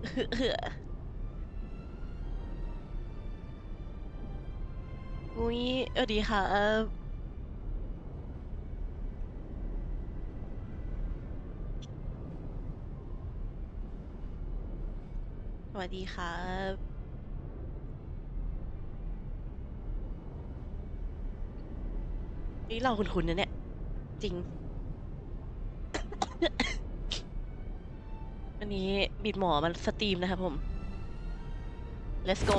อุ้ยสวัสดีครับสวัสดีครับนี่เราคุ้นๆนะเนี่ยจริงอันนี้บิดหมอมันสตรีมนะครับผม let's go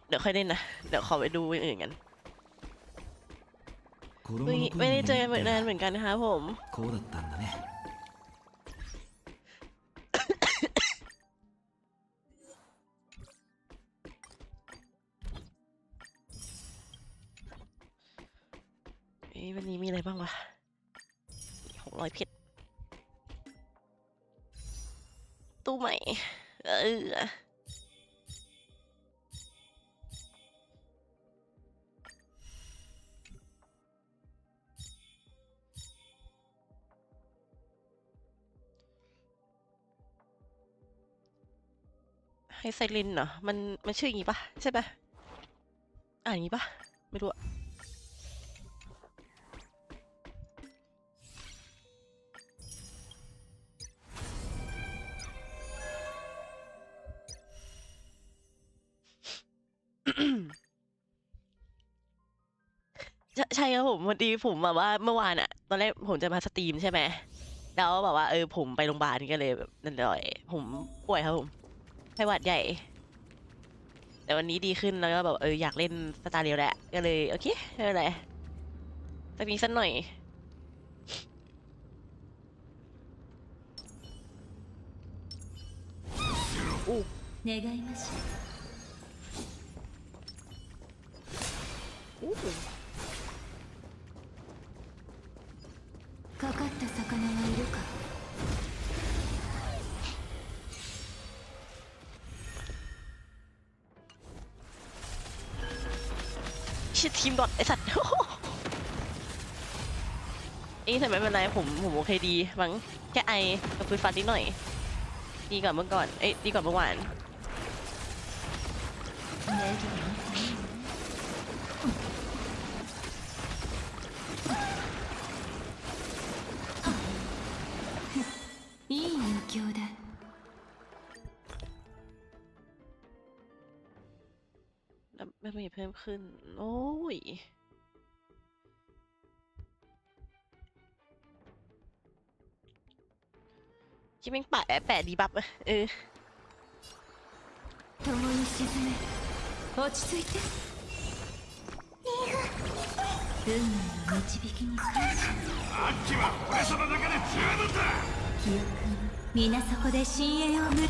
เดี๋ยวค่อยเล่นนะเดี๋ยวขอไปดูอย่างอื่นกันอุ้ยไม่ได้เจอกันนานเหมือนกันนะครับผมこうだったんだねวันนี้มีอะไรบ้างวะ600เพชรตู้ใหม่ให้ไซรินเหรอมันชื่ออย่างงี้ปะใช่ปะอย่างงี้ปะไม่รู้อะใช่ครับผมพอดีผมแบบว่าเมื่อวานอะตอนแรกผมจะมาสตรีมใช่ไหมแล้วแบบว่าผมไปโรงพยาบาลก็เลยแบบนั่นเลยผมป่วยครับผมไข้หวัดใหญ่แต่วันนี้ดีขึ้นแล้วก็แบบอยากเล่นสตาร์เรียลแหละก็เลยโอเคไม่เป็นไรสักนิดสักหน่อยอู้願いましょอู้うかかった魚はいるかชิดทีมดอทไอสัตว์แต่ไม่เป็นไรผมโอเคดีมั้งแค่ไอกับฟื้นฟันนิดหน่อยดีกว่าเมื่อก่อนดีกว่าเมื่อวานいい余興だแล้วไม่มีเพิ่มขึ้นโอ้ยคิดแม่งแปะดีบัฟ共に沈め落ち着いて運命の導きに感謝あっちは俺その中で十分だ記憶皆そこで深淵を迎えよ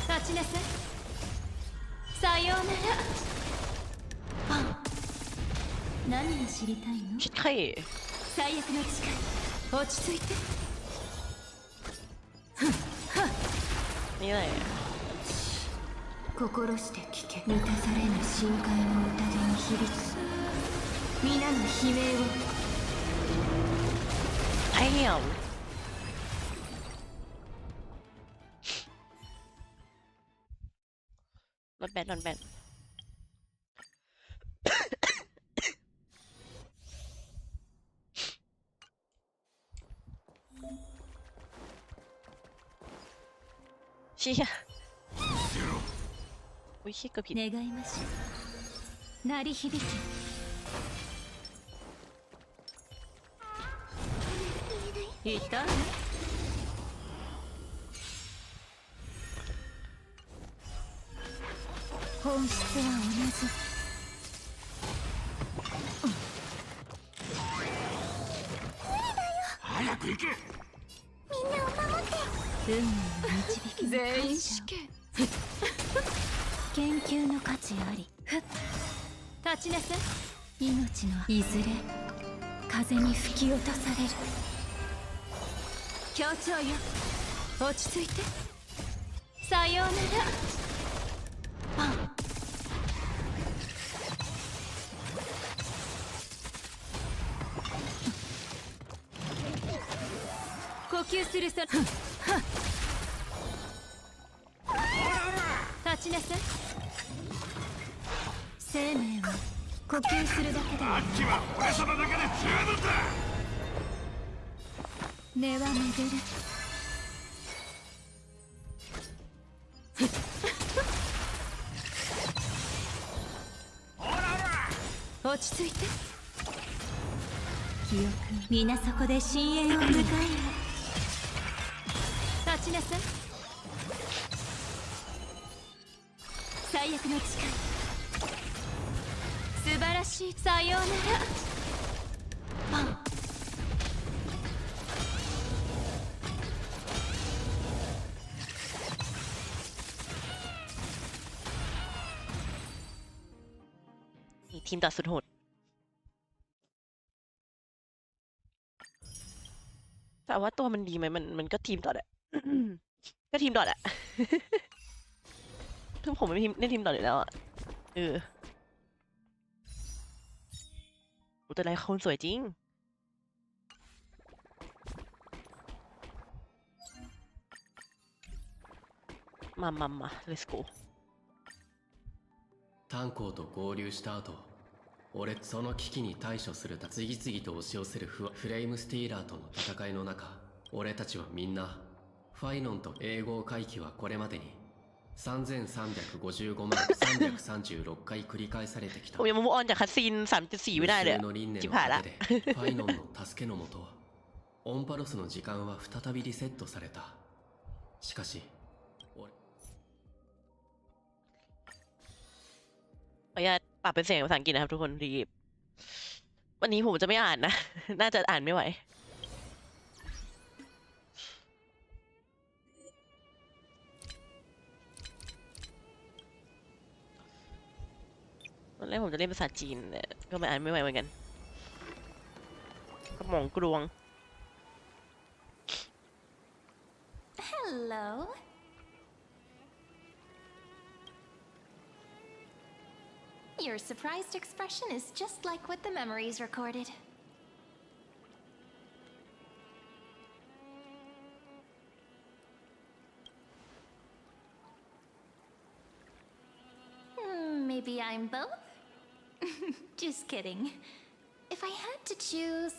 立ちなさいさようなら何が知りたいのชิดไข่ 最悪の誓い落ち着いてนี่อะไร心して聞け満たされぬ深海の宴に響く皆の悲鳴をไอ้เหนียวนอนแบนเชี่ยอุ้ยคิดก็ผิด願いましょう鳴り響けいたね本質は同じ早く行けみんなを守って運命の導きに感謝全員死刑研究の価値あり立ちなさい。命のいずれ風に吹き落とされる。協調よ、落ち着いて。さようなら。パン。呼吸するそ立ちなさい。生命は呼吸するだけだよ。あっちは俺様だけで十分だ。根は巡る。落ち着いて。記憶皆そこで深淵を迎えよ。立ちなさい。最悪の誓い。素晴らしい。さようなら。パン。นี่ทีมตัดสุดโหดแต่ว่าตัวมันดีไหมมันก็ทีมดอทอะ ก็ทีมดอทอะ ถึงผมไม่เล่นทีมดอทอยู่แล้วอะอุยแต่ไรคนสวยจริงมา let's go 炭鉱と合流した後、俺その危機に対処するた次々と押し寄せるフレイムスティーラーとの戦いの中、俺たちはみんなファイノンと永劫回帰はこれまでに3355万336回繰り返されてきた。 ผมยังมูฟออนจากคัสซีน 3.4 ไม่ได้เลย 無数の輪廻 จิบ の หายละ 果てでファイノンの助けのもとオンパロスの時間は再びリセットされた。しかし俺 ขออนุญาตปรับเป็นเสียงภาษาอังกฤษนะครับทุกคนรีบวันนี้ผมจะไม่อ่านนะ น่าจะอ่านไม่ไหวตอนแรกผมจะเล่นภาษาจีนแต่ก็ไม่อ่านไม่ไหวเหมือนกันสมองกรวง Hello. Your surprised expression is just like what the memories recorded. Maybe I'm both? Just kidding. If I had to choose,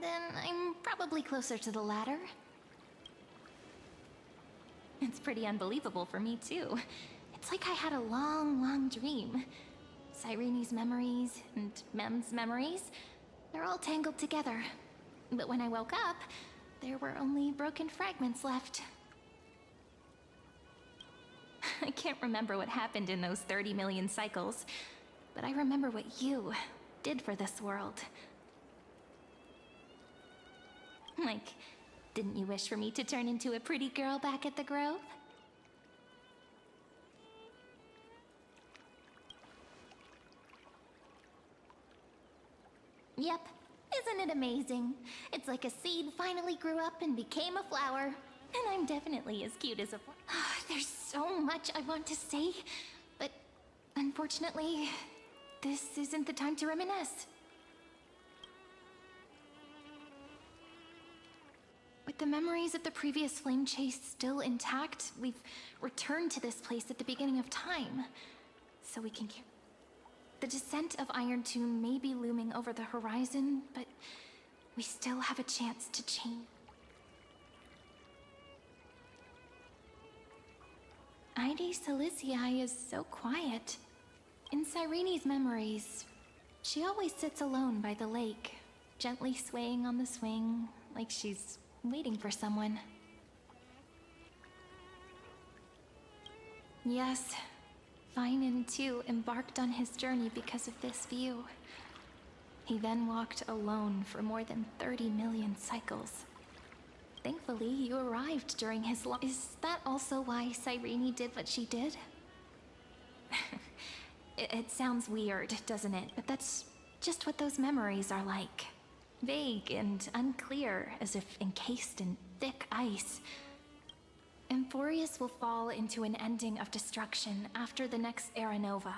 then I'm probably closer to the latter. It's pretty unbelievable for me, too. It's like I had a long dream. Cyrene's memories and Mem's memories, they're all tangled together. But when I woke up, there were only broken fragments left. I can't remember what happened in those 30 million cycles, but I remember what you did for this world. Like, didn't you wish for me to turn into a pretty girl back at the Grove? Yep. Isn't it amazing? It's like a seed finally grew up and became a flower. And I'm definitely as cute as a flower. There's so much I want to say, but unfortunately, this isn't the time to reminisce. With the memories of the previous flame chase still intact, we've returned to this place at the beginning of time. So we can... The descent of Iron Tomb may be looming over the horizon, but we still have a chance to change. Ide Siliciae is so quiet. In Cyrene's memories, she always sits alone by the lake, gently swaying on the swing, like she's waiting for someone. Yes, Finan too embarked on his journey because of this view. He then walked alone for more than 30 million cycles. Thankfully, you arrived during his Is that also why Cyrene did what she did? It sounds weird, doesn't it? But that's just what those memories are like. Vague and unclear, as if encased in thick ice. Emphorius will fall into an ending of destruction after the next Era Nova.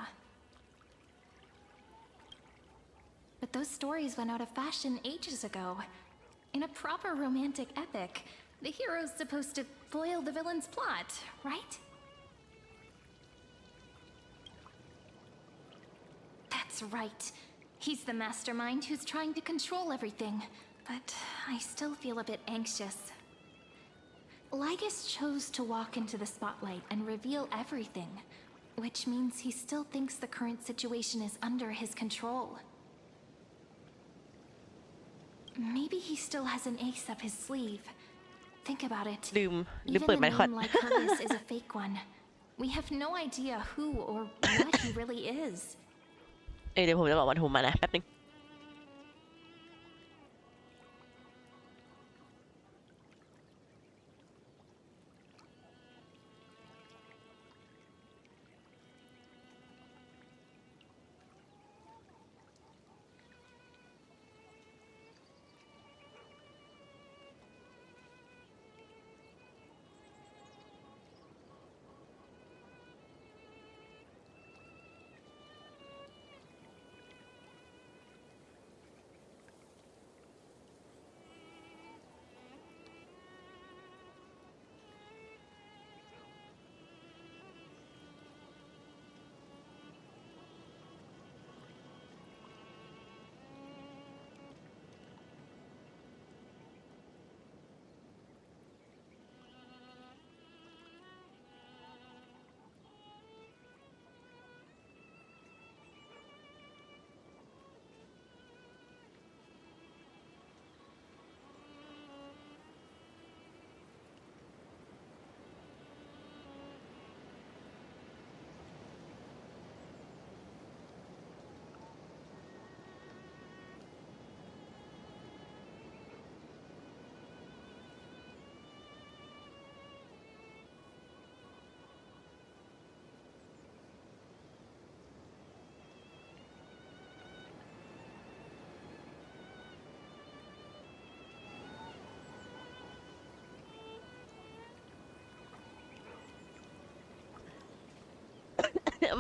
But those stories went out of fashion ages ago. In a proper romantic epic, the hero's supposed to foil the villain's plot, right? That's right. He's the mastermind who's trying to control everything. But I still feel a bit anxious. Lygus chose to walk into the spotlight and reveal everything, which means he still thinks the current situation is under his control. Maybe he still has an ace up his sleeve. Think about it. ลืม Even เปิด a ไมค์ก่อน name like Curtis is a fake one. We have no idea who or what he really is. เดี๋ยวผมจะบอกวันผมมานะแป๊บนึง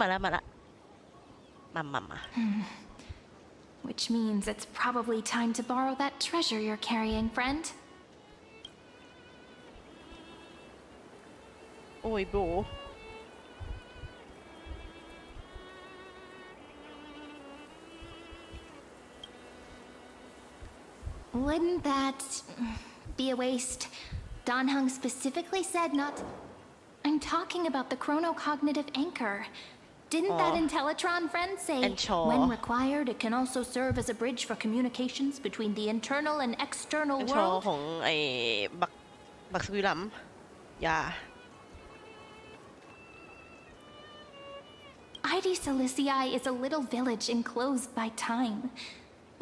มาละมา Which means it's probably time to borrow that treasure you're carrying, friend. โอ้ยโบ Wouldn't that be a waste? Dan Heng specifically said not. I'm talking about the chronocognitive anchor. Didn't that Intellitron friend say, Ensure. when required, it can also serve as a bridge for communications between the internal and external เป็นโชว์ world? ของไอ้บักสวิลัมยา ID Silicii is a little village enclosed by time.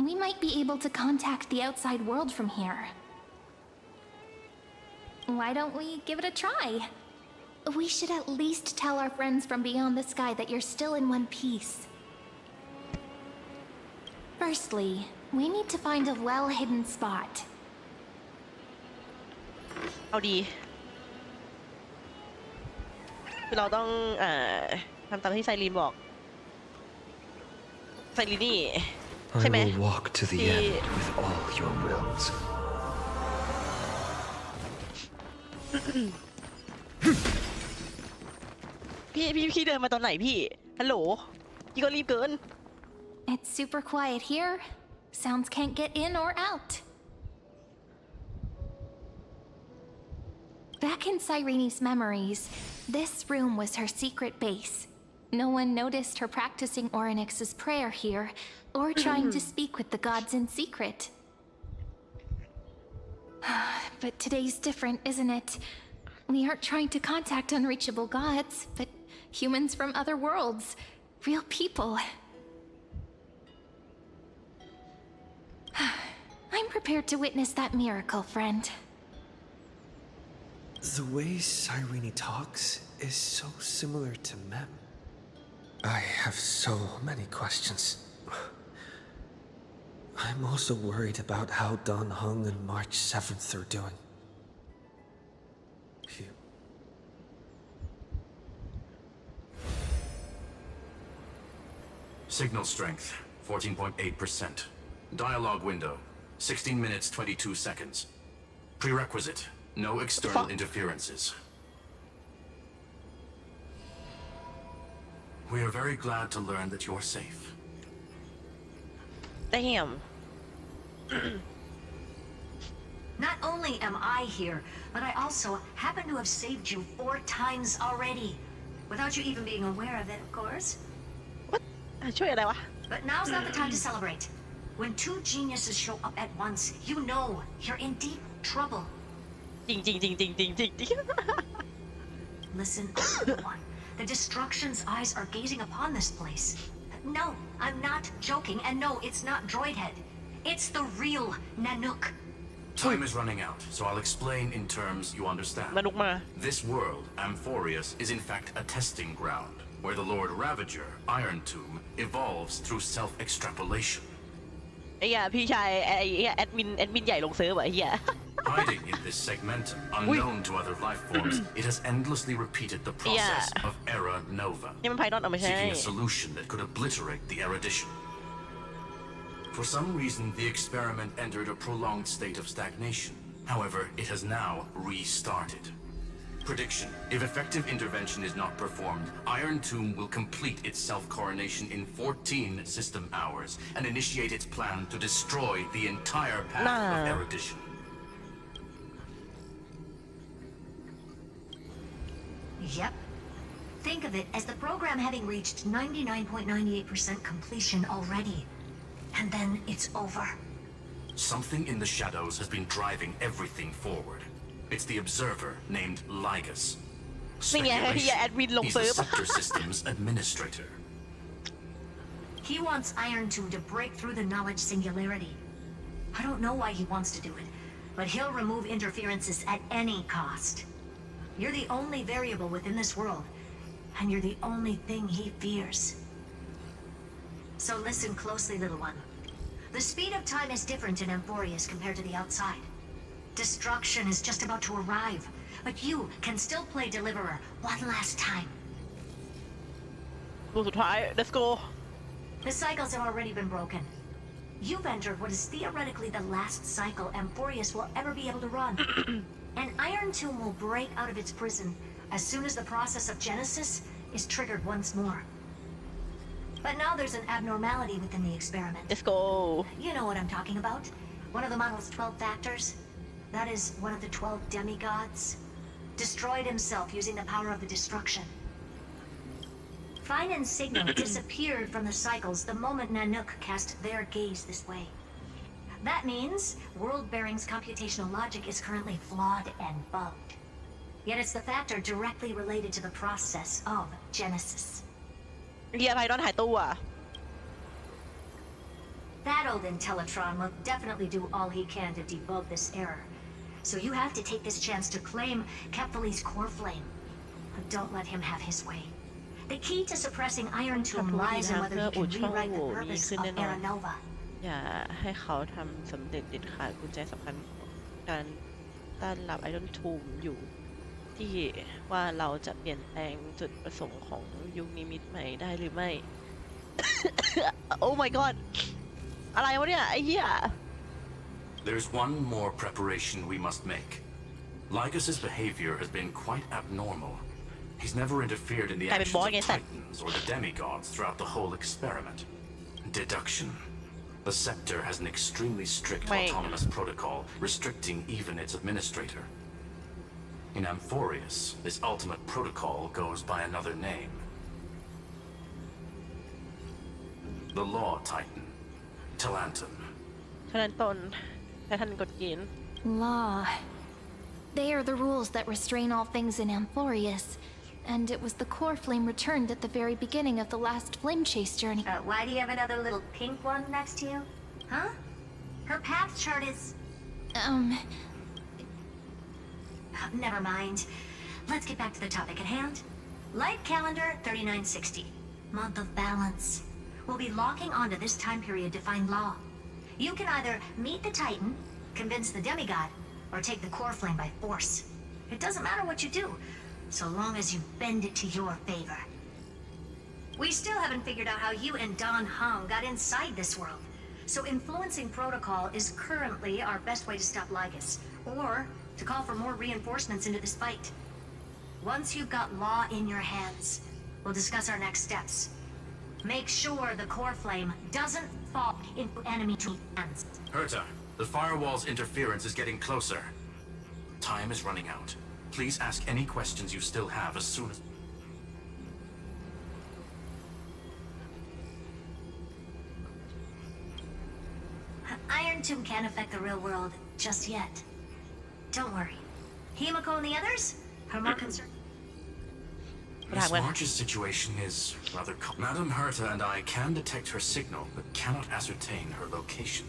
We might be able to contact the outside world from here. Why don't we give it a try? We should at least tell our friends from beyond the sky that you're still in one piece. Firstly, we need to find a well-hidden spot. เอาดีคือเราต้องทำตามที่ไซรีนบอกไซรีนนี่ I ใช่ไหม will walk to the The- end with all your wills. พี่เดินมาตอนไหนพี่ฮัลโหลพี่ก็รีบเกิน It's super quiet here. Sounds can't get in or out. Back in Cyrene's memories, this room was her secret base. No one noticed her practicing Orynyx's prayer here, or trying to speak with the gods in secret. But today's different, isn't it? We aren't trying to contact unreachable gods, but humans from other worlds. Real people. I'm prepared to witness that miracle, friend. The way Cyrene talks is so similar to Mem. I have so many questions. I'm also worried about how Don Hung and March 7th are doing. Phew. Signal strength, 14.8%. Dialogue window, 16 minutes 22 seconds. Prerequisite, no external interferences. We are very glad to learn that you're safe. Damn. Not only am I here, but I also happen to have saved you 4 times already. Without you even being aware of it, of course. What? ช่วยอะไรวะ But now's not the time to celebrate. When 2 geniuses show up at once, you know you're in deep trouble. จริง Listen, everyone. The Destruction's eyes are gazing upon this place. No, I'm not joking, and no, it's not Droidhead. It's the real Nanook. Time is running out, so I'll explain in terms you understand. มาลุกมา This world, Amphorius, is in fact a testing ground, where the Lord Ravager, Iron Tomb, evolves through self-extrapolation. ไอ้เหี้ยพี่ชายไอ้เหี้ยแอดมินใหญ่ลงเซิร์ฟอ่ะไอ้เหี้ย Hiding in this segmentum, unknown to other life forms, it has endlessly repeated the process of Era Nova, นี่มันไพดอนเอาไม่ใช่ seeking a solution that could obliterate the erudition. For some reason, the experiment entered a prolonged state of stagnation. However, it has now restarted. Prediction: if effective intervention is not performed, Iron Tomb will complete its self-coronation in 14 system hours and initiate its plan to destroy the entire path of erudition. Yep. Think of it as the program having reached 99.98% completion already. And then it's over. Something in the shadows has been driving everything forward. It's the observer named Ligus. นี่ไงไอ้เหี้ยแอดมินลง He's เซิ the ร์ฟ Sector Systems Administrator. He wants Iron Tomb to break through the knowledge singularity. I don't know why he wants to do it, but he'll remove interferences at any cost. You're the only variable within this world, and you're the only thing he fears. So listen closely, little one. The speed of time is different in Amphorius compared to the outside. Destruction is just about to arrive, but you can still play Deliverer one last time. ลูกสุดท้าย let's go The cycles have already been broken. You've entered what is theoretically the last cycle Amphorius will ever be able to run. And Iron Tomb will break out of its prison as soon as the process of Genesis is triggered once more. But now there's an abnormality within the experiment. let's go You know what I'm talking about. One of the model's 12 factors. That is one of the 12 demigods. Destroyed himself using the power of the destruction. Fine and Signal disappeared from the cycles the moment Nanook cast their gaze this way. That means World Bearing's computational logic is currently flawed and bugged. Yet it's the factor directly related to the process of Genesis. เหี้ยไพดอนหายตัว That old Intellitron will definitely do all he can to debug this error. So you have to take this chance to claim Kephalli's core flame. But don't let him have his way. The key to suppressing Iron Tomb lies in whether he can rewrite the purpose of Era Nova. อย่าให้เขาทำสำเร็จเด็ดขาดกุญแจสำคัญของการต้านรับไอรอนทูมอยู่ที่ว่าเราจะเปลี่ยนแปลงจุดประสงค์ของยุคนิมิตใหม่ได้หรือไม่ โอ้ my god อะไรวะเนี่ยไอ้เหี้ย There's one more preparation we must make. Ligus's behavior has been quite abnormal. He's never interfered in the actions of Titans or the demigods throughout the whole experiment. Deduction. The Sector has an extremely strict autonomous protocol restricting even its administrator. In Amphorius, this ultimate protocol goes by another name. The Law Titan, Talanton. ฉะนั้นตนแต่ท่านกฎเกณฑ์ Law. They are the rules that restrain all things in Amphorius. And it was the core flame returned at the very beginning of the last flame chase journey. Why do you have another little pink one next to you? Huh? Her path chart is... Never mind. Let's get back to the topic at hand. Light calendar 3960. Month of Balance. We'll be locking onto this time period to find law. You can either meet the Titan, convince the demigod, or take the core flame by force. It doesn't matter what you do, so long as you bend it to your favor. We still haven't figured out how you and Don Hung got inside this world, so influencing protocol is currently our best way to stop Lygus, or to call for more reinforcements into this fight. Once you've got law in your hands, we'll discuss our next steps. Make sure the core flame doesn't fall into enemy hands. Herta, the firewall's interference is getting closer. Time is running out. Please ask any questions you still have as soon as... Iron Tomb can't affect the real world just yet. Don't worry. Himiko and the others are more concerned. Miss March's situation is rather... Madam Herta and I can detect her signal, but cannot ascertain her location.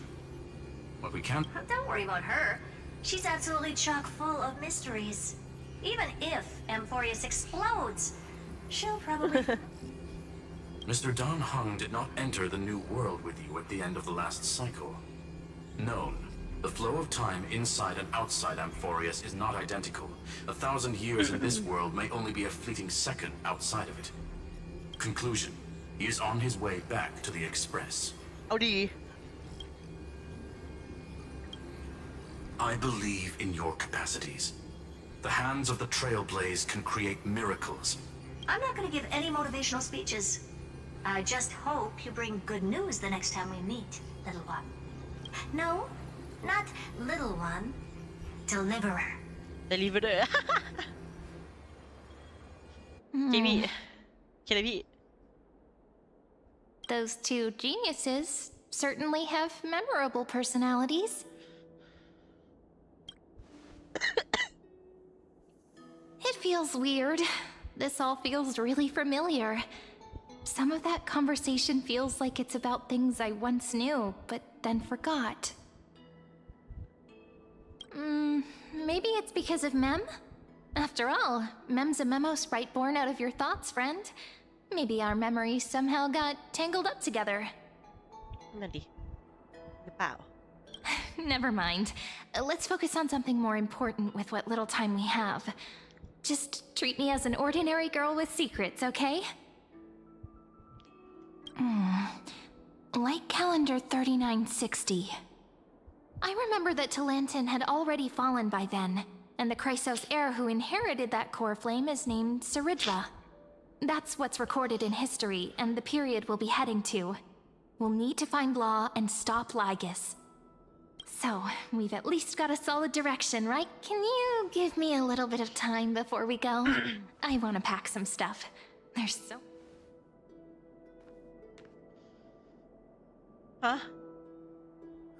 What we can... Don't worry about her. She's absolutely chock full of mysteries. Even if Amphorius explodes, she'll probably... Mr. Don Hung did not enter the new world with you at the end of the last cycle. Known. The flow of time inside and outside Amphorius is not identical. 1,000 years in this world may only be a fleeting second outside of it. Conclusion. He is on his way back to the Express. เอาดี I believe in your capacities. The hands of the Trailblaze can create miracles. I'm not going to give any motivational speeches. I just hope you bring good news the next time we meet, little one. No, not little one. Deliverer. deliverer พี่เคเลยพี่ Those two geniuses certainly have memorable personalities. It feels weird. This all feels really familiar. Some of that conversation feels like it's about things I once knew, but then forgot. Maybe it's because of Mem? After all, Mem's a memo sprite born out of your thoughts, friend. Maybe our memories somehow got tangled up together. นั่นดิหรือเปล่า Never mind. Let's focus on something more important with what little time we have. Just treat me as an ordinary girl with secrets, okay? Light calendar 3960. I remember that Talantin had already fallen by then, and the Chrysos heir who inherited that core flame is named Saridra. That's what's recorded in history, and the period we'll be heading to. We'll need to find Law and stop Lygus. So, we've at least got a solid direction, right? Can you give me a little bit of time before we go? I want to pack some stuff. There's so... Huh?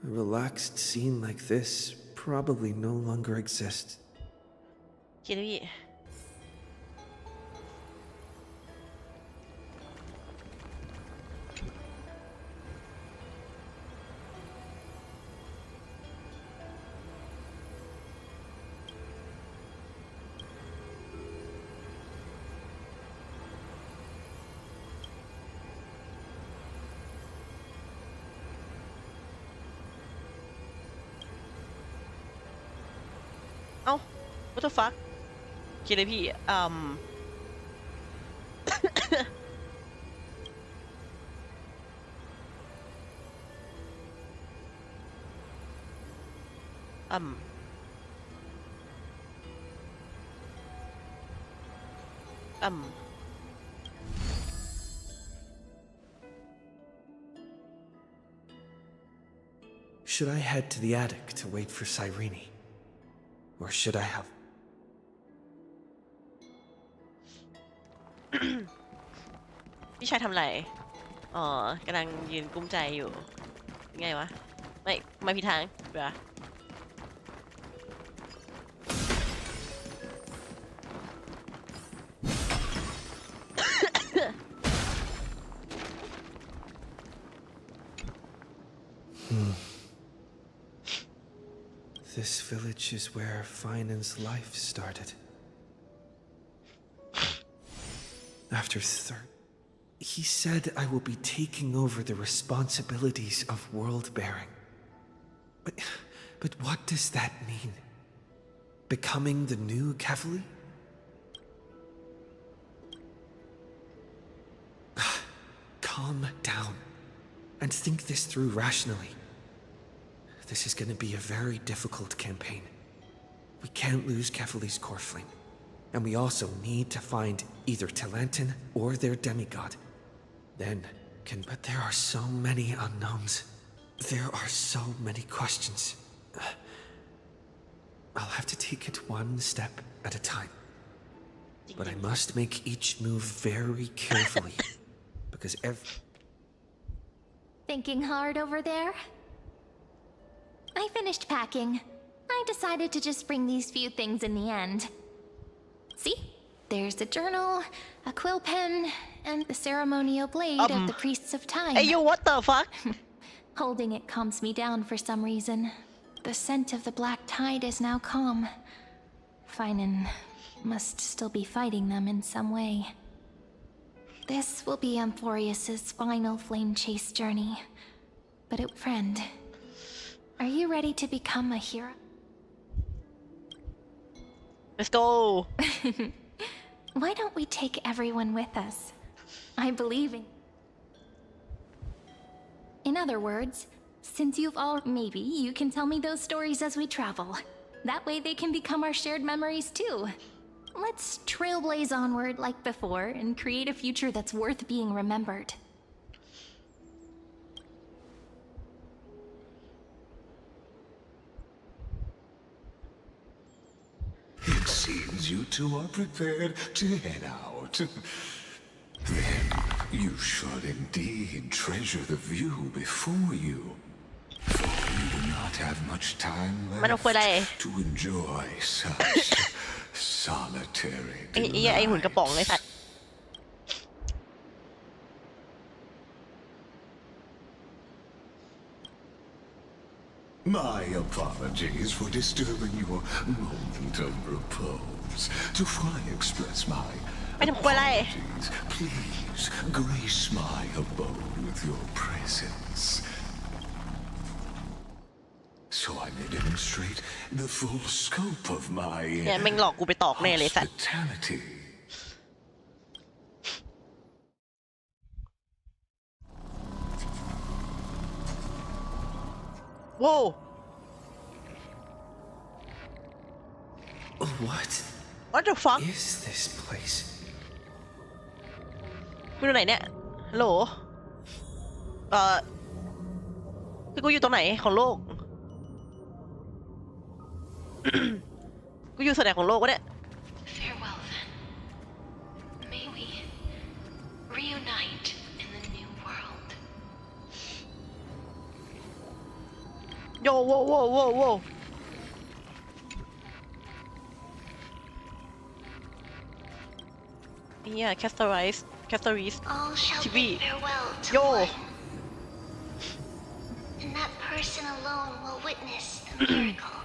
A relaxed scene like this probably no longer exists. เคเลยพี่ เอ้า what the fuck เคเลยพี่Should I head to the attic to wait for Cyrene? Or should I have... พี่ชายทำไร อ๋อกำลังยืนกุ้มใจอยู่ ไงวะ ไม่ผิดทางเดี๋ยว This village is where Finan's life started. After He said I will be taking over the responsibilities of world-bearing. But what does that mean? Becoming the new Kefali? Calm down and think this through rationally. This is going to be a very difficult campaign. We can't lose Kefali's core flame. And we also need to find either Talantin or their demigod. But there are so many unknowns. There are so many questions. I'll have to take it one step at a time. But I must make each move very carefully. Because Thinking hard over there? I finished packing. I decided to just bring these few things in the end. See? There's a journal, a quill pen, and the ceremonial blade of the Priests of Time. Hey, you what the fuck? Holding it calms me down for some reason. The scent of the black tide is now calm. Finan must still be fighting them in some way. This will be Amphorius's final flame chase journey. But friend, are you ready to become a hero? Let's go. Why don't we take everyone with us? I believe in other words, since you've all... Maybe you can tell me those stories as we travel. That way they can become our shared memories too. Let's trailblaze onward like before and create a future that's worth being remembered. It seems you two are prepared to head out. Then you should indeed treasure the view before you. For you do not have much time left to enjoy such solitary delights. My apologies for disturbing your moment of repose. To fully express my apologies, please grace my abode with your presence, so I may demonstrate the full scope of my hospitality. Whoa! What the fuck? is this place? กูอยู่ไหนเนี่ยฮัลโหลคือกูอยู่ตรงไหนของโลก กูอยู่ส่วนไหนของโลกวะเนี่ย Farewell then. May we reunite in the new world. โยโวโวโวโวเนี่ย Castoris All shall TV bid farewell to Yo one, and that person alone will witness the miracle.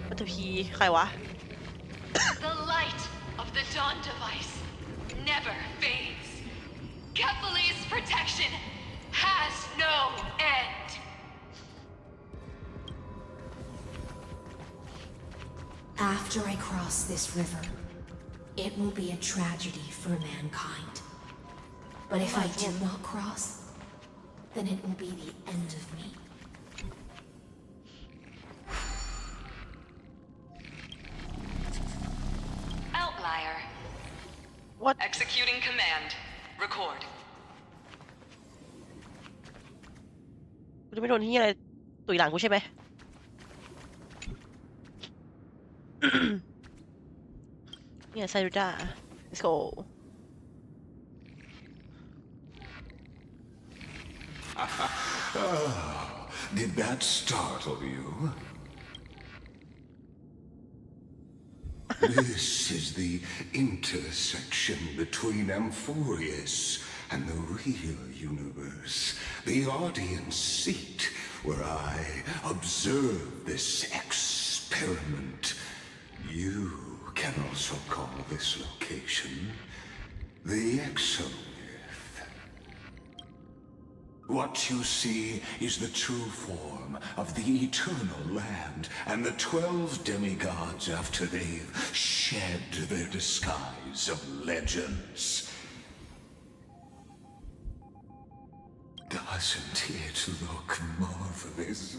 ปัตพีใครวะ The light of the dawn device never fades. Kefali's protection has no end. After I cross this river, it will be a tragedy for mankind. But if I do not cross, then it will be the end of me. Outlier. What Executing command. Record. กูจะไม่โดนที่อะไรตุยหลังกูใช่ไหม เนี่ยไซรูด้า let's go Did that startle you? This is the intersection between Amphorius and the real universe, the audience seat where I observe this experiment. You can also call this location the Exoglyph. What you see is the true form of the eternal land and the 12 demigods after they've shed their disguise of legends. Doesn't it look marvelous?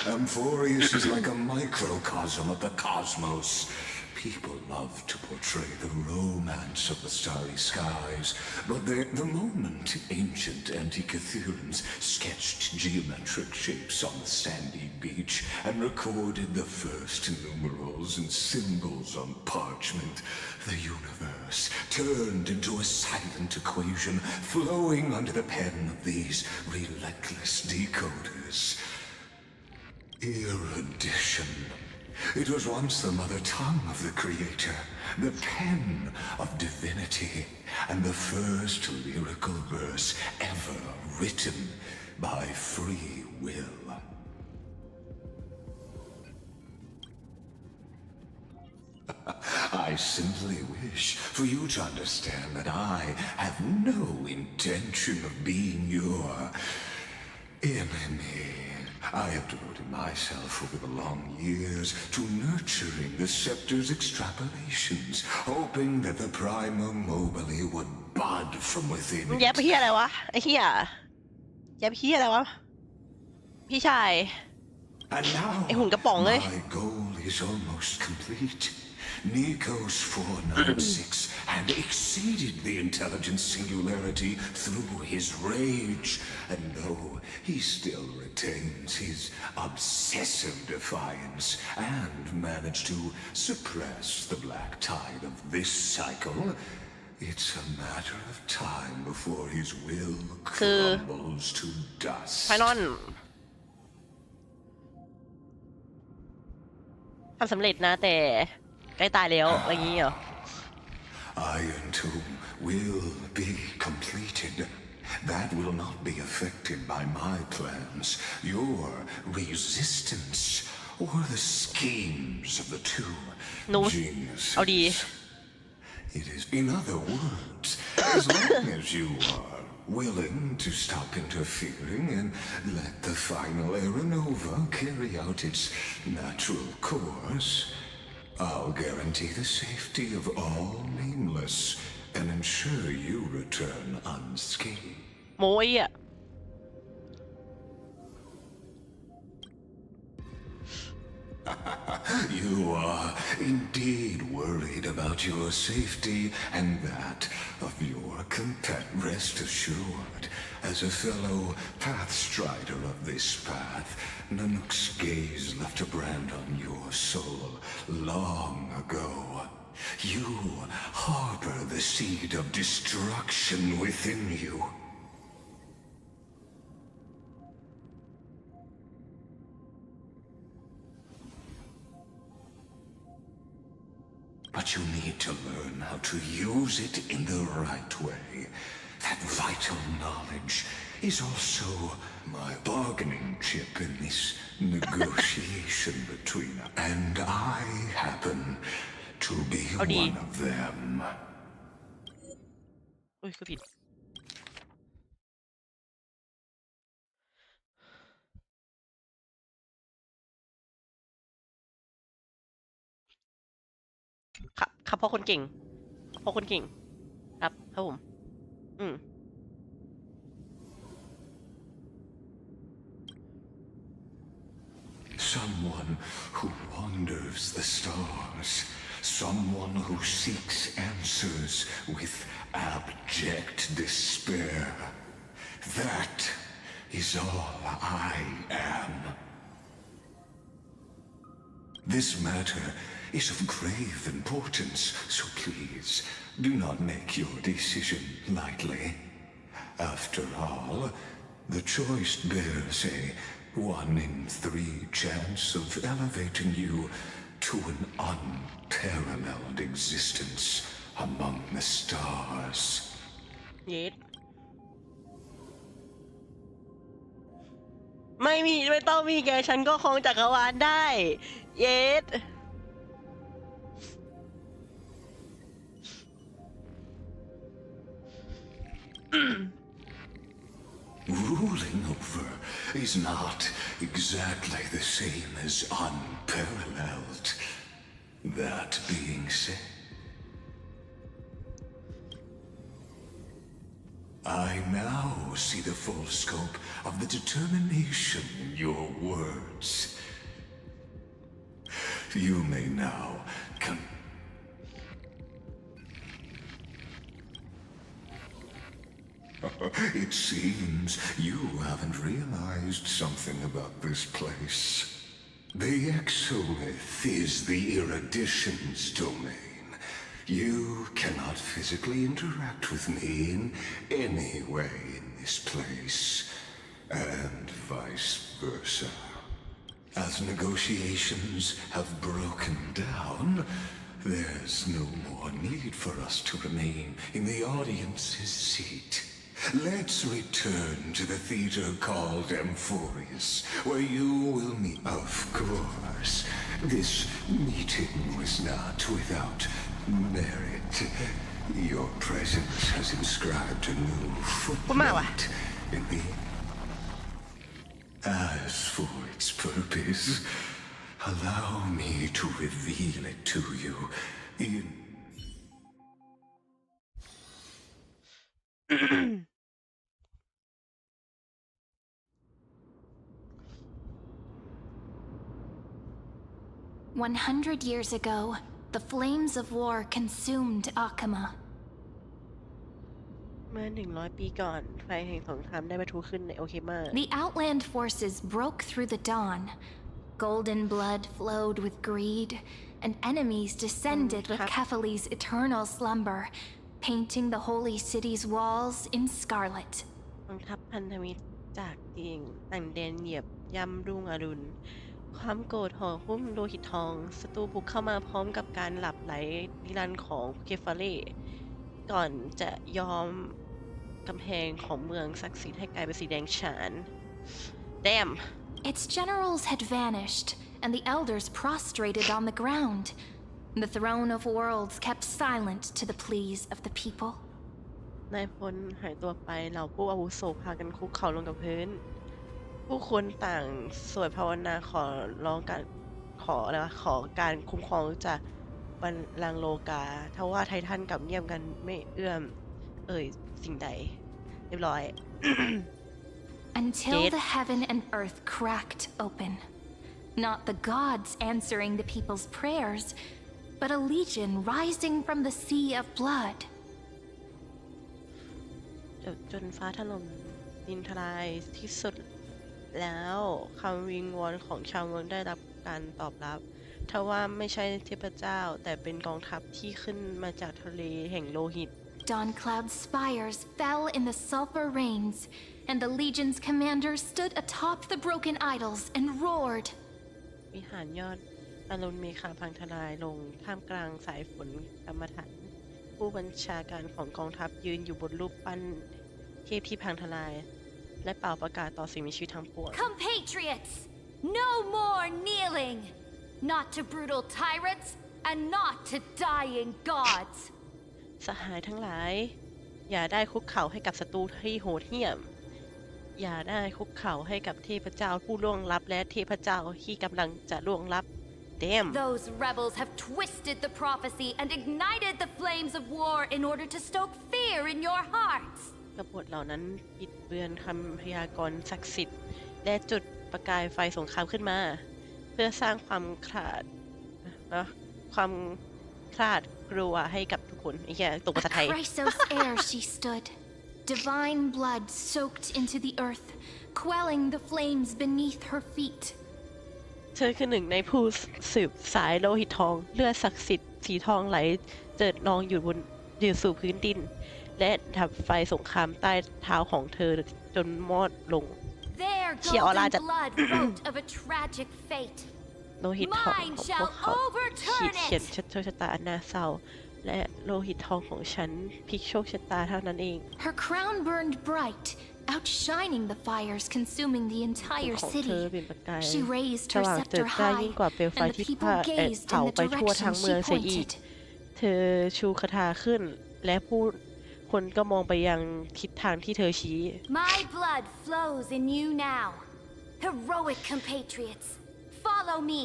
Amphorius is like a microcosm of the cosmos. People love to portray the romance of the starry skies, but the moment ancient Antikytherians sketched geometric shapes on the sandy beach and recorded the first numerals and symbols on parchment, the universe turned into a silent equation flowing under the pen of these relentless decoders. Erudition. It was once the mother tongue of the Creator, the pen of divinity, and the first lyrical verse ever written by free will. I simply wish for you to understand that I have no intention of being your enemy. I have devoted myself over the long years to nurturing the scepter's extrapolations, hoping that the Prima Mobile would bud from within แยบ it. เฮียอะไรวะไอ้เฮียแยบเฮียอะไรวะพี่ชาย And now, ไอ้หุ่นกระป๋องเลย my goal is almost complete. Nikos 496 had exceeded the intelligence singularity through his rage, and though he still retains his obsessive defiance and managed to suppress the black tide of this cycle, it's a matter of time before his will crumbles to dust. ไพนอนทำสำเร็จนะแต่ใกล้ตายแล้วอะไรอย่างงี้เหรอ Iron Tomb will be completed. That will not be affected by my plans, your resistance, or the schemes of the two geniuses. เอาดี It is, in other words, as long as you are willing to stop interfering and let the final Aeronova carry out its natural course, I'll guarantee the safety of all nameless and ensure you return unscathed. โมยอ่ะ You are indeed worried about your safety and that of your companion. Rest assured, as a fellow pathstrider of this path, Nanook's gaze left a brand on your soul long ago. You harbor the seed of destruction within you. But you need to learn how to use it in the right way. That vital knowledge is also my bargaining chip in this negotiation between us. And I happen to be one of them. อุ้ยก็ผิดครับครับพ่อคนเก่งพ่อคนเก่งครับครับผมSomeone who wanders the stars. Someone who seeks answers with abject despair. That is all I am. This matter is of grave importance, so please do not make your decision lightly. After all, the choice bears a 1 in 3 chance of elevating you to an unparalleled existence among the stars. เย็ดไม่ต้องมีแกฉันก็ครองจักรวาลได้เย็ด Ruling over is not exactly the same as unparalleled. That being said, I now see the full scope of the determination in your words. You may now It seems you haven't realized something about this place. The exolith is the erudition's domain. You cannot physically interact with me in any way in this place, and vice versa. As negotiations have broken down, there's no more need for us to remain in the audience's seat. Let's return to the theater called Amphorius, where you will meet. Of course, this meeting was not without merit. Your presence has inscribed a new footnote in the... As for its purpose, allow me to reveal it to you in... 100 years ago, the flames of war consumed Akama. เมื่อ100 ปีก่อนไฟแห่งสงครามได้ปะทุขึ้นในโอเคมา The Outland forces broke through the dawn. Golden blood flowed with greed, and enemies descended with Kefali's eternal slumber, painting the holy city's walls in scarlet. กองทัพพันธมิตรจากจริงต่างแดนเหยียบย่ำรุ่งอรุณความโกรธห่อหุ้มโลหิตทองศัตรูบุกเข้ามาพร้อมกับการหลับไหลนิรันดร์ของเคฟาเล่ก่อนจะยอมกำแพงของเมืองศักดิ์สิทธิ์ให้กลายเป็นสีแดงฉาน Damn Its generals had vanished, and the elders prostrated on the ground. The throne of worlds kept silent to the pleas of the people. นายพลหายตัวไปเหล่าผู้อาวุโสพากันคุกเข่าลงกับพื้นผู้คนต่างสวดภาวนาขอร้องการขอการคุ้มครองจากบัลลังก์โลกาทว่าไททันกลับเงียบกันไม่เอื้อมสิ่งใดเรียบร้อย Until the heaven and earth cracked open. Not the gods answering the people's prayers, but a legion rising from the sea of blood. จนฟ้าถล่มดินทลายที่สุดแล้วคำวิงวอนของชาวเมืองได้รับการตอบรับทว่าไม่ใช่เทพเจ้าแต่เป็นกองทัพที่ขึ้นมาจากทะเลแห่งโลหิต Dawn Cloud's spires fell in the sulfur rains, and the legion's commander stood atop the broken idols and roared. วิหารยอดอรุณเมฆาพังทลายลงท่ามกลางสายฝนกรรมฐานผู้บัญชาการของกองทัพยืนอยู่บนรูปปั้นเทพที่พังทลายและเป่าประกาศต่อสิ่งมีชีวิตทั้งปวง Compatriots, no more kneeling, not to brutal tyrants and not to dying gods. สหายทั้งหลายอย่าได้คุกเข่าให้กับศัตรูที่โหดเหี้ยมอย่าได้คุกเข่าให้กับเทพเจ้าผู้ล่วงลับและเทพเจ้าที่กำลังจะล่วงลับ Damn Those rebels have twisted the prophecy and ignited the flames of war in order to stoke fear in your hearts. กบฏเหล่านั้นบิดเบือนคำพยากรณ์ศักดิ์สิทธิ์และจุดประกายไฟสงครามขึ้นมาเพื่อสร้างความคลาดกลัวให้กับทุกคนไอ้แค่ตกภาษาไทย Chrysos air she stood, divine blood soaked into the earth, quelling the flames beneath her feet. เธอคือหนึ่งในผู้สืบสายโลหิตทองเลือดศักดิ์สิทธิ์สีทองไหลเจิดนองอยู่สู่พื้นดินและดับไฟสงครามใต้เท้าของเธอจนมอดลง Their golden blood wrote of a tragic fate. โลหิตทองของพวกเขาขีดเขียนโชคชะตาอันน่าเศร้าและโลหิตทองของฉันพลิกโชคชะตาเท่านั้นเอง Her crown burned bright, outshining the fires consuming the entire ของ city. เธอเป็นประกาย She raised ส her ว่างเจิด scepter จ้า high, ยิ่งกว่าเปลวไฟ and the ที่ people gazed เผา in the ไปทั่วทั้ direction งเมือง she เสียอีก pointed. เธอชูคาถาขึ้นและผู้ค คนก็มองไปยังทิศทางที่เธอชี้ My blood flows in you now. Heroic compatriots, follow me,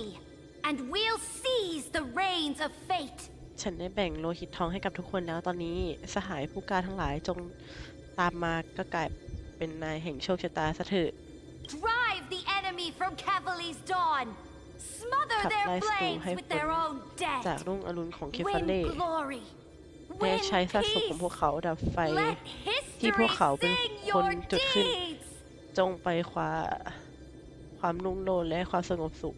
and we'll seize the reins of fate. ฉันได้แบ่งโลหิตทองให้กับทุกคนแล้วตอนนี้สหายผู้กล้าทั้งหลายจงตามมาก็กลายเป็นนายแห่งโชคชะตาซะเถิด Drive the enemy from Cavali's dawn. Smother ขับ their ไล่ศัตรู flames ให้ with พ้น their own จาก dead. รุ่งอรุณของเคฟา Win เล่ glory. และ Win ใช้ซากศพของพวก peace. เขาดับไฟ Let ที่พวก history เขาเป็น sing คน your จุดขึ้น deeds. จงไปความรุ่งโรจน์และความสงบสุข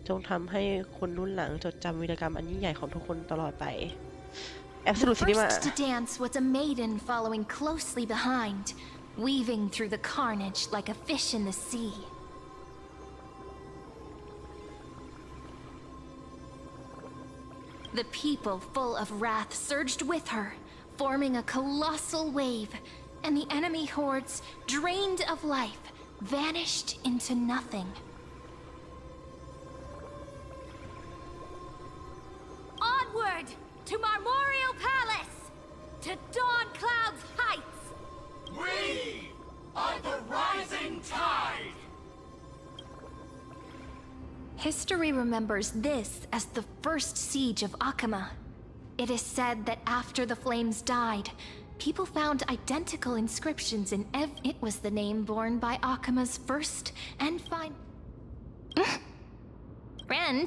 จงทำให้คนรุ่นหลังจดจำวีรกรรมอันยิ่งใหญ่ของทุกคนตลอดไป The first to dance was a maiden following closely behind, weaving through the carnage like a fish in the sea. The people, full of wrath, surged with her, forming a colossal wave, and the enemy hordes, drained of life, vanished into nothing. Onward to Marmorial Palace, to Dawn Cloud's heights. We are the rising tide! History remembers this as the first siege of Akama. It is said that after the flames died, people found identical inscriptions in it was the name borne by Akama's first and final. Friend,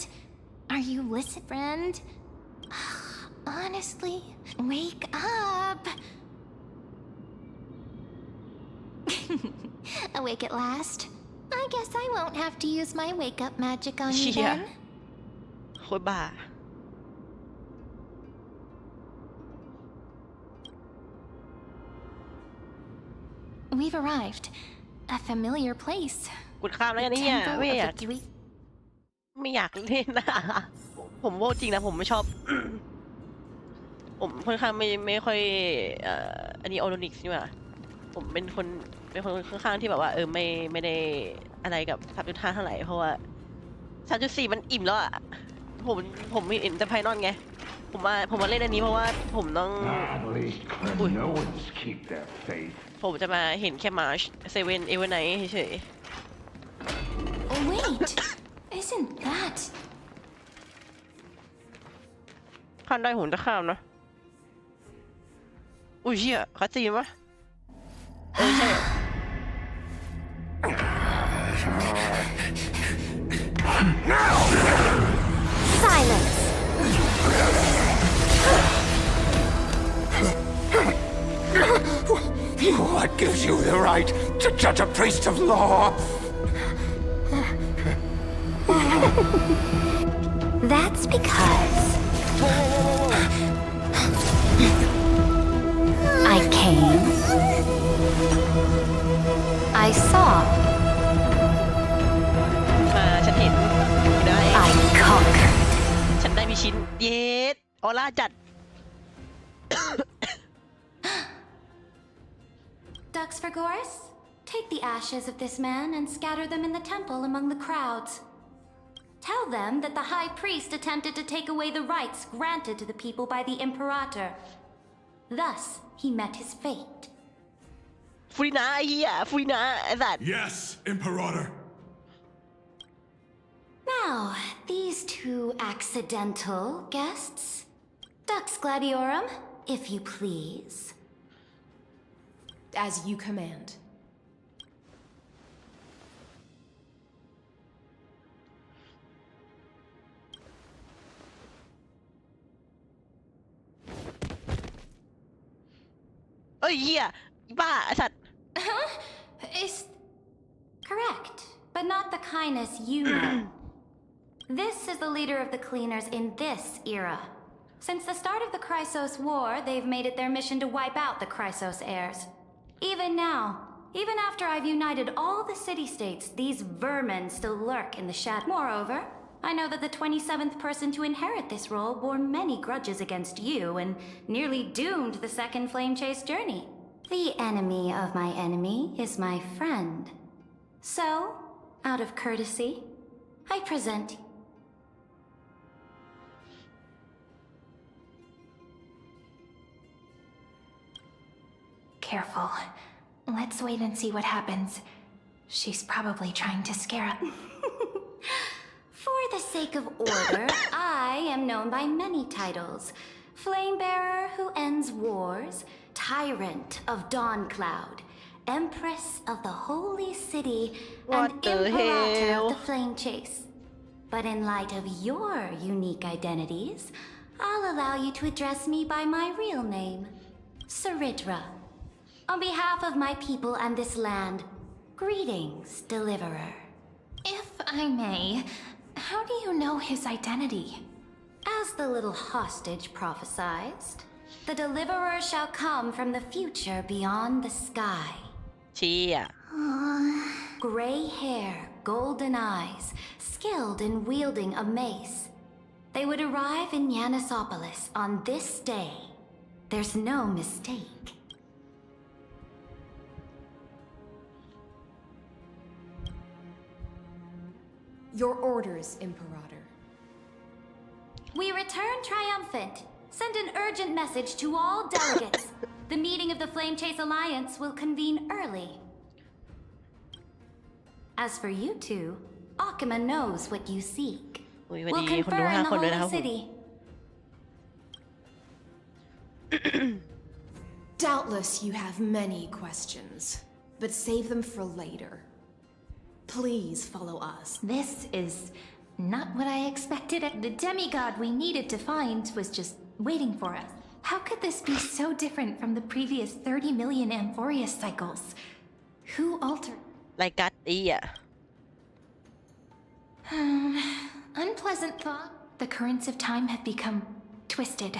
are you listening, friend? Honestly, wake up. Awake at last? I guess I won't have to use my wake-up magic on you Yeah. then. โคตรบ้า We've arrived. A familiar place. กดข้ามแล้วกันเนี่ย Temple ไม่ of อยา the ก Three. ไม่อยากเล่นนะ ผมว่าจริงนะผมไม่ชอบ ผมค่อนข้างไม่ค่อยอันนี้ออโรนิกส์นี่หว่าผมเป็นคนค่อนข้างที่แบบว่าไม่ได้อะไรกับ3.5เท่าไหร่เพราะว่า3.4มันอิ่มแล้วอ่ะผมมีเห็นแต่ไพนอลไงผมมาเล่นอันนี้เพราะว่าผมต้อง At least Clemnoans keep their faith. ผมจะมาเห็นแค่มาร์ชเซเว่นเอเวอร์ไนท์เฉย Wait, isn't that? ๆข้ามได้ผมจะข้ามนะอุ้ยเชี่ยคัสซีนวะใช่ Silence! What gives you the right to judge a priest of law? That's because I came, I saw, มาฉันเห็นได้ I conquered. ฉันได้มีชิ้นเยสออร่าจัด Dux Vergoris, take the ashes of this man and scatter them in the temple among the crowds. Tell them that the high priest attempted to take away the rights granted to the people by the Imperator. Thus, he met his fate. ฟรีนาไอ้เหี้ยฟรีนาไอ้สัตว์ Yes, Imperator. Now, these two accidental guests. Dux Gladiorum, if you please. As you command.เอ้ยเหี้ยบ้าไอ้สัตว์ Is correct, but not the kindness you know. This is the leader of the cleaners in this era. Since the start of the Chrysos War, they've made it their mission to wipe out the Chrysos heirs. Even now, even after I've united all the city-states, these vermin still lurk in the shadow. Moreover, I know that the 27th person to inherit this role bore many grudges against you and nearly doomed the second Flame Chase journey. The enemy of my enemy is my friend. So, out of courtesy, I present careful. Let's wait and see what happens. She's probably trying to scare us. For the sake of order, I am known by many titles. Flamebearer who ends wars, Tyrant of Dawncloud, Empress of the Holy City, and Imperator of the Flame Chase. But in light of your unique identities, I'll allow you to address me by my real name, Saridra. On behalf of my people and this land, greetings, Deliverer. If I may, how do you know his identity? As the little hostage prophesized, the Deliverer shall come from the future beyond the sky. เชี่ย Gray hair, golden eyes, skilled in wielding a mace. They would arrive in Yanisopolis on this day. There's no mistake. Your orders, Imperator. We return triumphant. Send an urgent message to all delegates. The meeting of the Flame Chase Alliance will convene early. As for you two, Akima knows what you seek. อุ๊ยวัน We'll นี้คนดู confer ห้า in the คนเลยนะค Holy รับผม City. Doubtless you have many questions, but save them for later. Please follow us. This is not what I expected. The demigod we needed to find was just waiting for us. How could this be so different from the previous 30 million Amphorius cycles? Who altered? รายการอีอ่ะ Unpleasant thought. The currents of time have become twisted.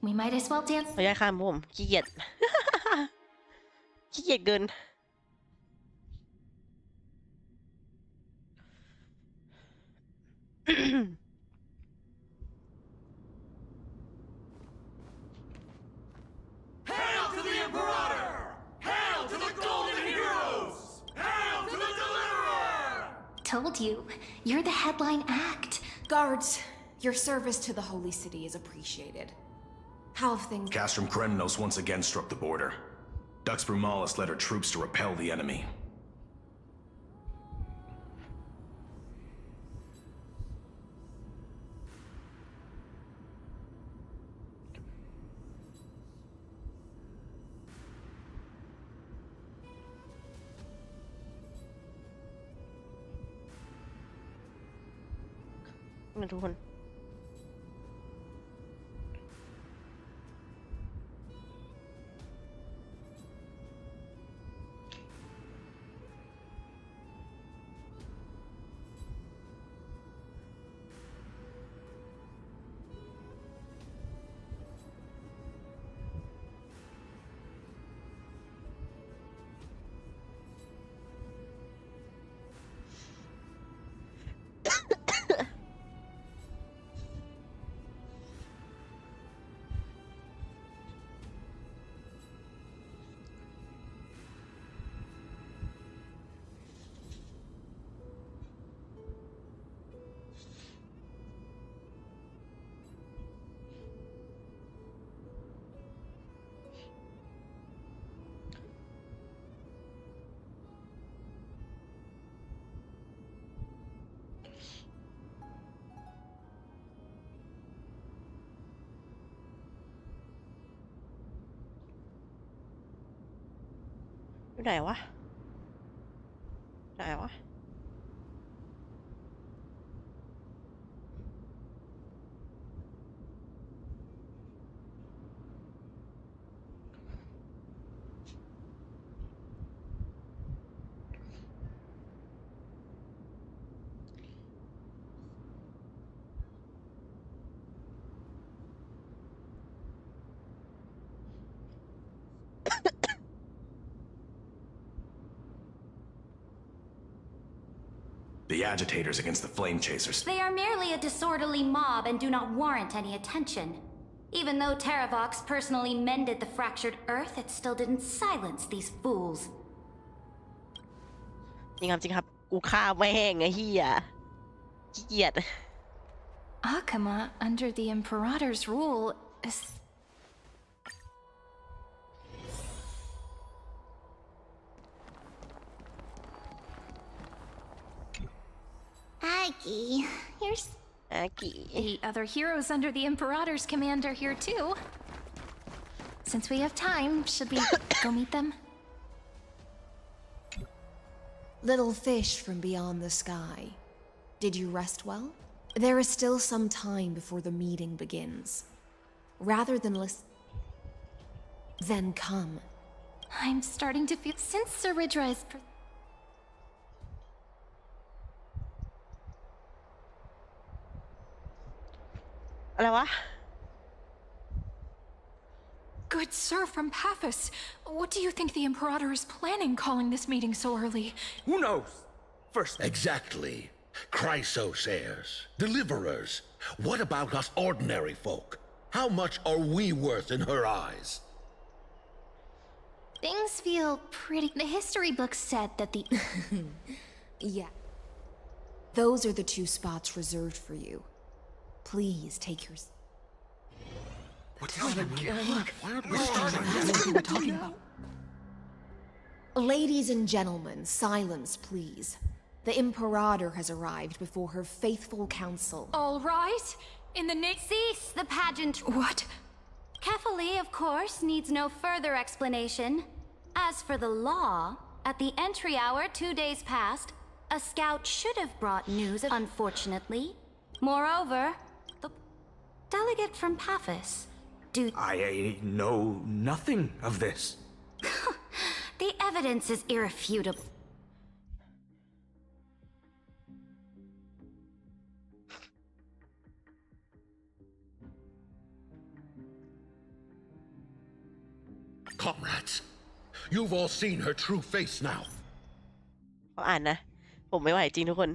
We might as well dance. ขออนุญาตข้ามผมขี้เกียจ ขี้เกียจเกิน Hail to the Imperator! Hail to the Golden Heroes! Hail to the Deliverer! Told you, you're the headline act. Guards, your service to the Holy City is appreciated. How have things... Castrum Kremnos once again struck the border. Dux Brumalis led her troops to repel the enemy.ทุกคน อยู่ไหนวะ ไหนวะThe agitators against the flame chasers. They are merely a disorderly mob and do not warrant any attention. Even though Terravox personally mended the fractured earth, it still didn't silence these fools. จริงครับจริงครับกูฆ่าไม่แห้งไอ้เหี้ยขี้เกียจ Akima, under the Imperator's rule, is... Aggie, here's... The other heroes under the Imperator's command are here too. Since we have time, should we go meet them? Little fish from beyond the sky. Did you rest well? There is still some time before the meeting begins. Rather than listen, then come. I'm starting to feel... Since Sir Ridra is... Good sir from Paphos, what do you think the Imperator is planning calling this meeting so early? Who knows? First, exactly. Chrysos heirs, deliverers. What about us ordinary folk? How much are we worth in her eyes? Things feel pretty... The history books said that the... Yeah. Those are the 2 spots reserved for you. Please take your... Ladies and gentlemen, silence, please. The Imperator has arrived before her faithful council. All rise. In the name... Cease the pageant. What? Kefali, of course, needs no further explanation. As for the law, at the entry hour 2 days past, a scout should have brought news, unfortunately. Moreover, the delegate from Paphos... I know nothing of this. The evidence is irrefutable. Comrades, you've all seen her true face now. ขออ่านนะ ผมไม่ไหวจริงทุกคน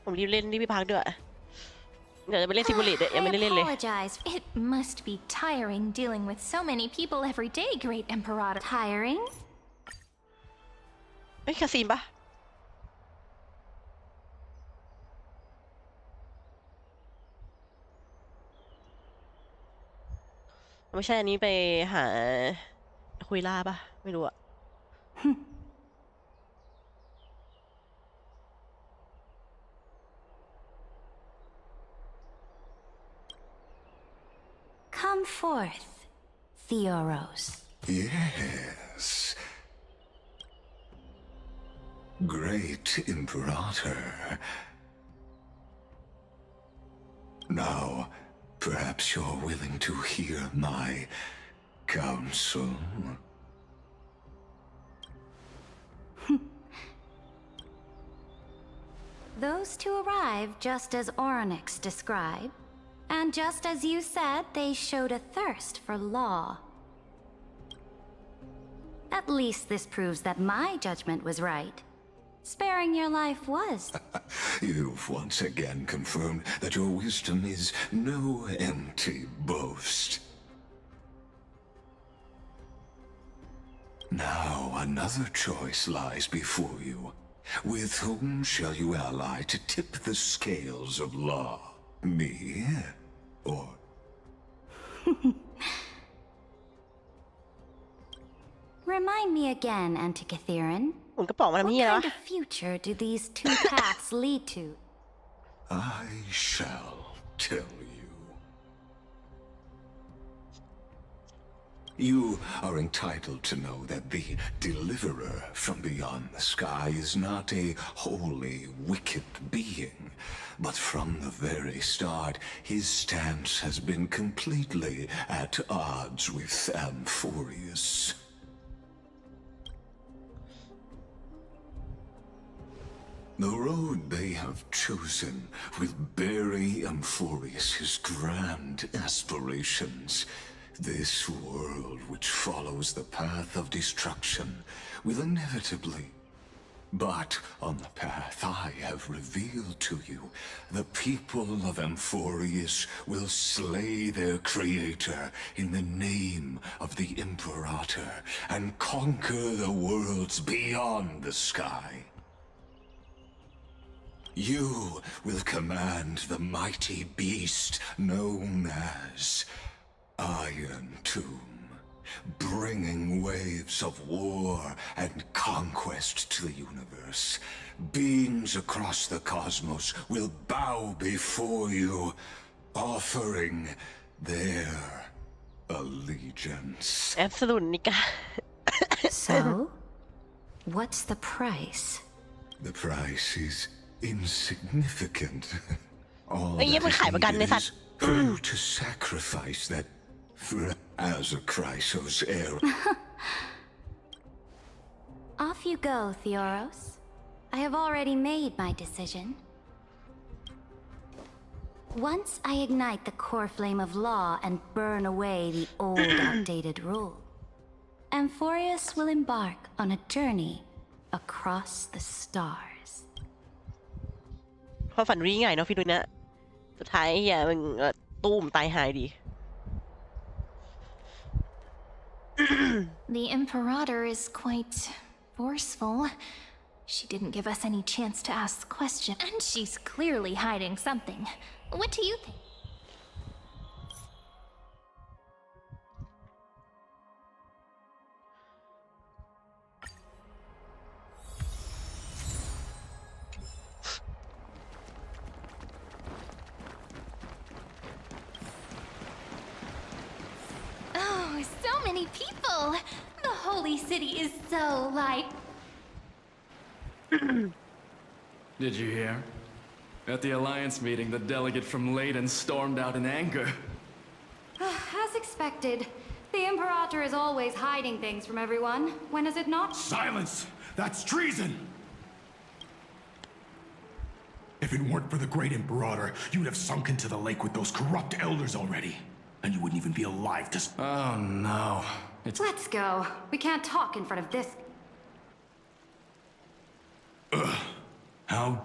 ผมรีบเล่นรีบพักด้วยเดี๋ยวจะไปเล่นซิมูเลตยังไม่ได้เล่นเลย apologize. It must be tiring dealing with so many people every day, Great Imperator. Tiring? เฮ้ยคาซีนปะไม่ใช่อันนี้ไปหาคุยล่าปะไม่รู้อะ Come forth, Theoros. Yes. Great Imperator. Now, perhaps you're willing to hear my counsel. Those 2 arrived just as Orynyx described. And just as you said, they showed a thirst for law. At least this proves that my judgment was right. Sparing your life was. You've once again confirmed that your wisdom is no empty boast. Now another choice lies before you. With whom shall you ally to tip the scales of law? Me? Or... Remind me again, Antikythera. ผมก็บอกมาทำ What นี่แล้ว kind of future do these 2 paths lead to? I shall tell you. You are entitled to know that the deliverer from beyond the sky is not a wholly wicked being, but from the very start, his stance has been completely at odds with Amphorius. The road they have chosen will bury Amphorius' grand aspirations. This world which follows the path of destruction will inevitably But on the path I have revealed to you, the people of Amphorius will slay their creator in the name of the Imperator and conquer the worlds beyond the sky. You will command the mighty beast known as Iron Tomb, bringing waves of war and conquest to the universe. Beings across the cosmos will bow before you, offering their allegiance. Absolute นิกา So, what's the price? The price is insignificant. All ไอ้เหี้ยมันขายประกันในสัตว์ for you to sacrifice that as a Chrysos heir. Off you go, Theoros. I have already made my decision. Once I ignite the core flame of law and burn away the old, outdated rule, Amphorius will embark on a journey across the stars. ความฝันวิ่งไงเนาะพี่ดุยนะสุดท้ายไอ้เหี้ยมึงตุ้มตายหายดี The Imperator is quite forceful. She didn't give us any chance to ask questions, and she's clearly hiding something. What do you think? Oh, so many people! The holy city is so light. Did you hear? At the Alliance meeting, the delegate from Leyden stormed out in anger. As expected, the Imperator is always hiding things from everyone. When is it not? Silence! That's treason! If it weren't for the great Imperator, you'd have sunk into the lake with those corrupt elders already. And you wouldn't even be alive to... Oh no. Let's go. We can't talk in front of this. How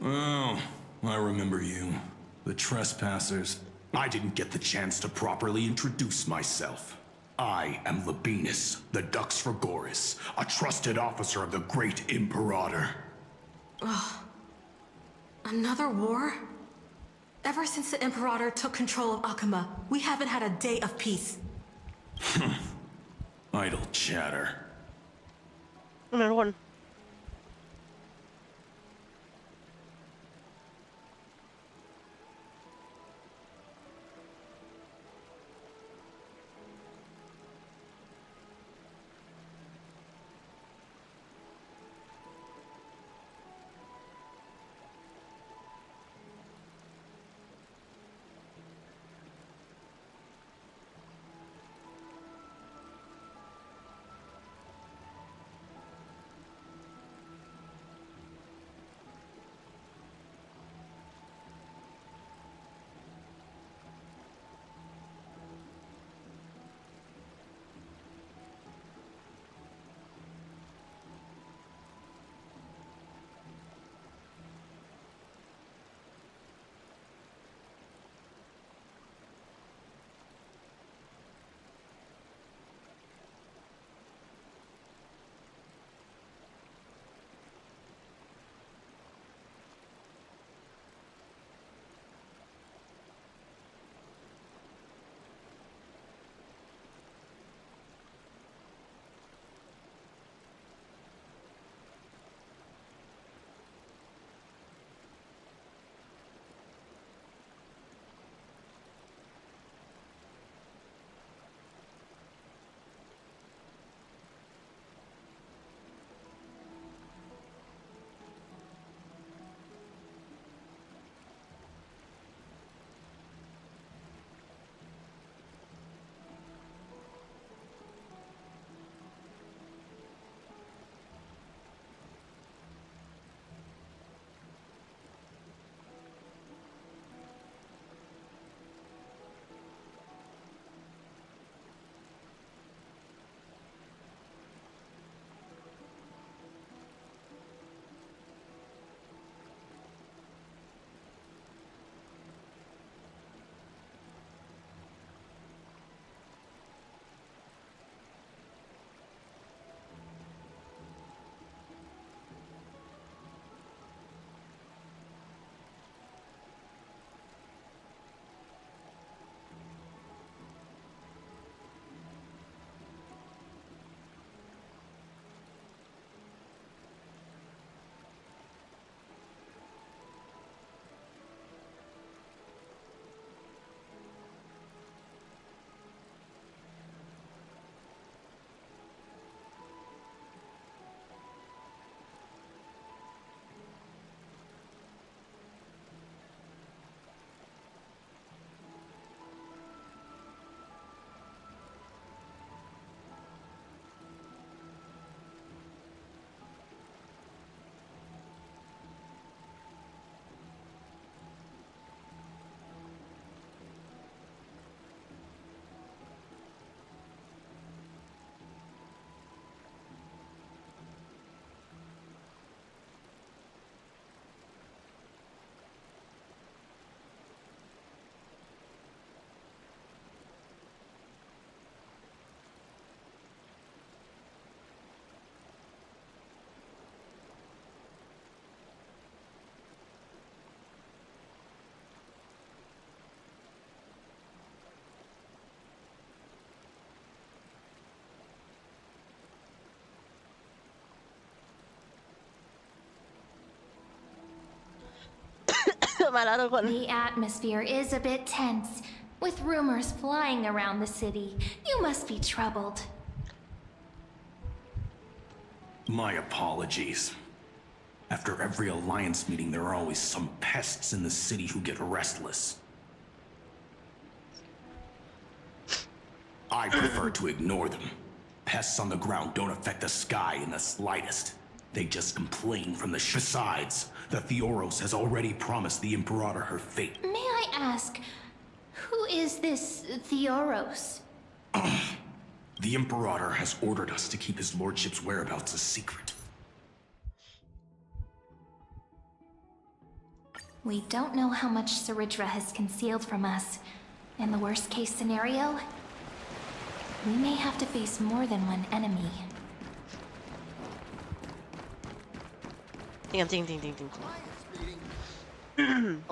Oh, I remember you. The trespassers. I didn't get the chance to properly introduce myself. I am Labienus, the Dux Frigoris, a trusted officer of the great Imperator. Ugh. Another war? Ever since the Imperator took control of Akama, we haven't had a day of peace. Idle chatter. Another one. มาแล้วทุกคน The atmosphere is a bit tense, with rumors flying around the city. You must be troubled. My apologies. After every alliance meeting, there are always some pests in the city who get restless. I prefer to ignore them. Pests on the ground don't affect the sky in the slightest. They just complain from the Besides, the Theoros has already promised the Imperator her fate. May I ask, who is this Theoros? The Imperator has ordered us to keep his lordship's whereabouts a secret. We don't know how much Saridra has concealed from us. In the worst case scenario, we may have to face more than one enemy. จริง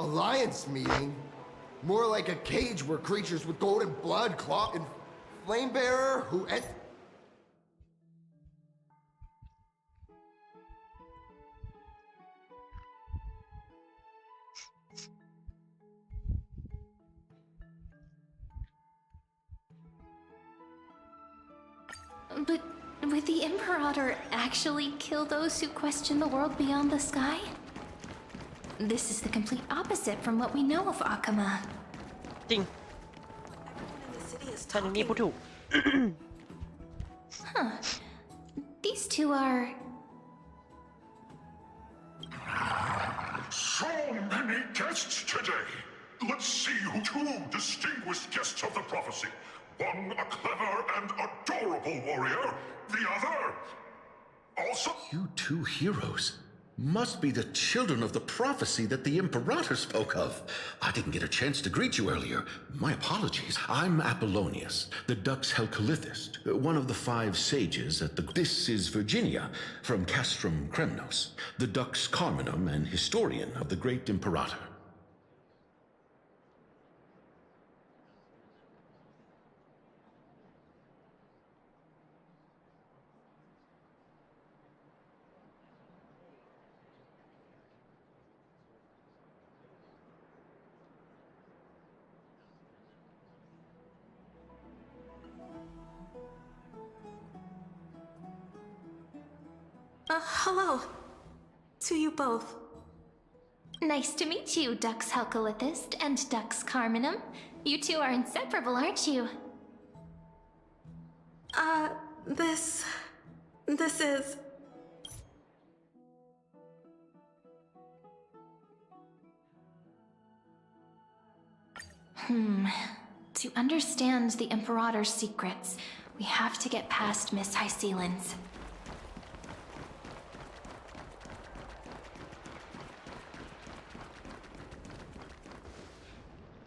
Alliance meeting? More like a cage where creatures with golden blood claw and flamebearer who But would the Imperator actually kill those who question the world beyond the sky? This is the complete opposite from what we know of Akama. จริงตอนนี้พูดถูก Huh. These two are... So many guests today. Let's see who two distinguished guests of the prophecy. One a clever and adorable warrior, the other also... You two heroes must be the children of the prophecy that the Imperator spoke of. I didn't get a chance to greet you earlier. My apologies. I'm Apollonius, the Dux Helcalithist, one of the 5 sages at the... This is Virginia, from Castrum Kremnos, the Dux Carminum and historian of the great Imperator. Hello. To you both. Nice to meet you, Dux Helcalithist and Dux Carminum. You two are inseparable, aren't you? This is... To understand the Imperator's secrets, we have to get past Miss Hycelan's.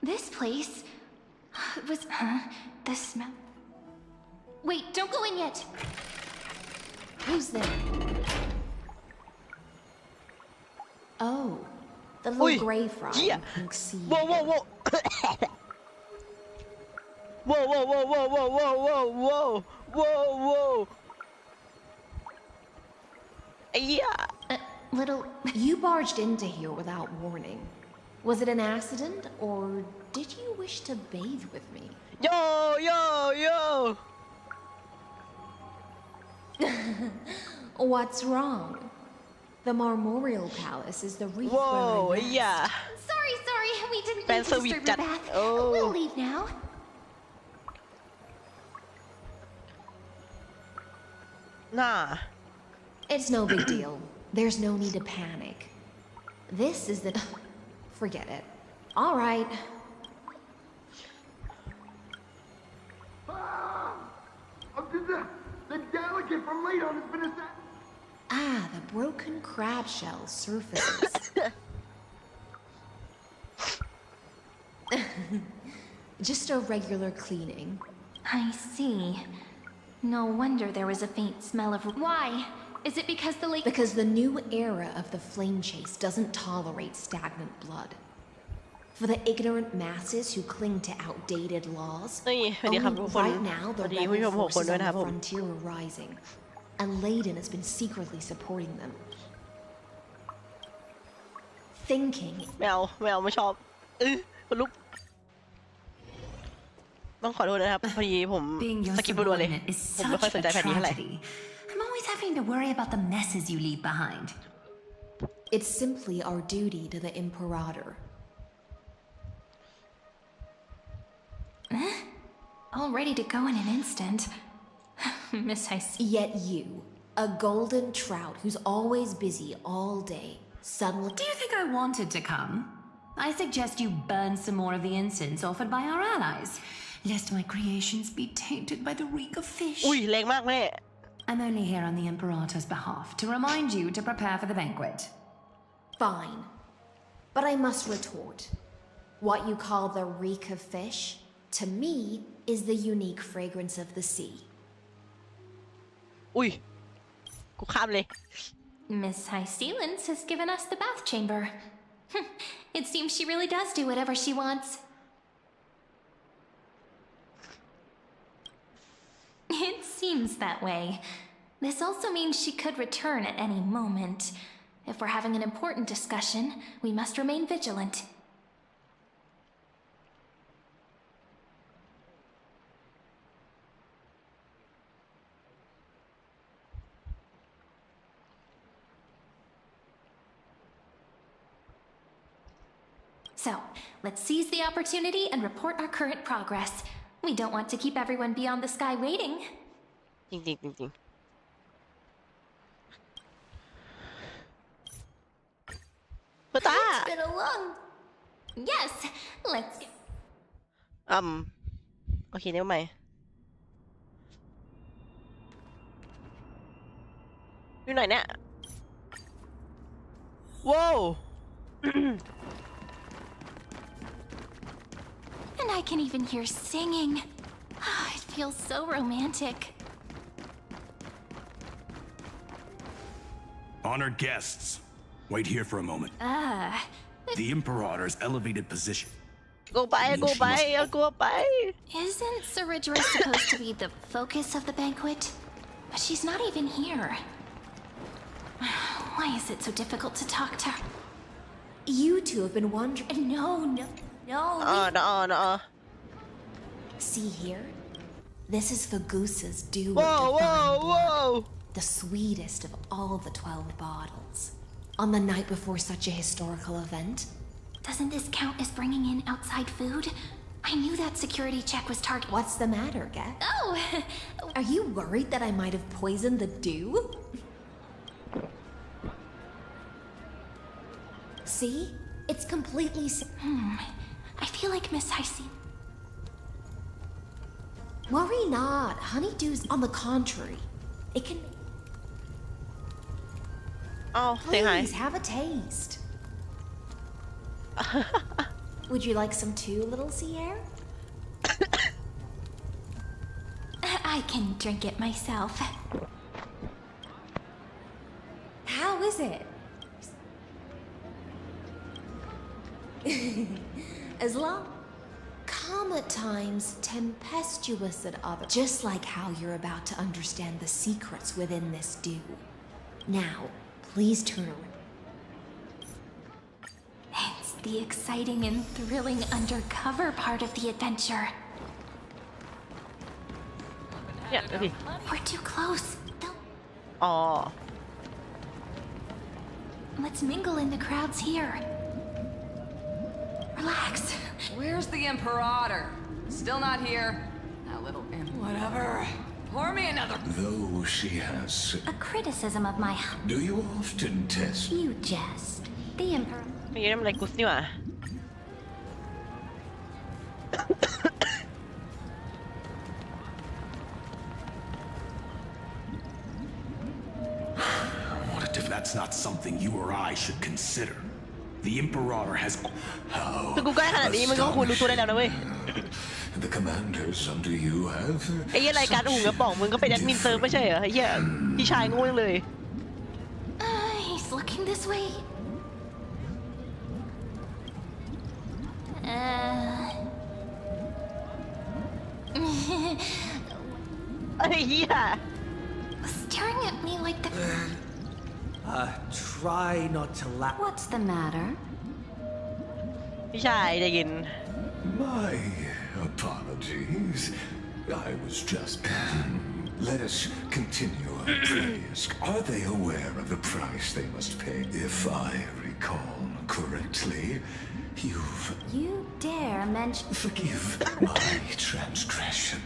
This place was... The smell... Wait, don't go in yet! Who's there? Oh, the little gray fry. Yeah. Pink sea. Whoa, whoa, whoa. Whoa, whoa, whoa, whoa, whoa, whoa, whoa, whoa, whoa. Yeah. Little... You barged into here without warning. Was it an accident, or did you wish to bathe with me? Yo. What's wrong? The Marmoreal Palace is the reef Whoa, where I rest. yeah. Sorry, we didn't mean That's to so disturb we've your done- bath. Oh. We'll leave now. Nah. It's no big deal. There's no need to panic. This is the... Forget it. All right. The delegate from Ladon has been assassinated. Ah, the broken crab shell surfaces. Just a regular cleaning. I see. No wonder there was a faint smell of... Why? Is it because the lake... Because the new era of the flame chase doesn't tolerate stagnant blood. For the ignorant masses who cling to outdated laws, only right now the rebel forces on the frontier are rising, and Layden has been secretly supporting them. thinking. ไม่เอาไม่ชอบคนลุกต้องขอโทษนะครับพอดีผมสกิปรัวๆเลยผมไม่ค่อยสนใจแผ่นนี้เท่าไหร่ I'm always having to worry about the messes you leave behind. It's simply our duty to the Imperator. All ready to go in an instant. Miss Heist. Yet you, a golden trout who's always busy all day, suddenly... Do you think I wanted to come? I suggest you burn some more of the incense offered by our allies, lest my creations be tainted by the reek of fish. อุ้ยแรงมากแม่ I'm only here on the Imperator's behalf to remind you to prepare for the banquet. Fine. But I must retort. What you call the reek of fish, to me, is the unique fragrance of the sea. อุ้ยกูข้ามเลย Miss High Sealance has given us the bath chamber. It seems she really does do whatever she wants. It seems that way. This also means she could return at any moment. If we're having an important discussion, we must remain vigilant. So, let's seize the opportunity and report our current progress. We don't want to keep everyone beyond the sky waiting. จริงพุตา It's been a long... Yes, let's... โอเคเนี่ยใหม่อยู่ไหนเนี่ยว้าว And I can even hear singing. It feels so romantic. Honored guests, wait here for a moment. The Imperator's elevated position. Go by. Isn't Saridra supposed to be the focus of the banquet? But she's not even here. Why is it so difficult to talk to her? You two have been wondering... No. No. See here? This is Fagusa's due. Whoa! The sweetest of all the 12 bottles. On the night before such a historical event. Doesn't this count as bringing in outside food? I knew that security check was targeted. What's the matter, Gek? Oh! Are you worried that I might have poisoned the dew? See? It's completely... I feel like Miss Heisey. Worry not. Honeydew's on the contrary. It can... Oh, say hi. Please, have a taste. Would you like some too, little sea air? I can drink it myself. How is it? As long... Calm at times, tempestuous at others. Just like how you're about to understand the secrets within this dew. Now, please turn around. It's the exciting and thrilling undercover part of the adventure. Yeah, okay. We're too close. Oh. Let's mingle in the crowds here. Relax. Where's the Imperator? Still not here. That little imp. Whatever. Pour me another. Though she has... A criticism of my... Do you often test... You jest. The Emperor... ไม่ยืนอะไรกุสนี่หว่า What if that's not something you or I should consider? The Imperator has... How คือกูใกล้ขนาดนี้มึงก็ควรรู้ตัวได้แล้วนะเว้ย The commanders under you have... ไอ้เหี้ยรายการอุ่งกระป๋องมึงก็เป็นแอดมินเซิร์ฟไม่ใช่เหรอไอ้เหี้ยพี่ชายโง่จังเลย He's looking this way. ไอ้เหี้ย Staring at me like the... Try not to laugh. What's the matter? พี่ชายใจเย็น My apologies. I was just. Let us continue our praise. Are they aware of the price they must pay? If I recall correctly, You dare mention. Forgive my transgression,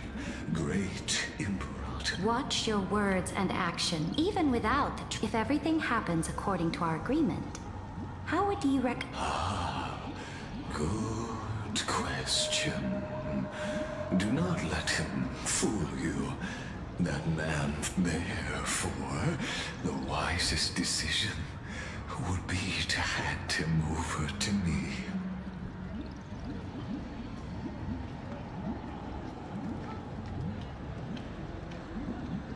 great Imperator. Watch your words and action, even without the. If everything happens according to our agreement, how would you Good question. Do not let him fool you. That man, therefore, the wisest decision would be to hand him over to me.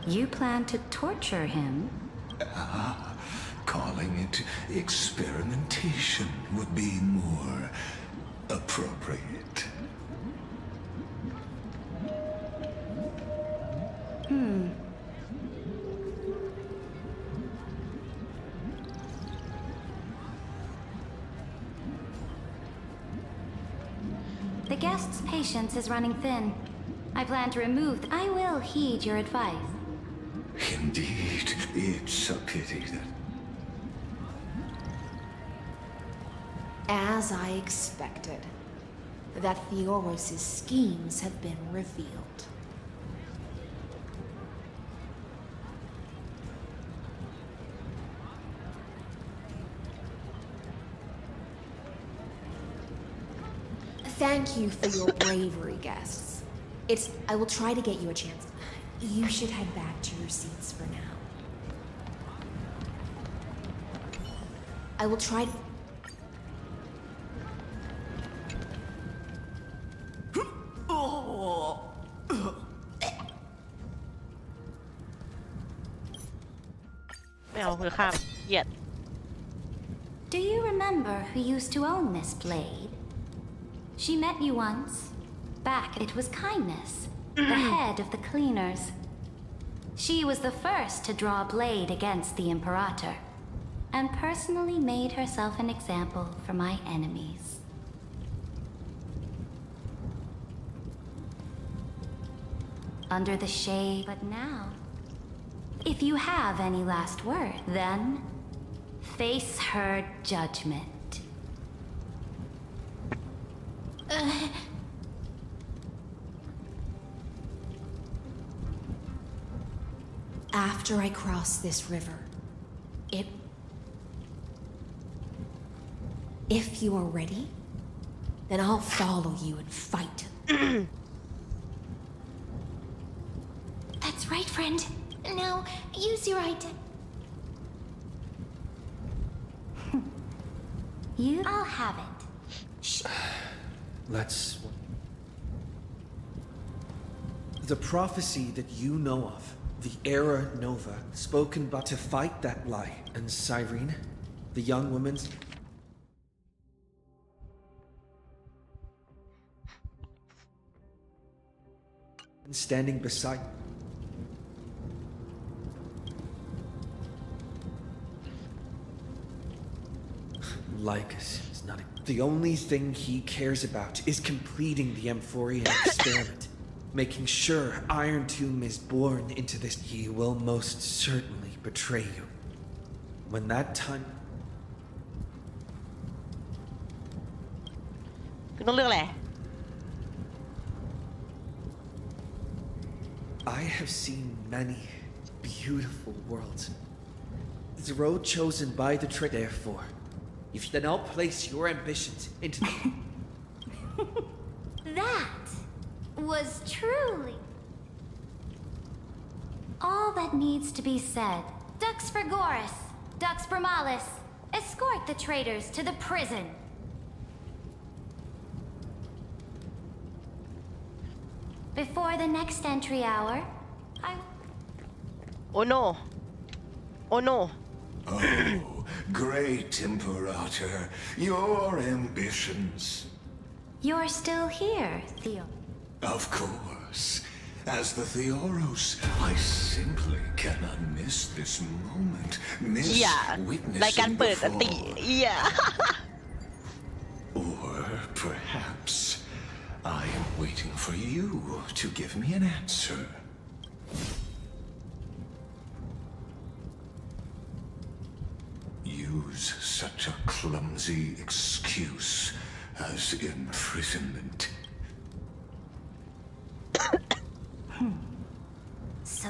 You plan to torture him? Calling it experimentation would be more appropriate. The guest's patience is running thin. I plan to remove. I will heed your advice. Indeed, it's a pity that. As I expected, that Theoros' schemes have been revealed. Thank you for your bravery, guests. I will try to get you a chance. You should head back to your seats for now. I will try to... Do you remember who used to own this blade? She met you once. Back, it was kindness, the head of the cleaners. She was the first to draw a blade against the Imperator, and personally made herself an example for my enemies. Under the shade, but now, if you have any last word, then face her judgment. After I cross this river, if you are ready, then I'll follow you and fight. That's right, friend. Now, use your item. I'll have it. Let's... The prophecy that you know of, the Era Nova, spoken but to fight that lie, and Cyrene, the young woman's... standing beside... Lycus is not a... The only thing he cares about is completing the Amphorian experiment. Making sure Iron Tomb is born into this. He will most certainly betray you. When that time... คือต้องเลือกแหละ I have seen many beautiful worlds. The road chosen by the trade, therefore, if you then all place your ambitions into the... That was truly all that needs to be said. Dux for Goris, Dux for Malus, escort the traitors to the prison. Before the next entry hour, Oh no. Oh no. Oh, great Imperator, your ambitions. You're still here, Theo. Of course. As the Theoros, I simply cannot miss this moment. Miss witnessing รายการเปิดอันติ or Perhaps I am waiting for you to give me an answer. Use such a clumsy excuse as imprisonment. So...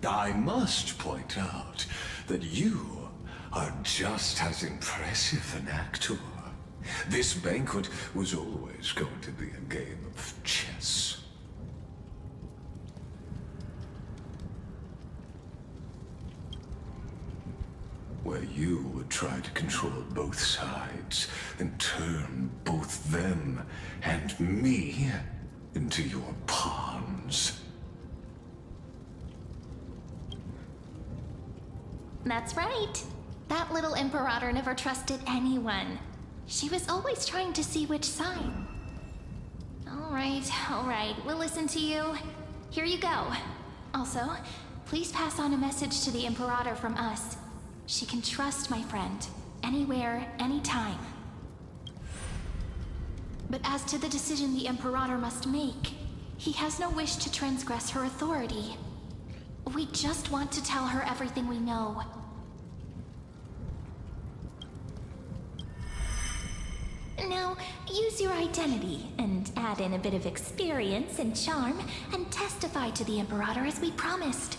I must point out that you are just as impressive an actor. This banquet was always going to be a game of chess. Where you would try to control both sides and turn both them and me into your pawns. That's right. That little Imperator never trusted anyone. She was always trying to see which side. All right. We'll listen to you. Here you go. Also, please pass on a message to the Imperator from us. She can trust my friend. Anywhere, anytime. But as to the decision the Imperator must make, he has no wish to transgress her authority. We just want to tell her everything we know. Now, use your identity and add in a bit of experience and charm and testify to the Imperator as we promised.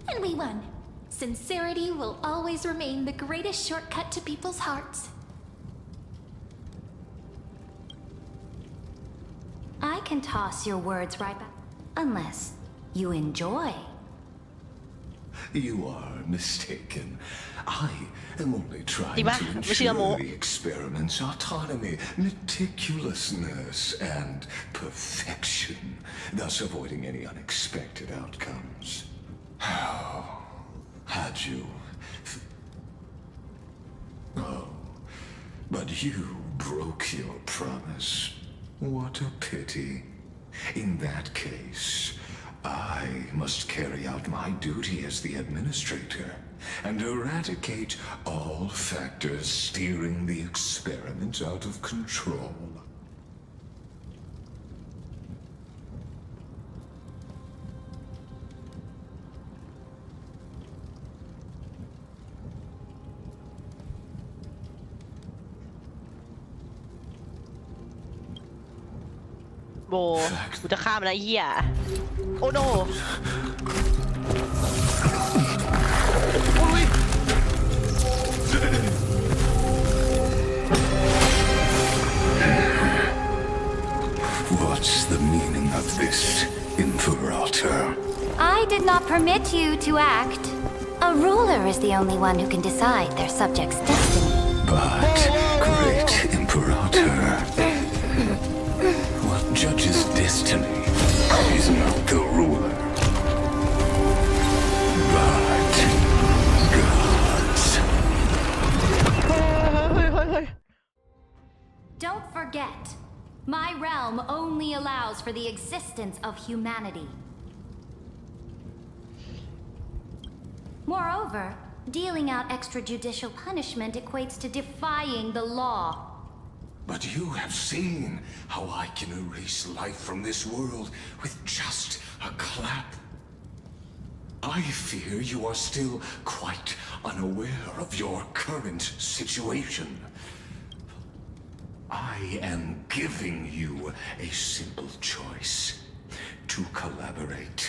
And we won. Sincerity will always remain the greatest shortcut to people's hearts. I can toss your words right back, unless you enjoy. You are mistaken. I am only trying Di ba? toไม่เชื่อโม ensure the experiment's autonomy, meticulousness, and perfection, thus avoiding any unexpected outcomes. How had you... Oh, but you broke your promise. What a pity. In that case, I must carry out my duty as the administrator and eradicate all factors steering the experiment out of control.โบกูจะฆ่ามันนะไอ้เหี้ยโอ้โน What's the meaning of this, Imperator? I did not permit you to act. A ruler is the only one who can decide their subject's destiny. But, great Imperator, what judges destiny is not the ruler, but gods. Don't forget, my realm only allows for the existence of humanity. Moreover, dealing out extrajudicial punishment equates to defying the law. But you have seen how I can erase life from this world with just a clap. I fear you are still quite unaware of your current situation. I am giving you a simple choice: to collaborate.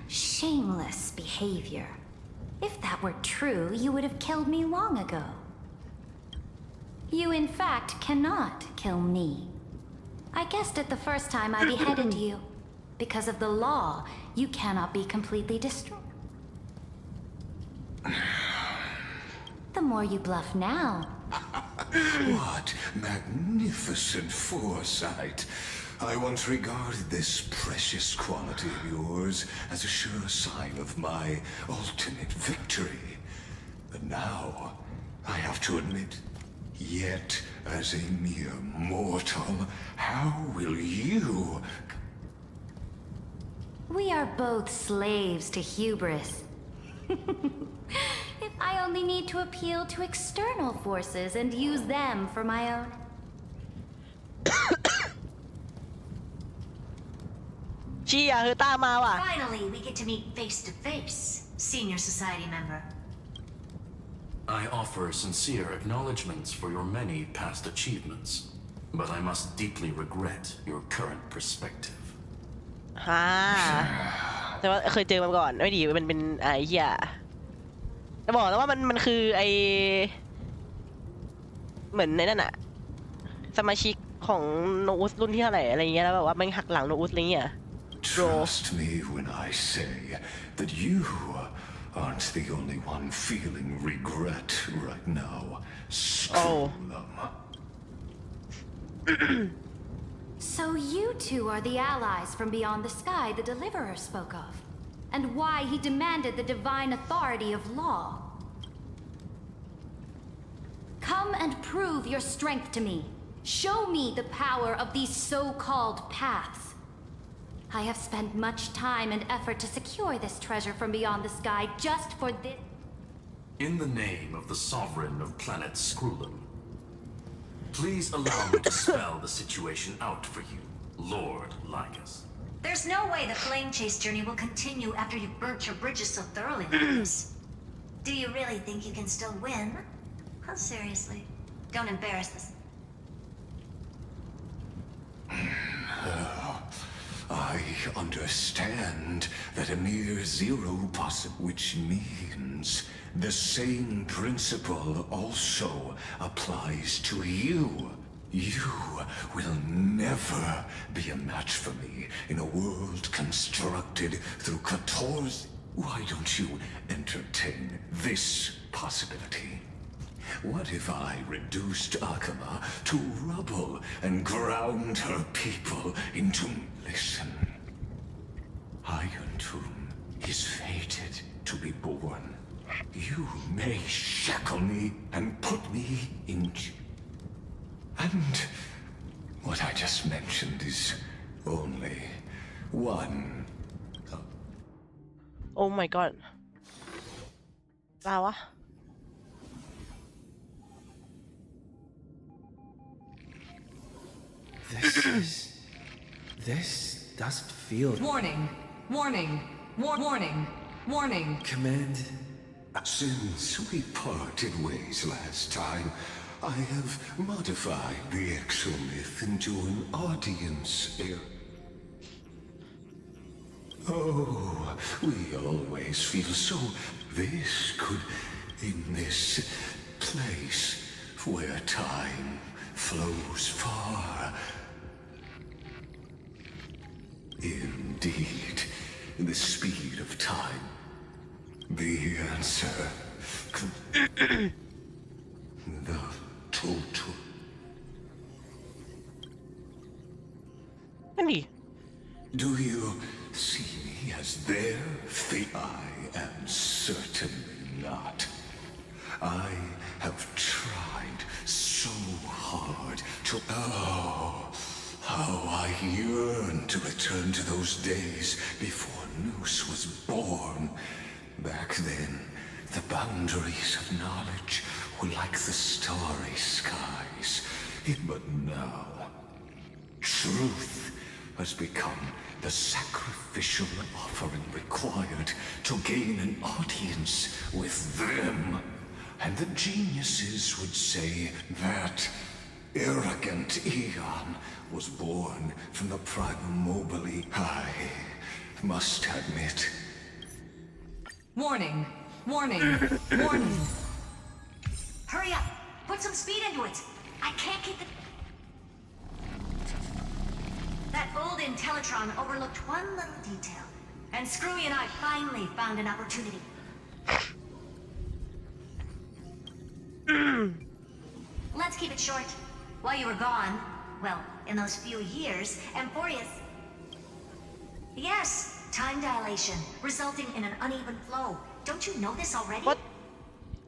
Shameless behavior. If that were true, you would have killed me long ago. You, in fact, cannot kill me. I guessed it the first time I beheaded you. Because of the law, you cannot be completely destroyed. The more you bluff now. What magnificent foresight! I once regarded this precious quality of yours as a sure sign of my ultimate victory. But now, I have to admit, yet as a mere mortal, how will you... We are both slaves to hubris. If I only need to appeal to external forces and use them for my own. เชี่ยคือตามมาว่ะ Finally, we get to meet face to face, senior society member. I offer sincere acknowledgments for your many past achievements, but I must deeply regret your current perspective. ฮ่าแต่ว่าเคยเจอมาก่อนไม่ดีมันเป็นไอ้เหี้ยจะบอกแล้วว่ามันคือไอเหมือนในนั่นอะสมาชิกของโนอุสรุ่นที่เท่าไหร่อะไรเงี้ยแล้วแบบว่ามันหักหลังโนอุสอะไรเงี้ย Trust me when I say that you aren't the only one feeling regret right now. Screw them. So you two are the allies from beyond the sky the Deliverer spoke of, and why he demanded the divine authority of law. Come and prove your strength to me. Show me the power of these so-called paths. I have spent much time and effort to secure this treasure from beyond the sky just for this. In the name of the sovereign of planet Screwlum, please allow me to spell the situation out for you, Lord Lycus. There's no way the flame chase journey will continue after you've burnt your bridges so thoroughly like this. Do you really think you can still win? Oh, seriously. Don't embarrass us. I understand that a mere zero which means the same principle also applies to you. You will never be a match for me in a world constructed through 14. Why don't you entertain this possibility? What if I reduced Akama to rubble and ground her people into... Listen. Iron Tomb is fated to be born. You may shackle me and put me in... And what I just mentioned is only one... Oh my god อะไรวะ This doesn't feel... Warning. Warning. Warning. Warning. Command... Since we parted ways last time, I have modified the exomyth into an audience area. Oh, we always feel so... This could... In this place where time flows far... Indeed, the speed of time. The answer. The total. นั่นดิ Do you see me as their fate? I am certainly not. I have tried so hard to... Oh, how I yearn to return to those days before Noose was born. Back then, the boundaries of knowledge were like the starry skies. But now, truth has become the sacrificial offering required to gain an audience with them. And the geniuses would say that arrogant Eon was born from the primal mobile. I must admit. Warning. Warning. Warning. Hurry up! Put some speed into it! I can't keep the... That old Intellitron overlooked one little detail, and Screwy and I finally found an opportunity. Let's keep it short. While you were gone, well, in those few years, Amphorius... Yes, time dilation, resulting in an uneven flow. Don't you know this already? What?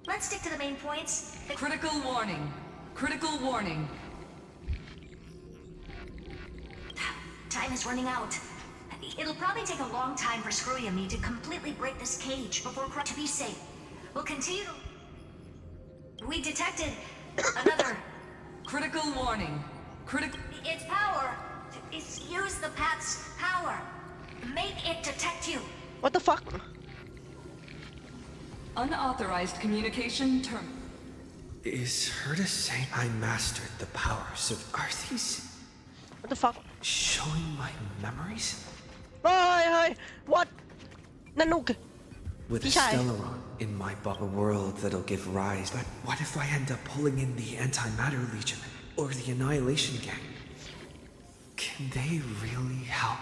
Let's stick to the main points. Critical warning. Critical warning. Time is running out. It'll probably take a long time for Screwy and me to completely break this cage before to be safe. We'll continue to... We detected another... Critical warning. Its power. It's use the path's power. Make it detect you. What the fuck? Unauthorized communication term. Is her to say I mastered the powers of Arthas? What the fuck? Showing my memories? Hey, what? Nanook. With a Stellaron in my bubble world that'll give rise. But what if I end up pulling in the Antimatter Legion or the Annihilation Gang? Can they really help?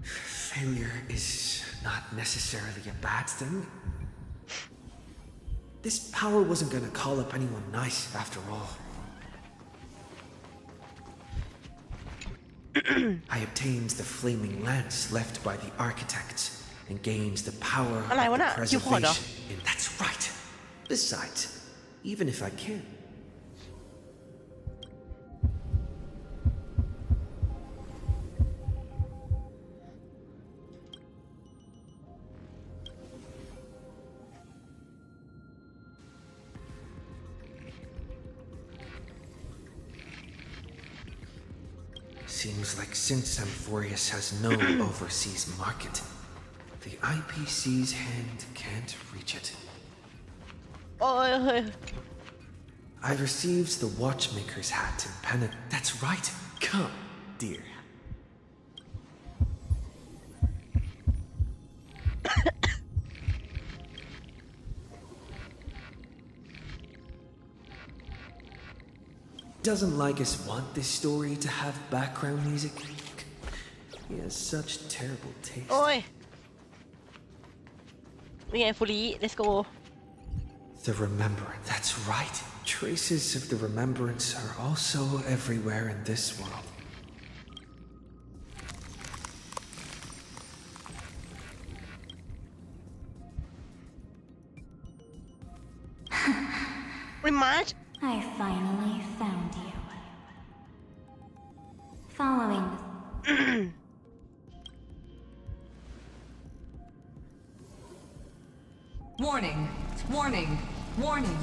Failure is not necessarily a bad thing. This power wasn't gonna call up anyone nice after all. I obtained the flaming lance left by the architects and gained the power of the preservation. And that's right. Besides, even if I can. Seems like since Amphorius has no overseas market, the IPC's hand can't reach it. I received the watchmaker's hat and pennant. That's right. Come, dear. Doesn't Lycus want this story to have background music? He has such terrible taste. Oi! Yeah, fully. Let's go. The Remembrance. That's right. Traces of the Remembrance are also everywhere in this world. Remark? I finally found you. Following. Warning. Warning. Warning.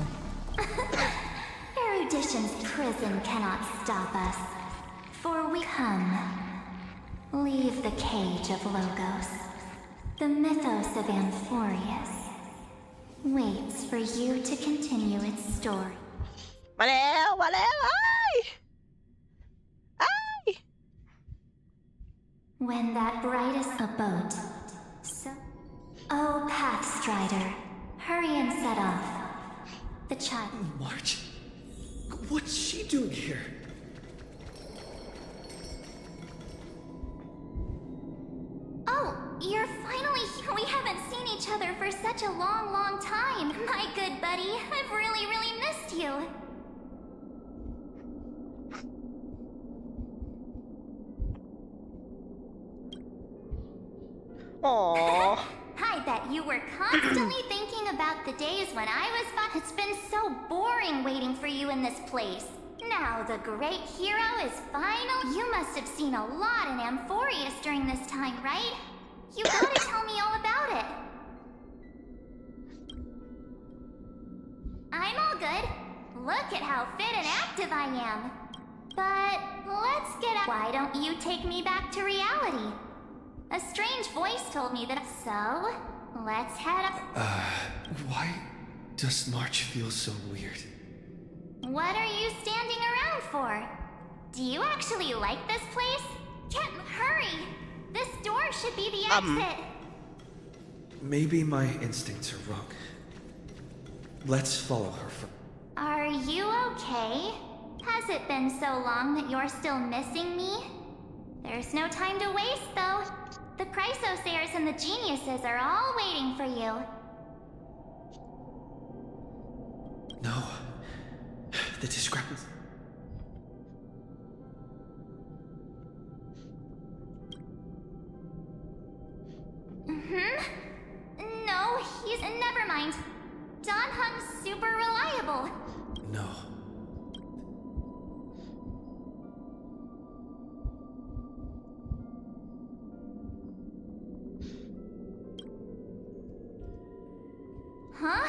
Erudition's prison cannot stop us. For we come. Leave the cage of Logos. The mythos of Amphorius waits for you to continue its story. มาแล้วไอ้ When that brightest abode. So, oh, Pathstrider, hurry and set off. The child. March? What's she doing here? Oh, you're finally here. We haven't seen each other for such a long, long time. My good buddy, I've really, really missed you. Aww. I bet you were constantly thinking about the days when I was fun. It's been so boring waiting for you in this place. Now the great hero is finally... You must have seen a lot in Amphorius during this time, right? You gotta tell me all about it. I'm all good. Look at how fit and active I am. But let's get out. Why don't you take me back to reality? A strange voice told me that. So, let's head up. Why does March feel so weird? What are you standing around for? Do you actually like this place? Hurry! This door should be the exit. Maybe my instincts are wrong. Let's follow her for... Are you okay? Has it been so long that you're still missing me? There's no time to waste, though. The Chrysosayers and the geniuses are all waiting for you. No. The discrepancy. No, he's... Never mind. Don Hung's super reliable. No. Huh?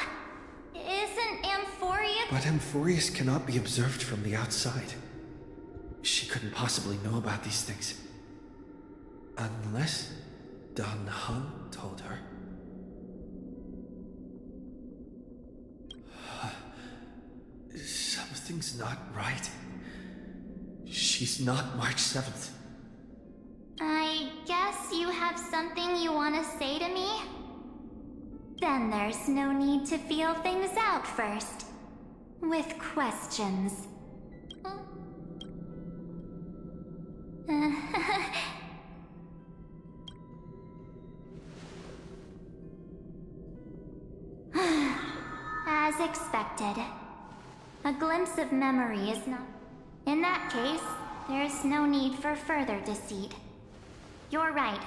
Isn't Amphoria... But Amphorius cannot be observed from the outside. She couldn't possibly know about these things. Unless Don Hung told her. Something's not right. She's not March 7th. I guess you have something you want to say to me? Then there's no need to feel things out first. With questions. As expected. A glimpse of memory is not... In that case, there's no need for further deceit. You're right.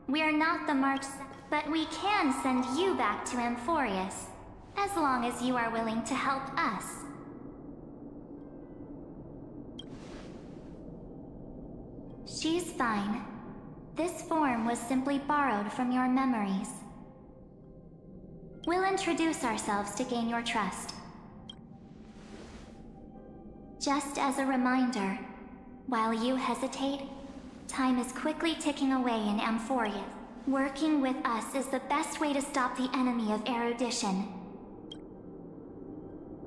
We're not the March... But we can send you back to Amphorius, as long as you are willing to help us. She's fine. This form was simply borrowed from your memories. We'll introduce ourselves to gain your trust. Just as a reminder, while you hesitate, time is quickly ticking away in Amphorius. Working with us is the best way to stop the enemy of erudition.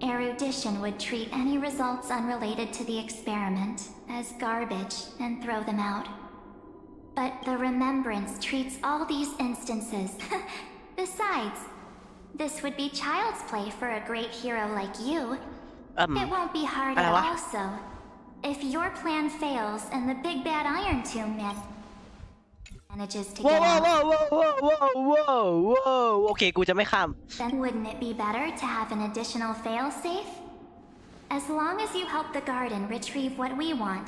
Erudition would treat any results unrelated to the experiment as garbage and throw them out. But the Remembrance treats all these instances. Besides, this would be child's play for a great hero like you. It won't be hard at all, so... If your plan fails and the big bad Iron Tomb manages to get out... Whoa! Okay, กูจะไม่ข้าม Then wouldn't it be better to have an additional failsafe? As long as you help the garden retrieve what we want,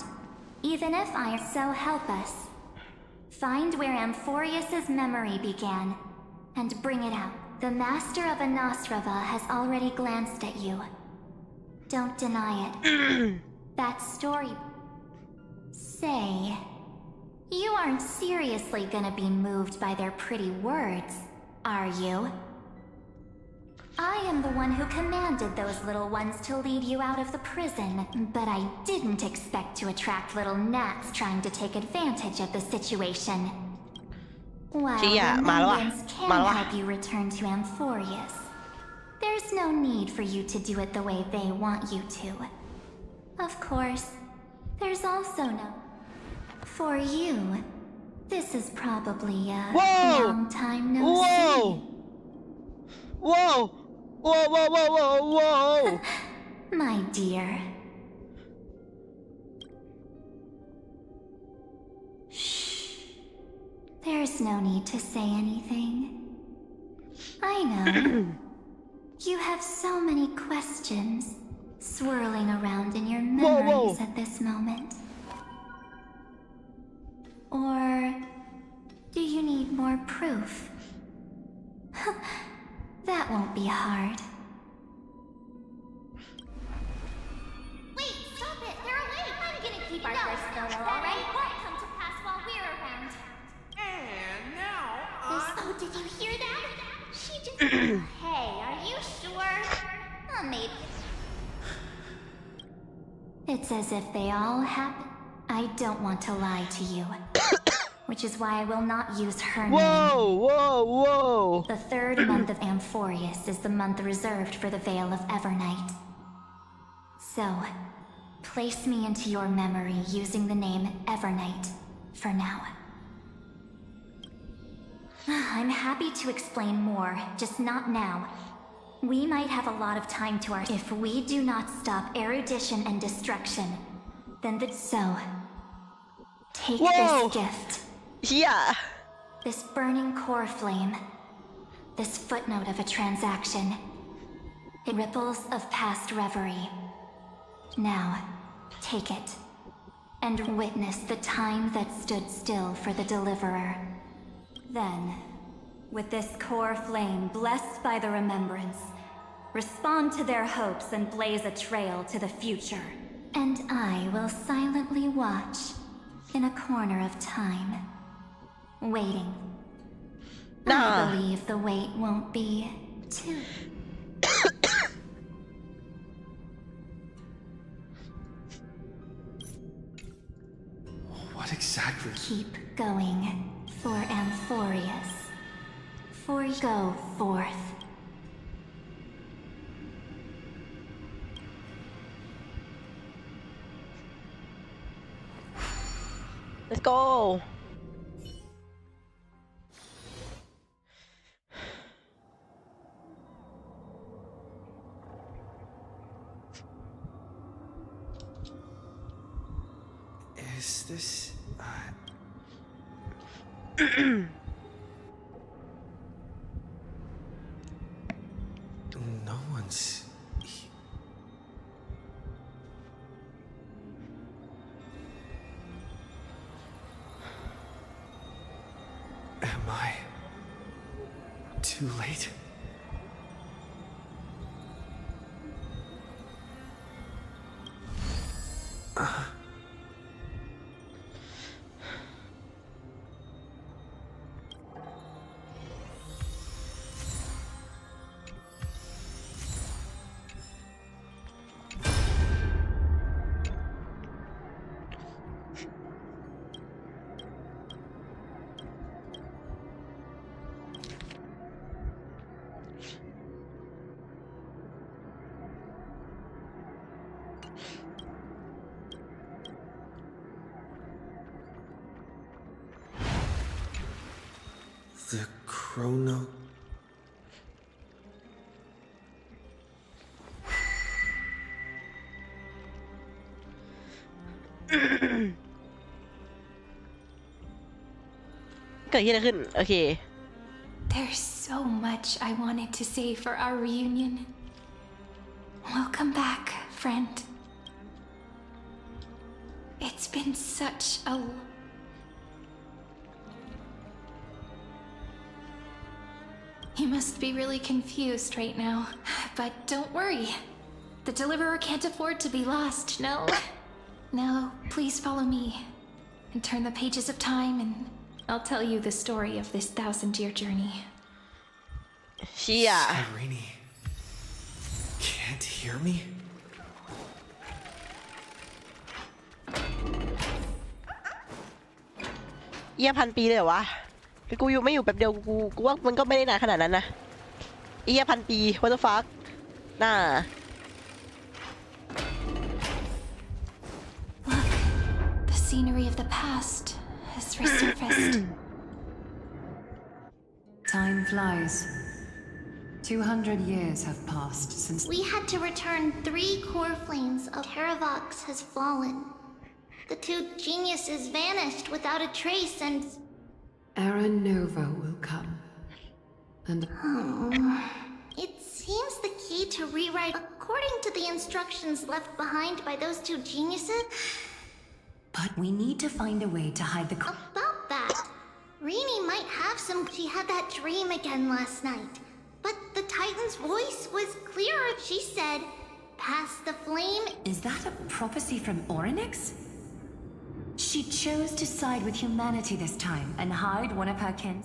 even if Iron... So help us. Find where Amphorius's memory began, and bring it out. The Master of Anastrava has already glanced at you. Don't deny it. That story... Say... You aren't seriously gonna be moved by their pretty words, are you? I am the one who commanded those little ones to lead you out of the prison, but I didn't expect to attract little gnats trying to take advantage of the situation. While Remembrance can help you return to Amphorius, there's no need for you to do it the way they want you to. Of course, there's also no... For you, this is probably a long time no see. Whoa! My dear. Shh. There's no need to say anything. I know. You have so many questions swirling around in your memories at this moment. Or do you need more proof? That won't be hard. Wait, stop it! They're awake! I'm gonna keep our first photo, alright? What come to pass while we're around? And now Oh, did you hear that? She just... Hey, are you sure? Maybe. It's as if they all happen. I don't want to lie to you. Which is why I will not use her name. Whoa! The third month of Amphorius is the month reserved for the Veil of Evernight. So, place me into your memory using the name Evernight for now. I'm happy to explain more, just not now. We might have a lot of time to our... If we do not stop erudition and destruction, then the... So... Take Whoa. this gift. Yeah. This burning core flame. This footnote of a transaction. Ripples of past reverie. Now, take it. And witness the time that stood still for the deliverer. Then, with this core flame blessed by the remembrance, respond to their hopes and blaze a trail to the future. And I will silently watch in a corner of time, waiting. I believe the wait won't be too. What exactly? Keep going, for Amphorius. For go forth. Let's go. Is this... No one's... Am I... too late? The chrono... Okay. There's so much I wanted to say for our reunion. Welcome back, friend. It's been such a... You must be really confused right now. But don't worry. The deliverer can't afford to be lost, no? Now, please follow me. And turn the pages of time, and I'll tell you the story of this 1,000-year journey. Yeah. Irene... can't hear me? 1,000 ปีเลยเหรอวะคือกูอยู่ไม่อยู่แบบเดียวกูว่ามันก็ไม่ได้นานขนาดนั้นนะ1,000 ปี what the fuck น่า Look, the scenery of the past has resurfaced. Time flies. 200 years have passed since... We had to return 3 core flames of Terravox has fallen. The 2 geniuses vanished without a trace and... Era Nova will come. And... It seems the key to rewrite according to the instructions left behind by those 2 geniuses... But we need to find a way to hide the... About that, Rini might have some... She had that dream again last night. But the Titan's voice was clearer. She said, "Pass the flame." Is that a prophecy from Orynyx? She chose to side with humanity this time and hide one of her kin.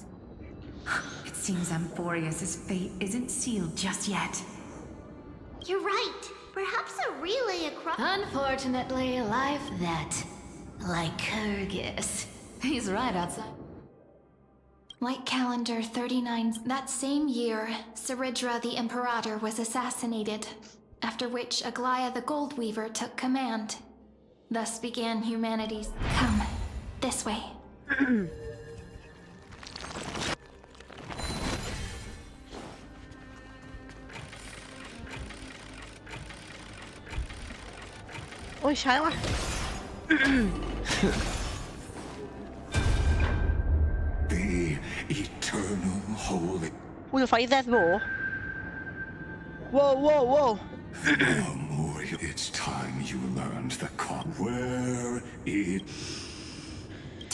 It seems Amphorius' fate isn't sealed just yet. You're right. Perhaps a relay across... Unfortunately, life that... like Kyrgyz. He's right outside. Light calendar 39. That same year, Saridra the Imperator was assassinated, after which Aglaya the Gold Weaver took command. Thus began humanity's... Come, this way. Ôi trái quá. The eternal holy. Who the fuck is that bro whoa No more. It's time you learned the call. Where it.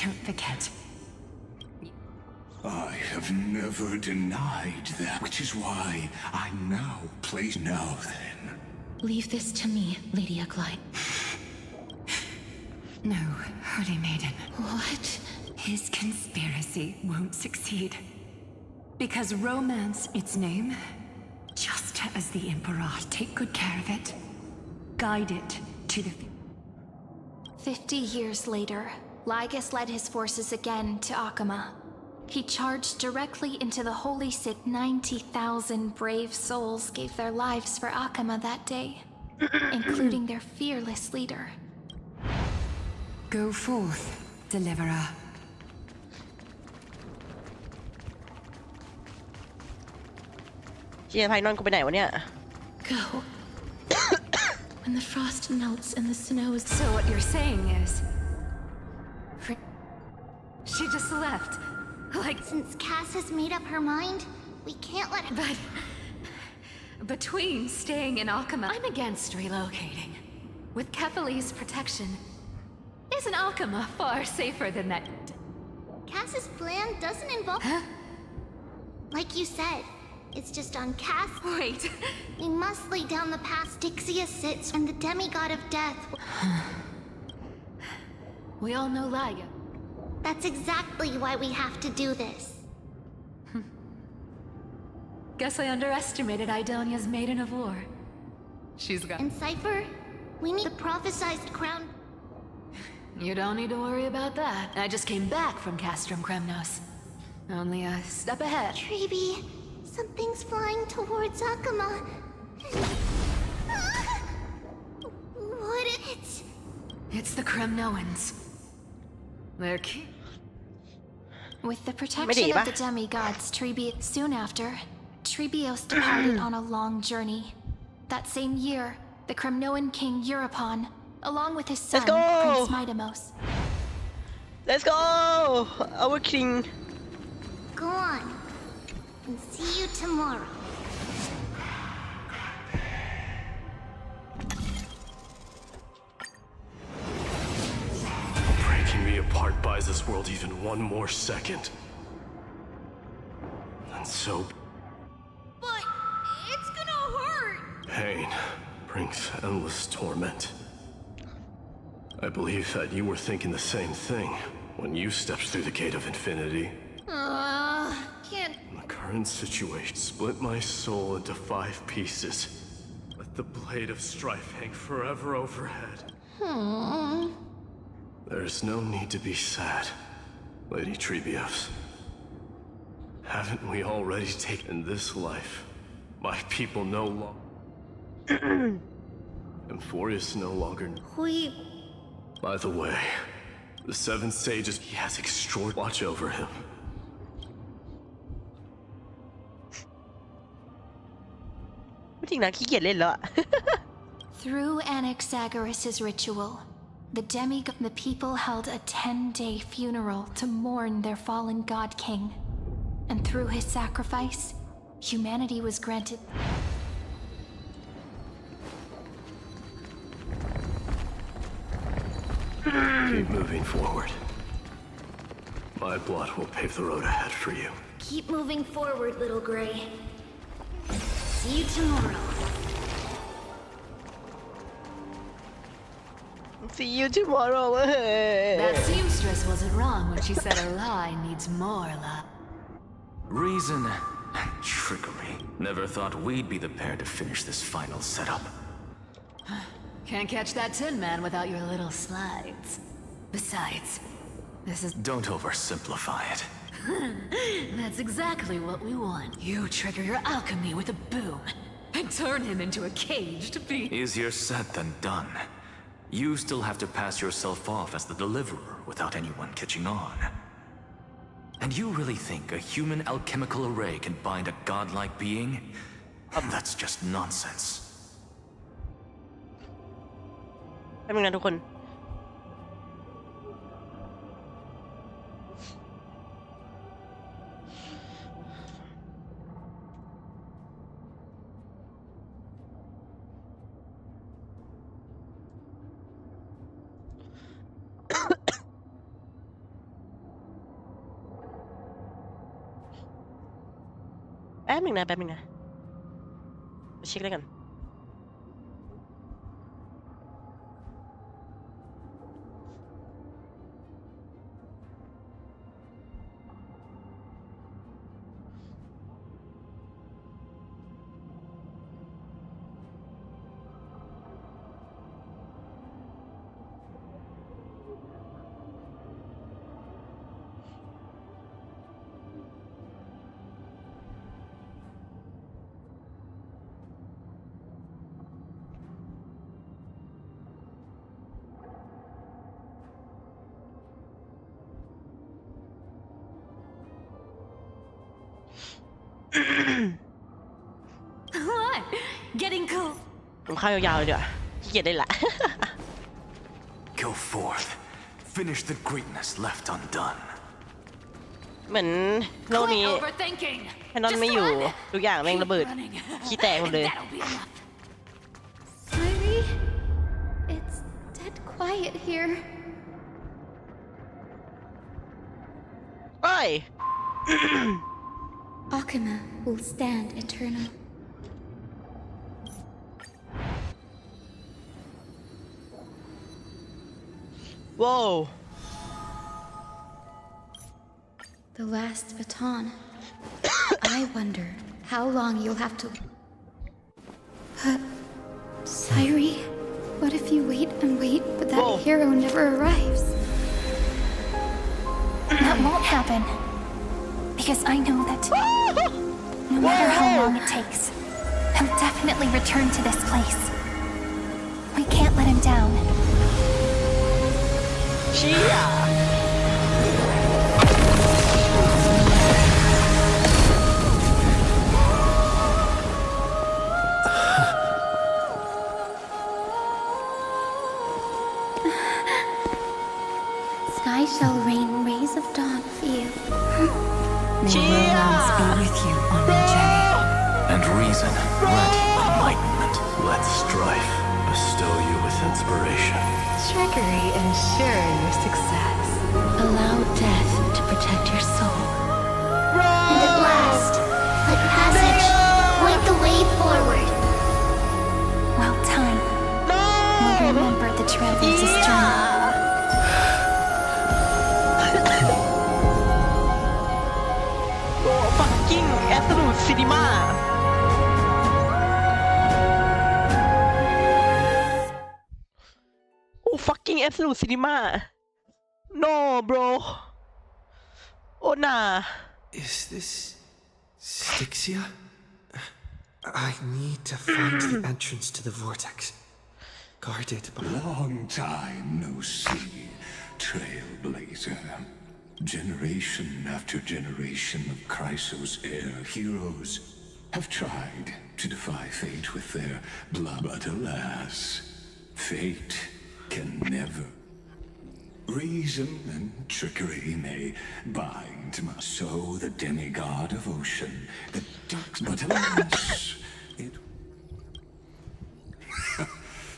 Don't forget. I have never denied that, which is why I now place. Now then. Leave this to me, Lady Aglae. No, Holy Maiden. What? His conspiracy won't succeed. Because romance, its name, just as the Emperor, take good care of it. Guide it to the... 50 years later, Lygus led his forces again to Akama. He charged directly into the holy city. 90,000 brave souls gave their lives for Akama that day, including their fearless leader. Go forth, Deliverer. เชียร์ไพนอนกูไปไหนวะเนี่ย Go. When the frost melts and the snow is... So what you're saying is... She just left. Like... Since Cass has made up her mind, we can't let her... But... Between staying in Akama... I'm against relocating. With Kefali's protection... Isn't Akama far safer than that... Cass's plan doesn't involve... Huh? Like you said, it's just on Cass... Wait... We must lay down the path Styxia sits and the demigod of death... We all know Lyga. That's exactly why we have to do this. Guess I underestimated Idonia's maiden of war. She's got... And Cypher, we need the prophesized crown... You don't need to worry about that. I just came back from Castrum Kremnos. Only a step ahead. Treeby, something's flying towards Akama. What it's... It's the Kremnoans. They're key. With the protection of the demigods, soon after, Trebios departed on a long journey. That same year, the Kremnoan king Euripon, along with his son, Prince Midamos. Let's go! Our king. Go on, and see you tomorrow. Breaking me apart buys this world even one more second. And so... But it's gonna hurt! Pain brings endless torment. I believe that you were thinking the same thing when you stepped through the gate of infinity. Can't... The current situation split my soul into 5 pieces. Let the blade of strife hang forever overhead. There's no need to be sad, Lady Trebios. Haven't we already taken this life? My people no longer... Emphorius no longer... By the way, the 7 sages, he has extraordinary watch over him. Through Anaxagoras' ritual, the people held a 10-day funeral to mourn their fallen god king. And through his sacrifice, humanity was granted... Keep moving forward. My blood will pave the road ahead for you. Keep moving forward, little Gray. See you tomorrow. See you tomorrow. That seamstress wasn't wrong when she said a lie needs more lie. Reason and trickery. Never thought we'd be the pair to finish this final setup. Can't catch that Tin Man without your little slides. Besides, this is... Don't oversimplify it. That's exactly what we want. You trigger your alchemy with a boom and turn him into a caged beast. Easier said than done. You still have to pass yourself off as the deliverer without anyone catching on. And you really think a human alchemical array can bind a godlike being? That's just nonsense. ทำยังไงทุกคน แป๊บนึงนะมาเช็คด้วยกันWhat? Getting cool. ผมเข้ายาวๆเลยเดี๋ยวขี้เกียจได้ละ Go forth. Finish the greatness left undone. เหมือนโลกนี้แคนนอนไม่อยู่ทุกอย่างแม่งระเบิดขี้แตกหมดเลย Sorry, it's dead quiet here. เอ้ย Akuma will stand eternal. Whoa. The last baton. I wonder how long you'll have to... Sairi, what if you wait and wait, but that hero never arrives? That won't happen. Because I know that no matter how long it takes, he'll definitely return to this place. We can't let him down. Chia! Sky shall rain rays of dawn for you. May romance be with you on your journey. And reason grant you enlightenment. Let strife bestow you with inspiration. Trickery ensure your success. Allow death to protect your soul. And at last, let passage point the way forward. While time will remember the traveler's journey. Fucking absolute cinema. Oh, fucking absolute cinema. No, bro. Oh, nah. Is this Styxia? I need to find the entrance to the vortex. Guarded by... Long time no see, Trailblazer. Generation after generation of Chrysos heir heroes have tried to defy fate with their blood, but alas, fate can never. Reason and trickery may bind, so the demigod of ocean, the ducks, but alas, it...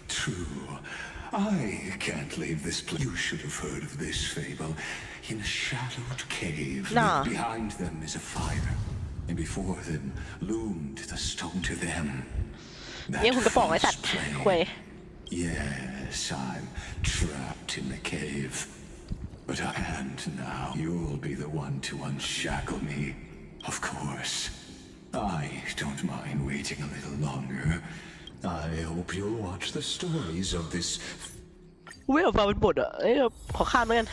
True, I can't leave this place. You should have heard of this fable. In a shadowed cave, behind them is a fire, and before them loomed the stone to them. That false flame. Yes, I'm trapped in the cave. But and now you'll be the one to unshackle me. Of course. I don't mind waiting a little longer. I hope you'll watch the stories of this. เว้ยฟังเป็นบทอ่ะขอข้ามแล้วกัน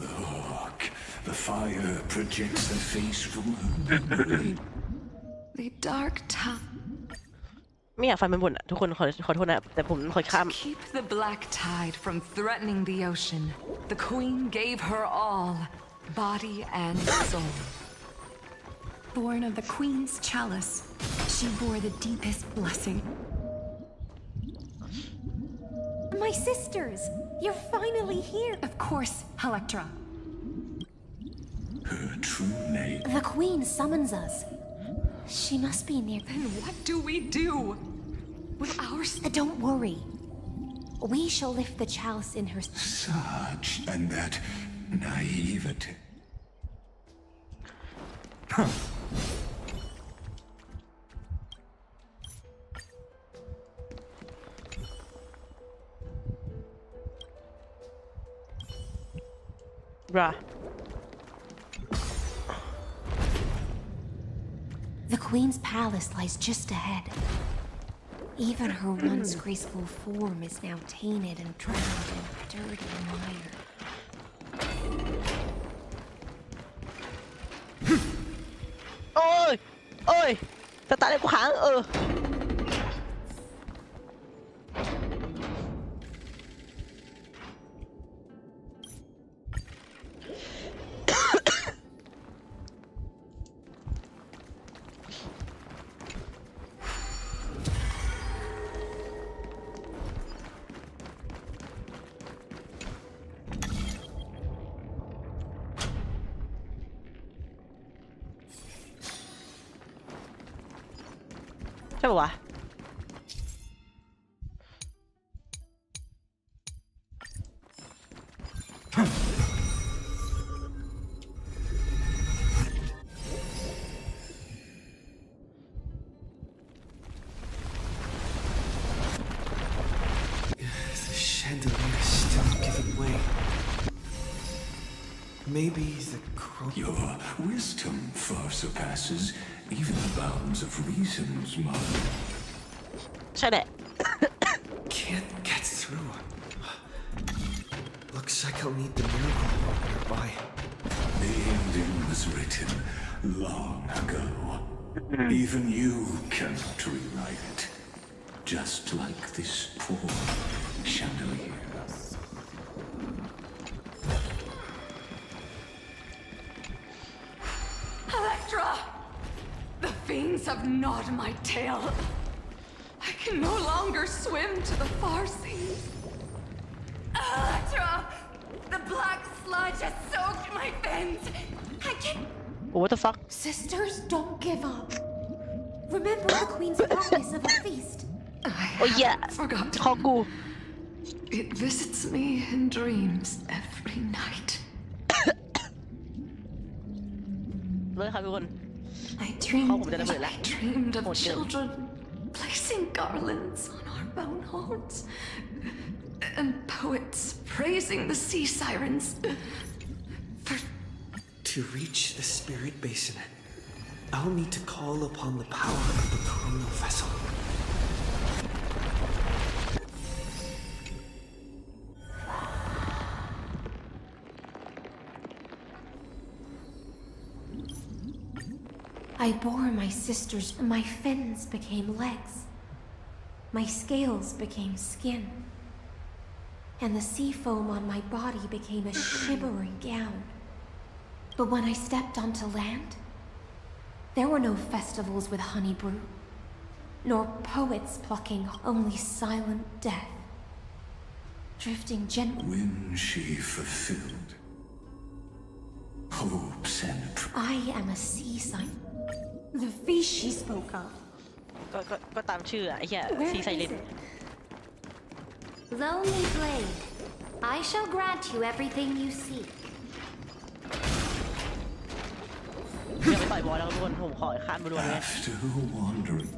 Look, the fire projects the face from her memory. The dark top. ไม่อยากฟังเป็นบทอ่ะทุกคนขอโทษนะแต่ผมขอข้าม Keep the black tide from threatening the ocean. The queen gave her all, body and soul. Born of the queen's chalice, she bore the deepest blessing. My sisters, you're finally here. Of course, Electra. Her true name. The queen summons us. She must be near. Then what do we do with our... Don't worry. We shall lift the chalice in her... Such, and that naivete. Bruh. The Queen's palace lies just ahead. Even her once graceful form is now tainted and drowned in dirty mire. โอ้ยโอ้ยสตาร์ทเลยกูค้างใช่ป่าวะThe chandelier is still giving way. Maybe the crow... Your wisdom far surpasses even the bounds of reason's mother. ใช่แหละ Can't get through. Looks like I'll need the miracle ball nearby. The ending was written long ago. Even you cannot rewrite it. Just like this poor chandelier. Electra! The fiends have gnawed my tail. I can no longer swim to the far seas. Electra! The black sludge has soaked my fins. I can... What the fuck? Sisters, don't give up. Remember the Queen's promise of a feast. Oh yeah. Forgot. ขอกู It visits me in dreams every night. เลยครับทุกคน I dreamed, ผมจะระเบิดละ I dreamed of children placing garlands on our bone horns, and poets praising the sea sirens for... To reach the spirit basin, I'll need to call upon the power of the chrono vessel. I bore my sisters. My fins became legs. My scales became skin. And the sea foam on my body became a shimmering gown. But when I stepped onto land, there were no festivals with honey brew, nor poets plucking, only silent death, drifting gently. When she fulfilled hopes and... I am a sea sign. The feast she spoke of. ก็ตามชื่ออะไอ้เหี้ย Where ซีไซเลน is it? Lonely Blade, I shall grant you everything you seek. อย่าไปต่อยบอลแล้วทุกคนผมขอข้ามไปด้วยเลย After wandering...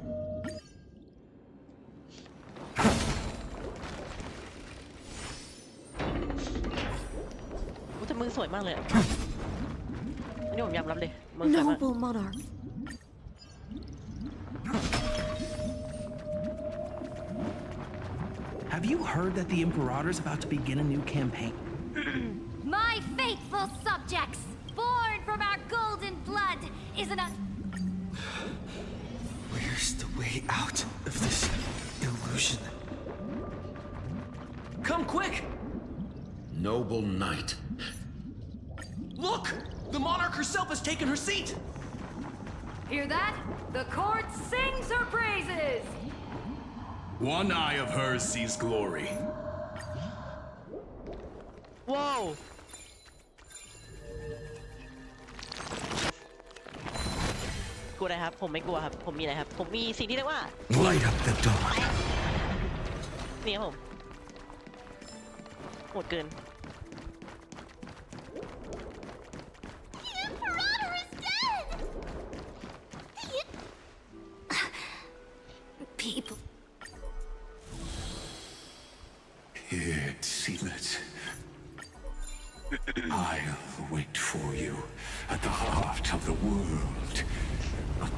แต่มึงสวยมากเลยอะอันนี้ผมยอมรับเลยมึงสวยมาก Noble monarch. Have you heard that the Imperator's about to begin a new campaign? My faithful subjects, born from our golden blood, is an Where's the way out of this illusion? Come quick! Noble knight. Look! The monarch herself has taken her seat! Hear that? The court sings her praises! One eye of hers sees glory. Whoa! กลัวอะไรครับผมไม่กลัวครับผมมีอะไรครับผมมีสิ่งที่เรียกว่า Light up the dawn. นี่ครับผม โหดเกิน People. Here, Sealet. I'll wait for you at the heart of the world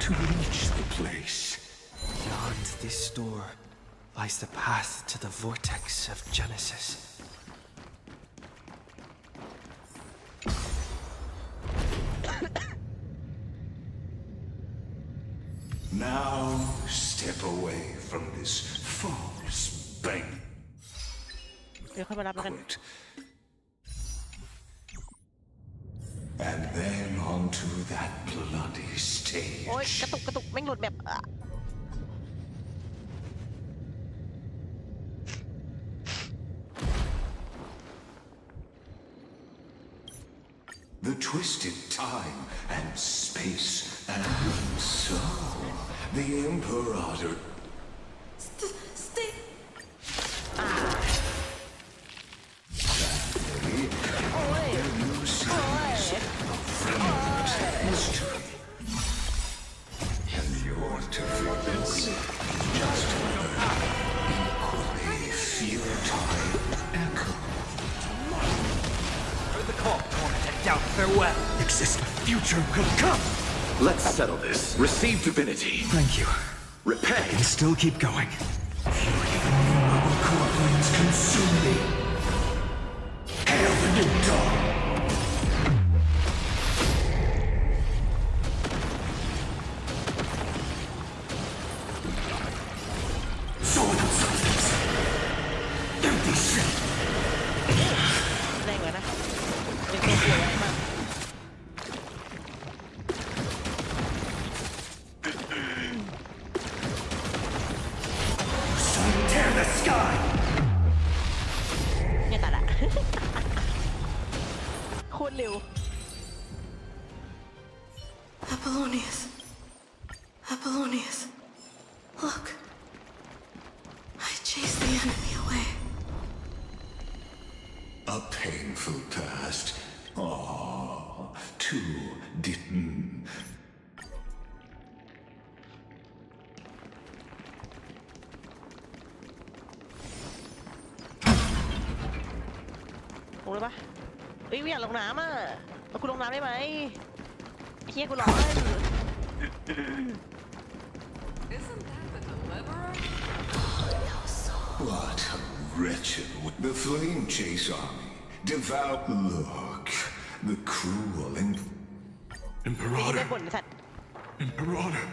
to reach the place. Beyond this door lies the path to the vortex of Genesis. Now step away from this false bank. เดี๋ยวค่อยมารับแล้วกัน And then onto that bloody stage. โอ๊ยกระตุกแม่งหลุดแบบ The twisted time and space and so the Imperator. Stay. Sadly, a new series of remnant history. And your interference just another equally futile echo. Heard the call, torment and doubt. Farewell. Exist, the future will come! Let's settle this. Receive divinity. Thank you. Repay. And still keep going. Fury from our core flames consume me. Hail the new dawn! Sword of substance. Empty shit. แรงกว่านะเป็นตัวเสียไว้มาก Tear the sky! เนี่ยตัดอะ โคตรเร็ว Apollonius. Look. I chased the enemy away. A painful past. Ah, too distant. ลงเลยปะเอ้ยไม่อยากลงน้ำอ่ะเอาคุณลงน้ำได้ไหมไอ้เฮียกูร้อน What a wretched... The flame chase army. Devout look. The cruel and... ไม่ Imperator. บ่นไอ้สัตว์ Imperator.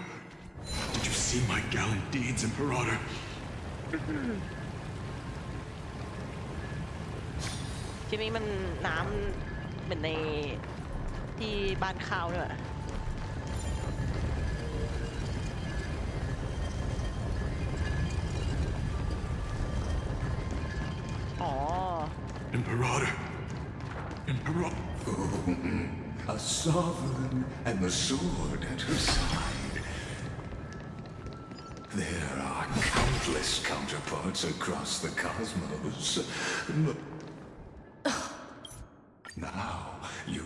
Did you see my gallant deeds, Imperator? ที่นี่มันน้ำเหมือนในที่บ้านข้าวด้วยว่ะอ๋อ Imperator. Imperator. A sovereign and the sword at her side. There are countless counterparts across the cosmos. Now you...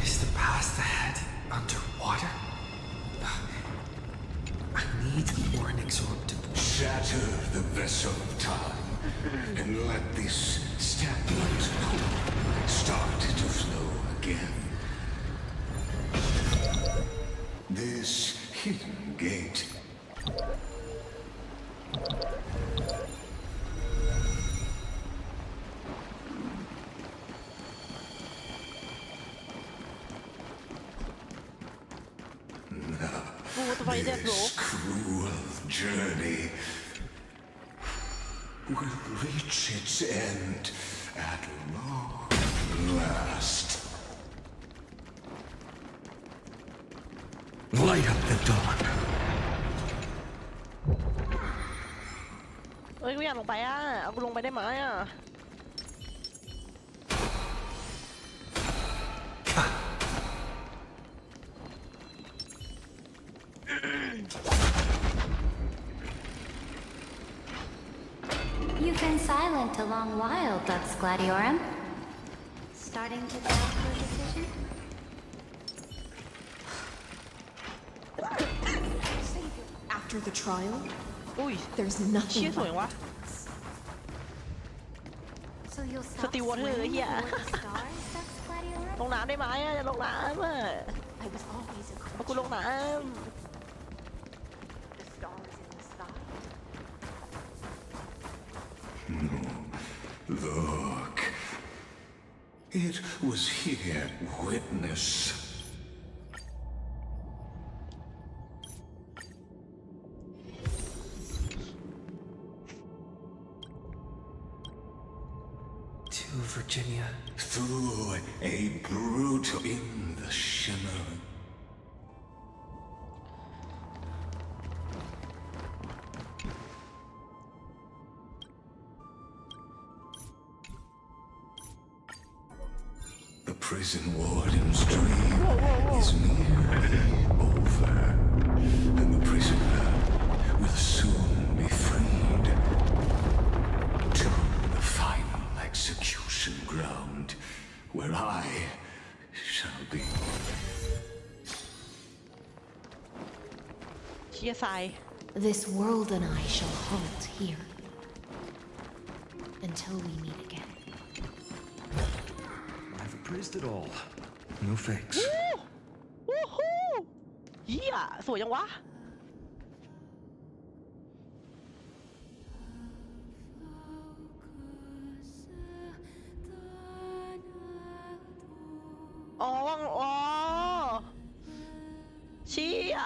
Is the path ahead underwater? I need Ornix Orb to... Shatter the vessel of time and let this stagnant pool start to flow again. This hidden gate. This cruel journey will reach its end at long last. Light up the dawn. เอ้ยกูอยากลงไปอ่ะเอากูลงไปได้ไหมอ่ะ silent a long while, Dux Gladiorum. Starting to doubt your decision? After the trial, อุ้ย there's เชี่ย nothing สวย but วะ So you'll ส stop ติวอเตอร์ swimming เฮีย toward the stars, Dux Gladiorum? ลงน้ำได้ไหมอะจะลงน้ำอะ I was always a เอากูลงน้ The stars in the sky. Look. It was here, witness. To Virginia. Through a brutal in the shimmer. The prison warden's dream is nearly over, and the prisoner will soon be freed to the final execution ground, where I shall be. ำเชี่ยทราย this world and I shall halt here until we meet again. I've appraised it all. No fakes. วู้ฮู้เฮียสวยจังวะ อ๋ออ๋อเชี่ย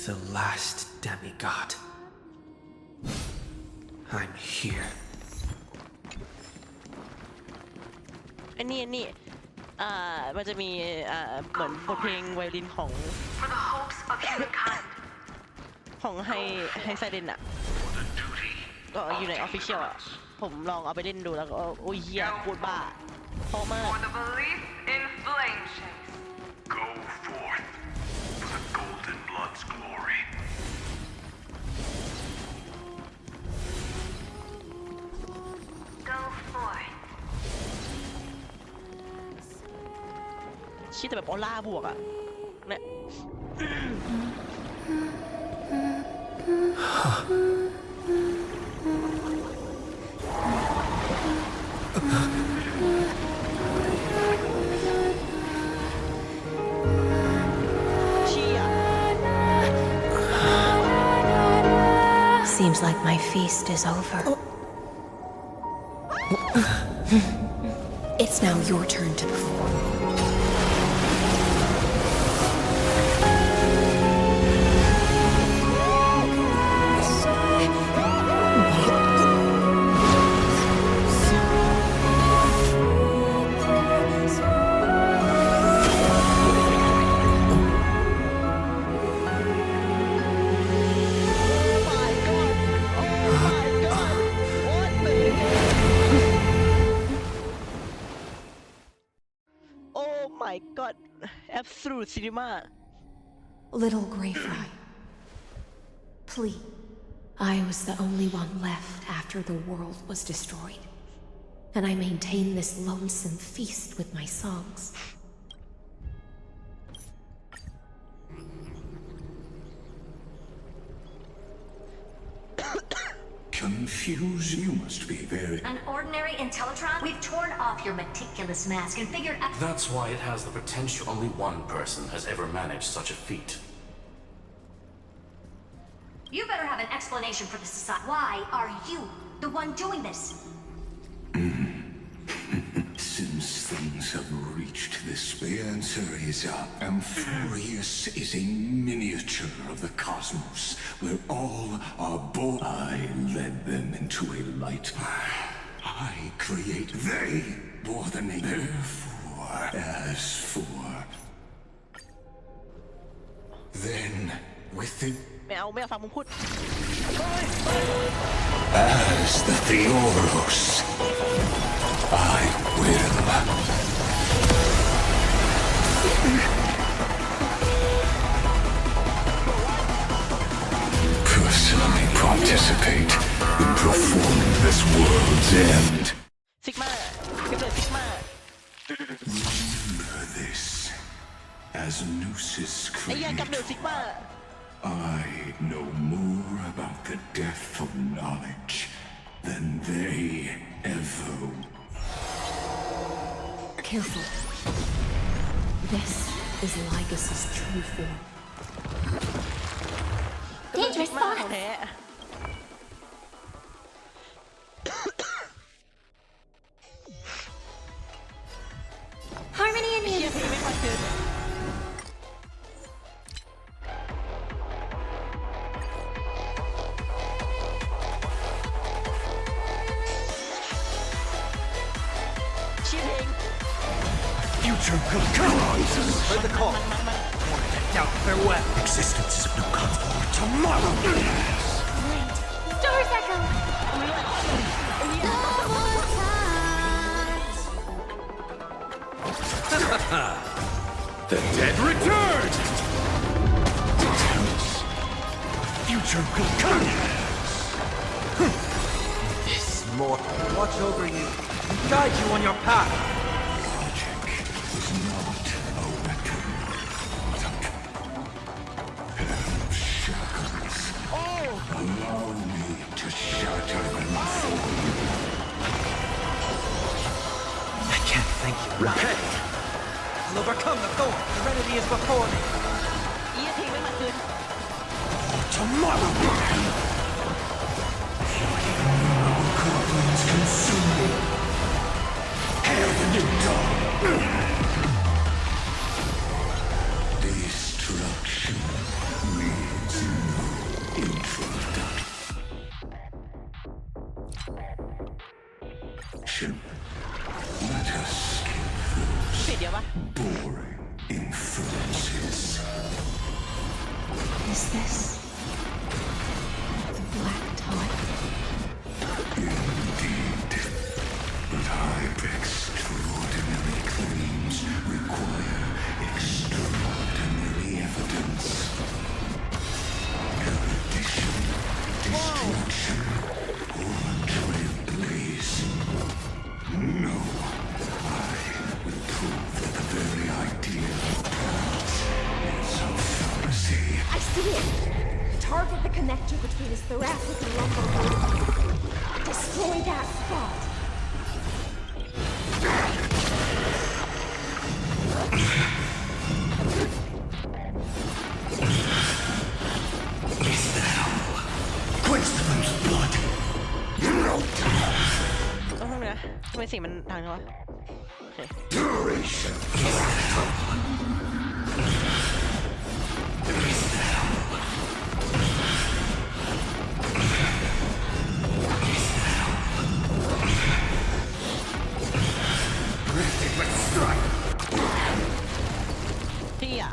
The last demigod. I'm here. อันนี้มันจะมีเหมือนบทเพลงไวโอลินของไฮไซเดนอะก็อยู่ในออฟฟิเชียลอะผมลองเอาไปเล่นดูแล้วก็โอ้ยเฮียโคตรบ้าเพราะมาก For the belief in flame chase. Go forth for the golden blood's glory. Go forth. ชิดแต่แบบออร่าบวกอะเนี่ย เชี่ย Seems like my feast is over. It's now your turn to perform. Oh my god absolute cinema Little Greyfly, please. I was the only one left after the world was destroyed, and I maintain this lonesome feast with my songs. Confused, you must be very... An ordinary Intellitron? We've torn off your meticulous mask and figured out... That's why it has the potential. Only one person has ever managed such a feat. You better have an explanation for this society. Why are you the one doing this? Since things have reached this, the answer is Amphorius is a miniature of the cosmos, where all are born. I led them into a light. I create, they bore the name. Therefore, as for... Then Within ไม่เอาฟังมึงพูด as the Theoros, I will personally participate in performing this world's end. ซิกมาก็เกิดซิกมา Remember this, as Nooses ไอ้ยากับ create, เดือดซิกมา I know more about the death of knowledge than they ever. Careful. This is Lycus's true form. Dangerous มาของ thoughts. แท้ Harmony and เชีย music. เพลงไม่ค่อยเกิน เชียเพลง Future will come. Heard the call. Doubt farewell. Existence is of no consequence. Tomorrow. Doors echo. The dead return! Future will come. This mortal watch over you and guide you on your path. Logic is not a weapon, but a pair of shackles. Allow me to shatter them for you. I can't thank you. Repent. I'll overcome the thorn. The remedy is before me. เชียเพลงไม่มาเกิน Tomorrow. Goblins consume me. Hail the new dawn. Destruction needs no introduction. Let us skip เปลี่ยนเดี๋ยวปะ boring inferences. Is this the Black Tide? Indeed, but hype extraordinary claims require extraordinary evidence. Erudition, destruction, or a trailblaze. No, I will prove that the very idea of paths is a fallacy. I see it! Target the connector between his thoracic and lumbar vertebrae. Destroy that spot! Quench the moon's blood. ต้องทำไงนะทำไมเสียงมันดังจังวะโอเค Duration. Breathing, let's strike. พี่อ่ะ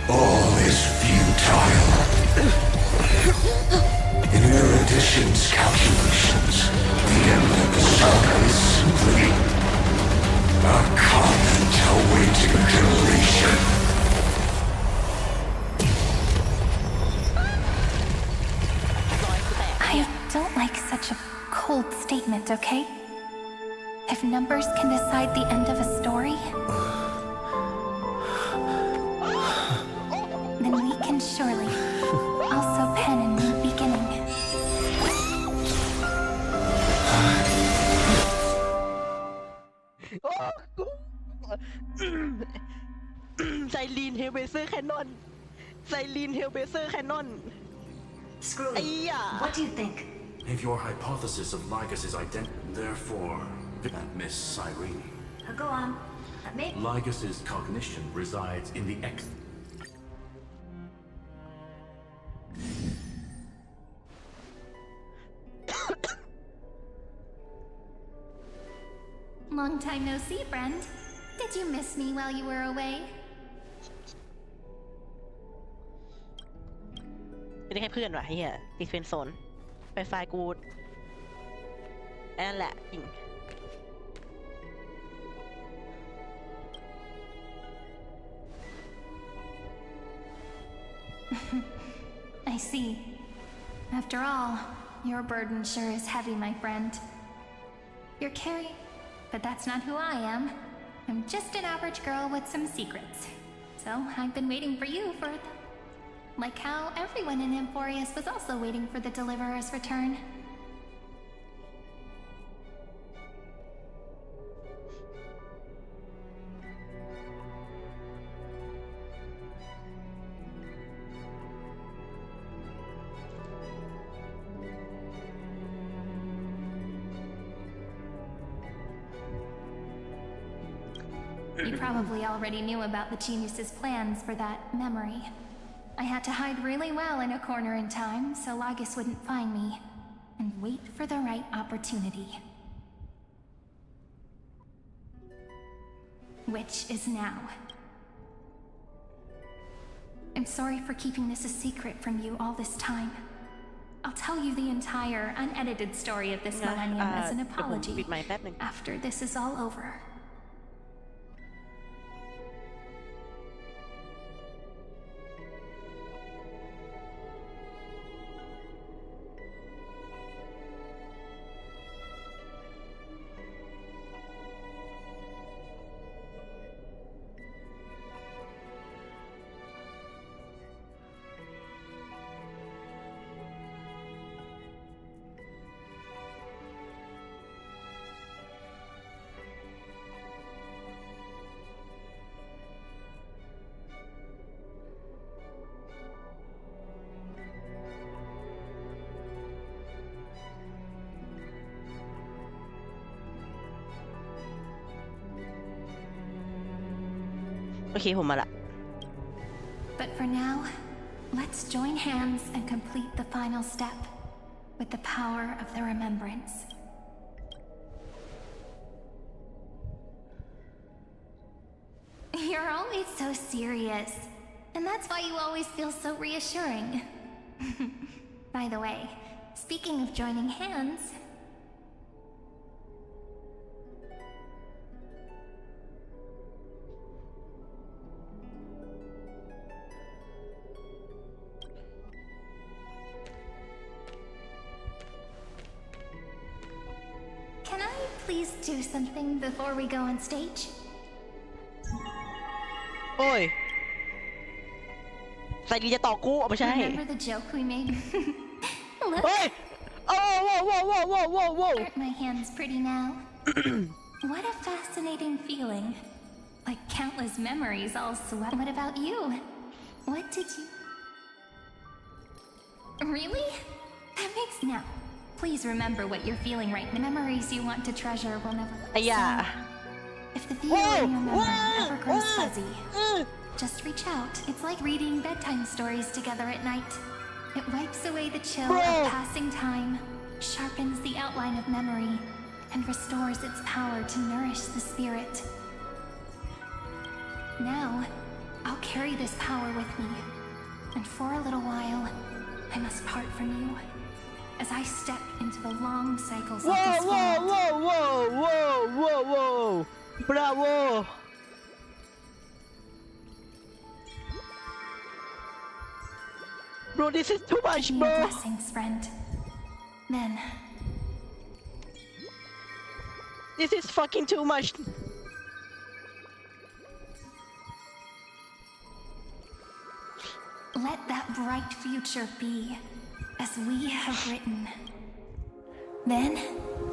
All is futile. In erudition's calculations, the emblem is simply a comment awaiting generation. I don't like such a cold statement, okay? If numbers can decide the end of a story, then we can surely also pen a new beginning. ไซลีนเฮลเบเซอร์แคนนอนไซลีนเฮลเบเซอร์แคนนอน Screwy, what do you think? If your hypothesis of Lycus's identity, therefore, and Miss Cyrene. Go on. Maybe. Lycus's cognition resides in the X. Long time no see, friend. Did you miss me while you were away? ไม่ได้แค่เพื่อนว่ะเฮียติดเฟรนด์โซนไปไฟล์กูนั่นแหละจริง I see. After all, your burden sure is heavy, my friend. You're carrying, but that's not who I am. I'm just an average girl with some secrets. So I've been waiting for you for... Like how everyone in Emphorius was also waiting for the Deliverer's return. You probably already knew about the genius's plans for that memory. I had to hide really well in a corner in time so Lygus wouldn't find me, and wait for the right opportunity. Which is now. I'm sorry for keeping this a secret from you all this time. I'll tell you the entire unedited story of this millennium as an apology after this is all over. Okay, ผมมาละ But for now, let's join hands and complete the final step with the power of the remembrance. You're always so serious, and that's why you always feel so reassuring. By the way, speaking of joining hands, can I please do something before we go on stage? โอ้ยใส่ดีจะต่อกูไม่ใช่ Remember the joke we made? Look. เฮ้ย โอ้โว้โว้โว้โว้โว้โว้ Aren't my hands pretty now? What a fascinating feeling. Like countless memories all swept. What about you? What did you... Really? That makes... Now, please remember what you're feeling right now. Memories you want to treasure will never... Yeah. If the view in your memory ever grows fuzzy, just reach out. It's like reading bedtime stories together at night. It wipes away the chill of passing time, sharpens the outline of memory, and restores its power to nourish the spirit. Now, I'll carry this power with me, and for a little while, I must part from you, as I step into the long cycles of this world. Whoa! Bravo! Bro, this is too much, Give me bro. your blessings, friend. Then, this is fucking too much. let that bright future be as we have written. Then,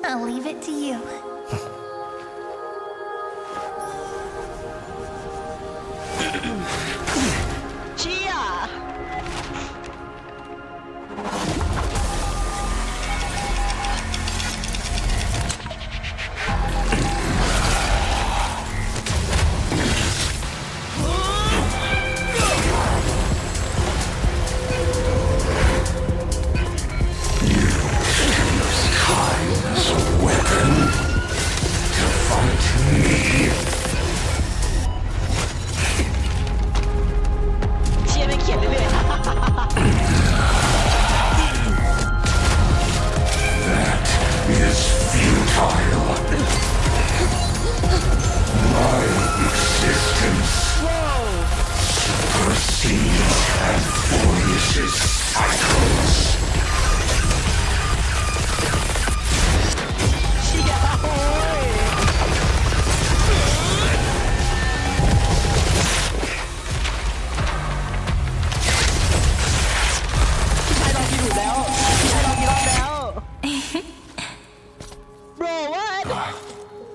I'll leave it to you.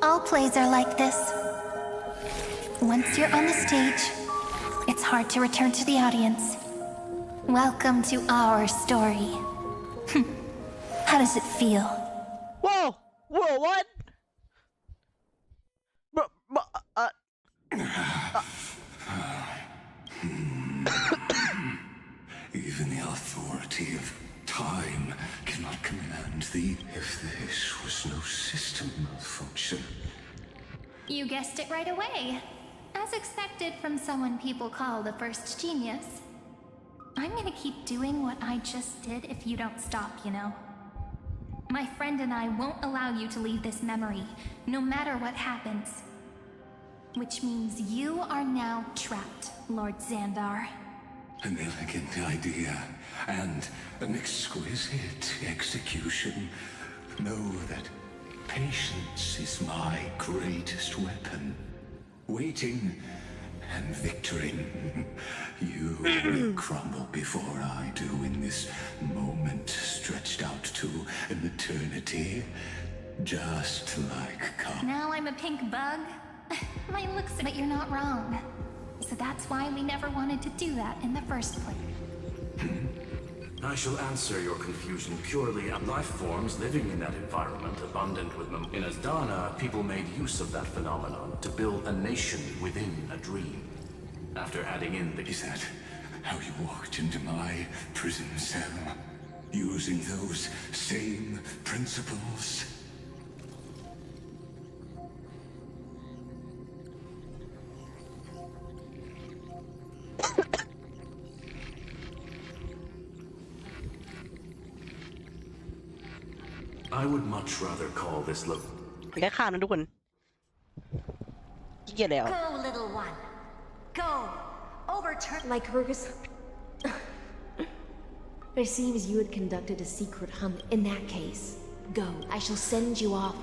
All plays are like this. Once you're on the stage, it's hard to return to the audience. Welcome to our story. How does it feel? Whoa! Whoa, what? Even the authority of time cannot command thee. If this was no system malfunction. You guessed it right away. As expected from someone people call the first genius. I'm gonna keep doing what I just did if you don't stop, you know. My friend and I won't allow you to leave this memory, no matter what happens. Which means you are now trapped, Lord Xandar. An elegant idea and an exquisite execution. Know that patience is my greatest weapon. Waiting and victory. You will crumble before I do in this moment stretched out to an eternity. Just like Now I'm a pink bug? My looks, but you're not wrong. So that's why we never wanted to do that in the first place. I shall answer your confusion purely on life forms living in that environment abundant with them. In Asdana, people made use of that phenomenon to build a nation within a dream. After adding in the... Is that how you walked into my prison cell? Using those same principles? I would much rather call this look. แค่ข้ามนะทุกคนขี้เกียจแล้ว Go, little one. Go. Overturn. Like Rugus. It seems you had conducted a secret hunt. In that case, go. I shall send you off.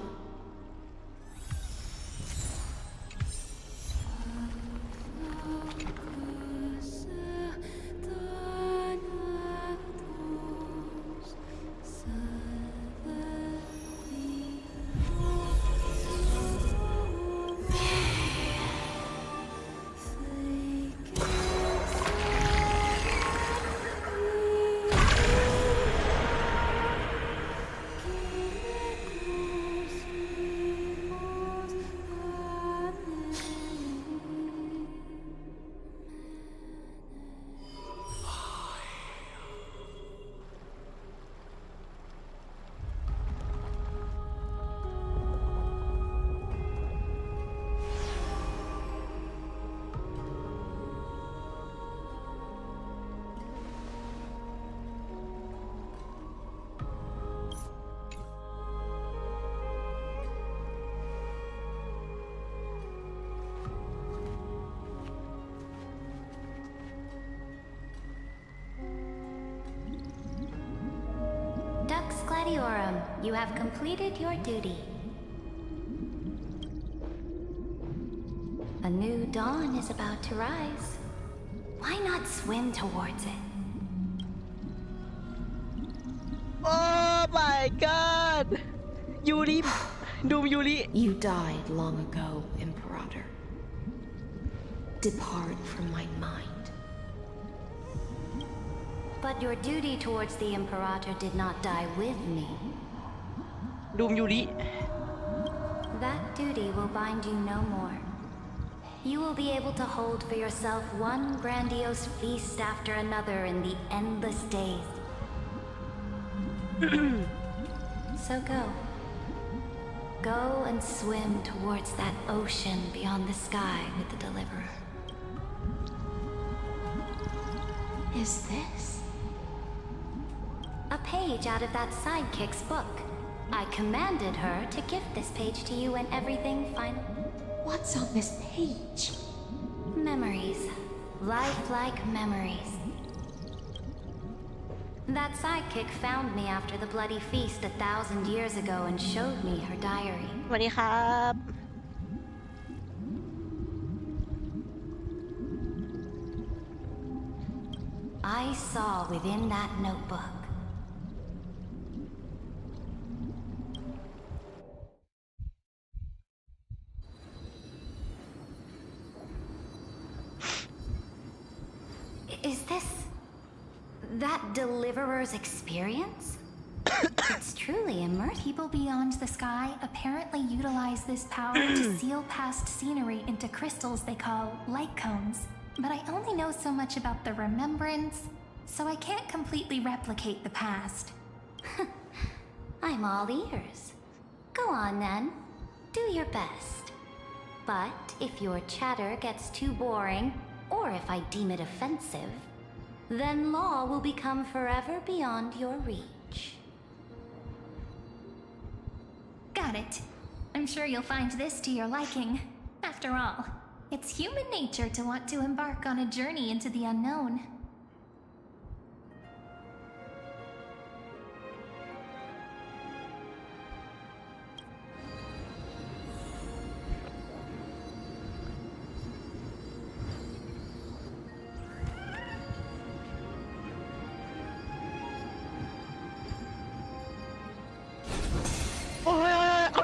Gladiorum, you have completed your duty. A new dawn is about to rise. Why not swim towards it? Oh my god! Yuri! Doom Yuri! You died long ago, Imperator. Depart from my mind. But your duty towards the Imperator did not die with me. Doom Yuri. That duty will bind you no more. You will be able to hold for yourself one grandiose feast after another in the endless days. So go. Go and swim towards that ocean beyond the sky with the Deliverer. Is this? A page out of that sidekick's book. I commanded her to gift this page to you when everything What's on this page? Memories. Lifelike memories. That sidekick found me after the bloody feast 1,000 years ago and showed me her diary. สวัสดีครับ I saw within that notebook Is this that deliverer's experience? It's truly immersive. People beyond the sky apparently utilize this power to seal past scenery into crystals they call light cones. But I only know so much about the remembrance, so I can't completely replicate the past. I'm all ears. Go on then. Do your best. But if your chatter gets too boring, or if I deem it offensive, then law will become forever beyond your reach. Got it. I'm sure you'll find this to your liking. After all, it's human nature to want to embark on a journey into the unknown.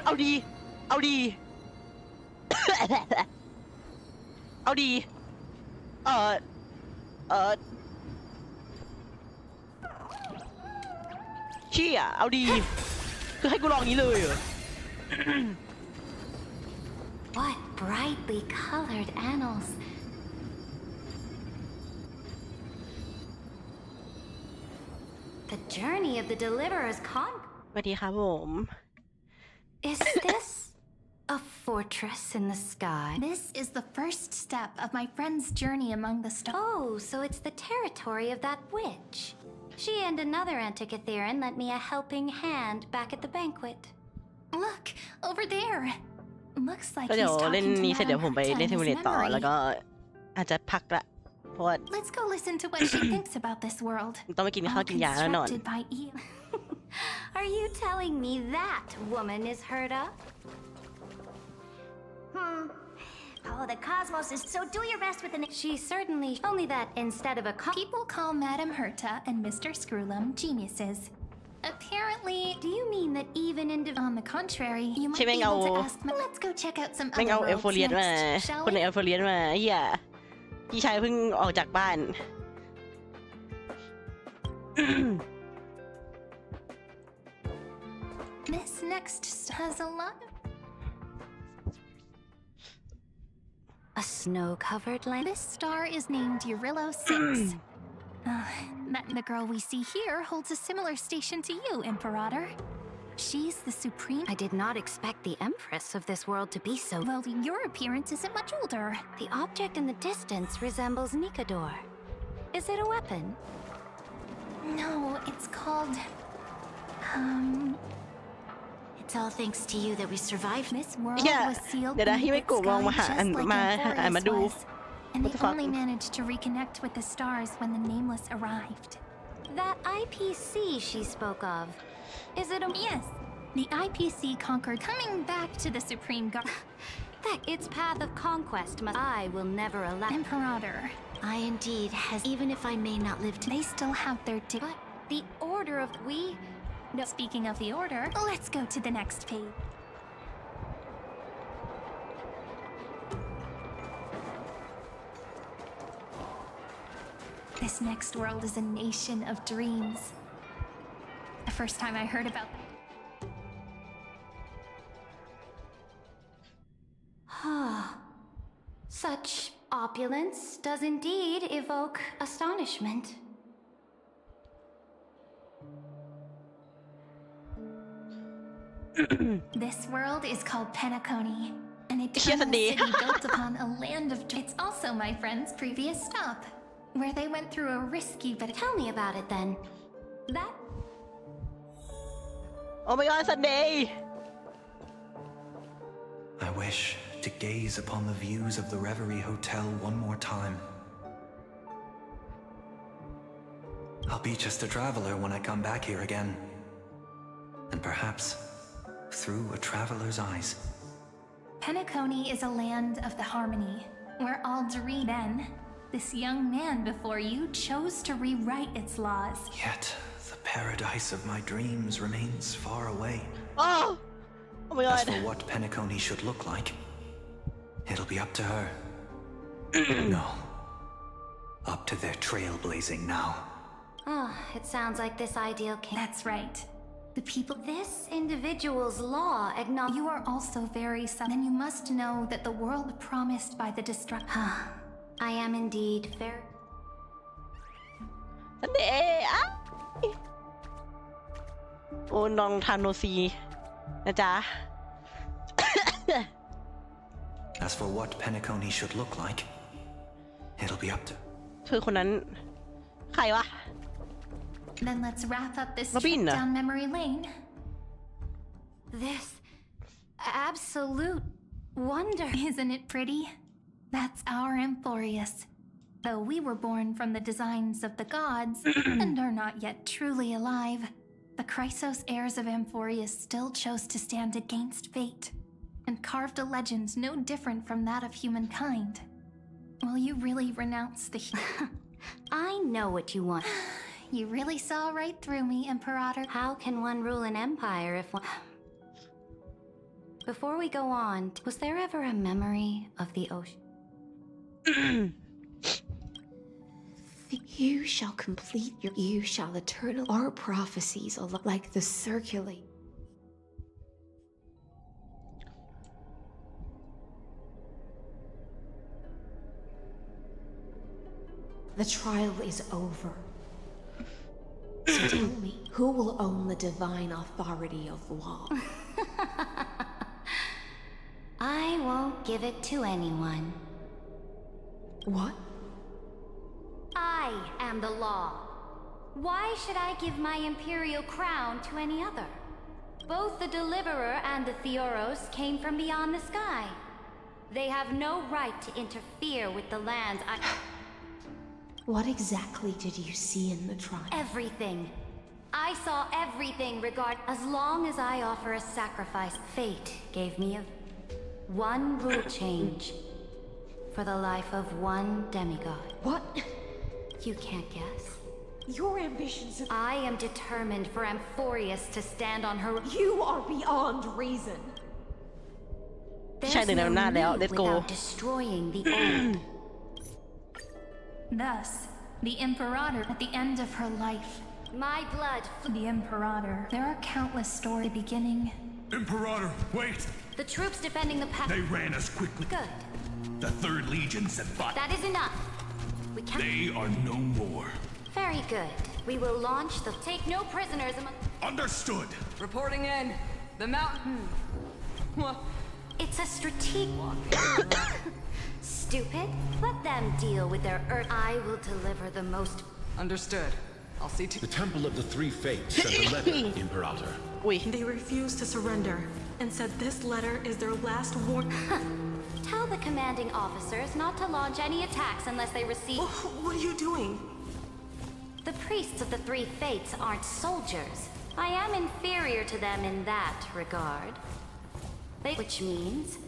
เอาดี เอาดี เอาดี เชี่ยเอาดี คือให้กูลองนี้เลยเหรอ What brightly colored annals. The journey of the deliverer's con. สวัสดีครับผม Is this a fortress in the sky? This is the first step of my friend's journey among the stars. Oh, so it's the territory of that witch. She and another Antikytherian lent me a helping hand back at the banquet. Look, over there. Looks like ก็ he's เดี๋ยวเล่น talking to นี้เสร็จเดี๋ยวผมไป Madame เล่น Herta ซิ in มู his เลตต่อ แล้ว memory. ก็อาจจะพักละเพราะว่า Let's go listen to what she thinks about this world. ต้องไปกินข้าวกินยาแล้วนอน Constructed by Eel. Are you telling me that woman is Herta? Oh, the cosmos is so do your best with the name. She certainly. Only that instead of a People call Madame Herta and Mr. Screwlum geniuses. Apparently, do you mean that even in on the contrary, you might ใช่ be แม่งเอา able to ask. Let's go check out some แม่ง other เอาเอลโฟ worlds เรียนมา next, shall คนใน we? เอลโฟเรียนมาเฮียพี่ชายเพิ่งออกจากบ้าน This next has a lot. A snow-covered land? This star is named Eurillo 6. The girl we see here holds a similar station to you, Imperator. She's the supreme. I did not expect the Empress of this world to be so. Well, your appearance isn't much older. The object in the distance resembles Nikador. Is it a weapon? No, it's called. It's all thanks to you that we survived. This world เฮีย was sealed เดี๋ยวนะ beneath ที่ไม่ its กูลอง sky มาหา just like มาหามา Amphorius ดู was, and What they the fuck? only managed to reconnect with the stars when the Nameless arrived. That IPC she spoke of. Is it a. Yes, the IPC conquered, coming back to the Supreme Guard. That its path of conquest must. I will never allow. Imperator. I indeed has, even if I may not live to. They still have their But the order of we. No, speaking of the order, let's go to the next page. This next world is a nation of dreams. The first time I heard about Such opulence does indeed evoke astonishment. This world is called Penacony, an Yes, eternal indeed. city built upon a land of. It's also my friend's previous stop, where they went through a risky but. Tell me about it then. That. โอ้ my god Sunday I wish to gaze upon the views of the Reverie Hotel one more time. I'll be just a traveler when I come back here again. And perhaps through a traveler's eyes. Penacony is a land of the harmony, where all dream. Then, this young man before you chose to rewrite its laws. Yet, the paradise of my dreams remains far away. oh oh my As god for what Penacony should look like, it'll be up to her. No. up to their trailblazing now. Oh, it sounds like this ideal king. That's right. The people. This individual's law acknowledge. You are also very then you must know that the world promised by the destruction. I am indeed very. นั่นเองอะโอ้น้องทานโนซีนะจ๊ะ As for what Penacony should look like, it'll be up to. เธอคนนั้นใครวะ Then let's wrap up this Robin. trip down memory lane. This absolute wonder. Isn't it pretty? That's our Emporius. Though we were born from the designs of the gods and are not yet truly alive, the Chrysos heirs of Emporius still chose to stand against fate and carved a legend no different from that of humankind. Will you really renounce the... I know what you want. You really saw right through me, Imperator. How can one rule an empire if one... Before we go on, was there ever a memory of the ocean? You shall complete your... You shall eternal... Our prophecies are like the circulate. The trial is over. So tell me, who will own the divine authority of law? I won't give it to anyone. What? I am the law. Why should I give my imperial crown to any other? Both the Deliverer and the Theoros came from beyond the sky. They have no right to interfere with the lands I... What exactly did you see in the trial? Everything. I saw everything as long as I offer a sacrifice. Fate gave me one rule change for the life of one demigod. What? You can't guess. Your ambitions are... I am determined for Amphorius to stand on her... You are beyond reason. There's no new without destroying the old. Thus, the Imperator at the end of her life. My blood. The Imperator. There are countless stories beginning. Imperator, wait! The troops defending the path. They ran us quickly. Good. The Third Legion set fire. That is enough. We can't. They are no more. Very good. We will launch the... Take no prisoners among... Understood. Reporting in. The mountain. What? It's a strategic... Stupid. Let them deal with their earth. I will deliver the most... Understood. I'll see to... The Temple of the Three Fates sent a letter, Imperator. They refused to surrender and said this letter is their last war... Tell the commanding officers not to launch any attacks unless they receive... What are you doing? The priests of the Three Fates aren't soldiers. I am inferior to them in that regard. Which means...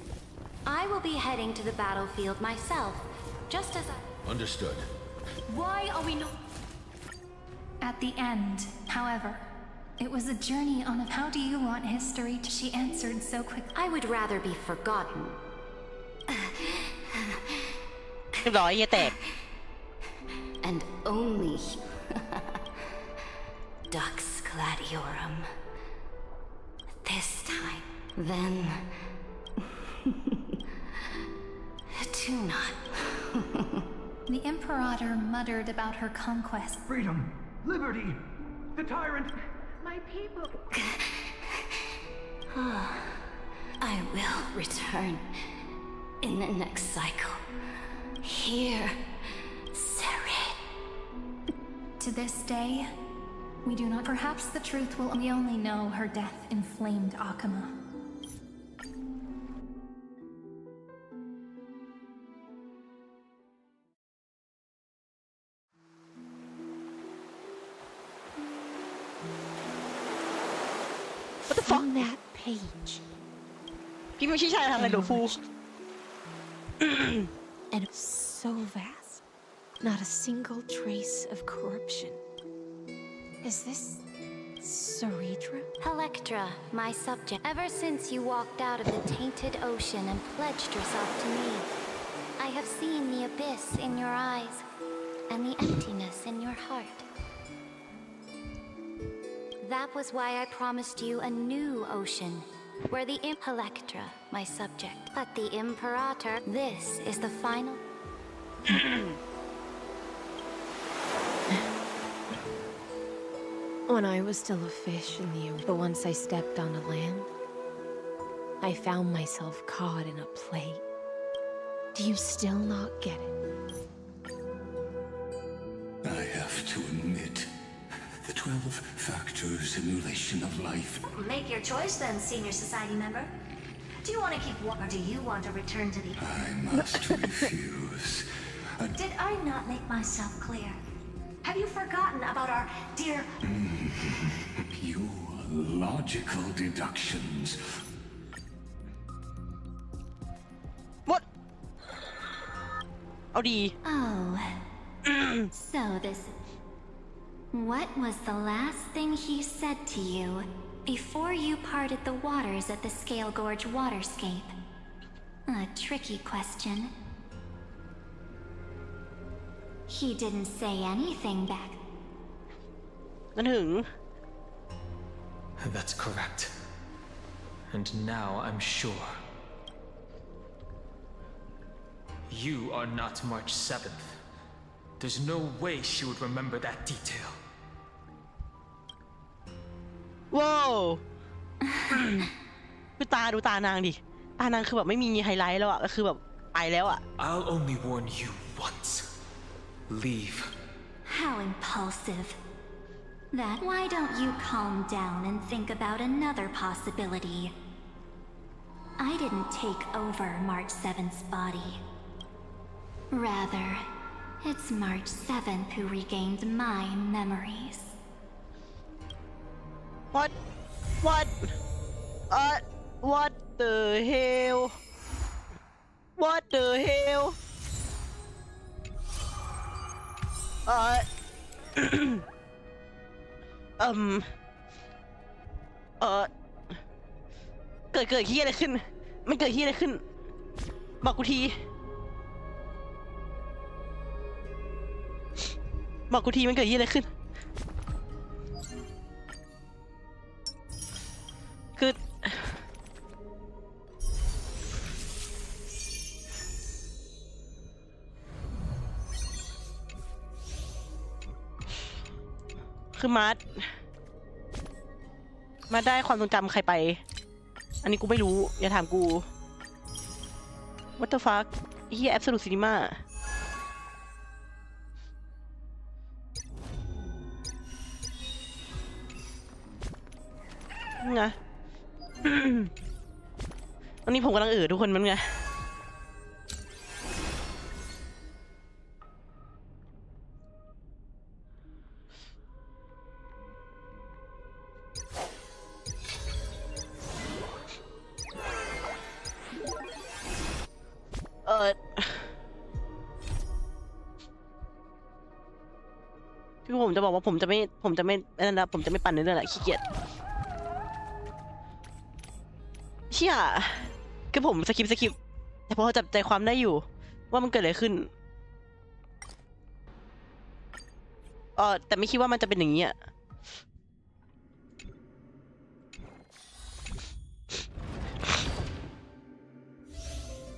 I will be heading to the battlefield myself, just as I... Understood. Why are we no... At the end, however, it was a journey on of how do you want history to... She answered so quickly. I would rather be forgotten. And only... Dux Gladiorum. This time, then... Do not. The Imperator muttered about her conquest. Freedom, liberty, the tyrant, my people. I will return in the next cycle. Here, Sere. To this day, we do not. Perhaps the truth will. We only know her death inflamed Akama. What the fuck? On that page. พี่ไม่ใช่ชายทำอะไรหนูฟู And so vast. Not a single trace of corruption. Is this... Ceredra? Electra, my subject. Ever since you walked out of the tainted ocean and pledged yourself to me, I have seen the abyss in your eyes. and the emptiness in your heart. That was why I promised you a new ocean, where the Electra, my subject. But the Imperator, this is the final. When I was still a fish in the ocean, but once I stepped onto land, I found myself caught in a plate. Do you still not get it? I have to admit, the 12-factor simulation of life. Make your choice then, senior society member. Do you want to keep or do you want to return to the... I must refuse. Did I not make myself clear? Have you forgotten about our dear... Your logical deductions. What? เอาดี Oh. So this... What was the last thing he said to you before you parted the waters at the Scale Gorge waterscape? A tricky question. He didn't say anything back. นั่นถึง That's correct. And now I'm sure. You are not March 7th. There's no way she would remember that detail. ว้าว คือดูตานางดิ ตานางคือแบบไม่มีไฮไลท์แล้วอะก็คือแบบไปแล้วอะ I'll only warn you once. Leave. How impulsive. That why don't you calm down and think about another possibility? I didn't take over March 7th's body. Rather, it's March 7th who regained my memories. What? What? What the hell? What the hell? เกิดเฮียอะไรขึ้น มันเกิดเฮียอะไรขึ้น บอกกูที บอกกูทีมันเกิดเฮียอะไรขึ้น คือมาร์ทได้ความทรงจำใครไป อันนี้กูไม่รู้ อย่าถามกู What the fuck เฮีย Absolute Cinema ไง ตอนนี้ผมกำลังทุกคนมันไง คือผมจะบอกว่าผมจะไม่นั่นนะผมจะไม่ปั่นในเรื่องแหละขี้เกียจเชี่ยคือผมสคิปแต่พอจับใจความได้อยู่ว่ามันเกิดอะไรขึ้นแต่ไม่คิดว่ามันจะเป็นอย่างนี้อ่ะ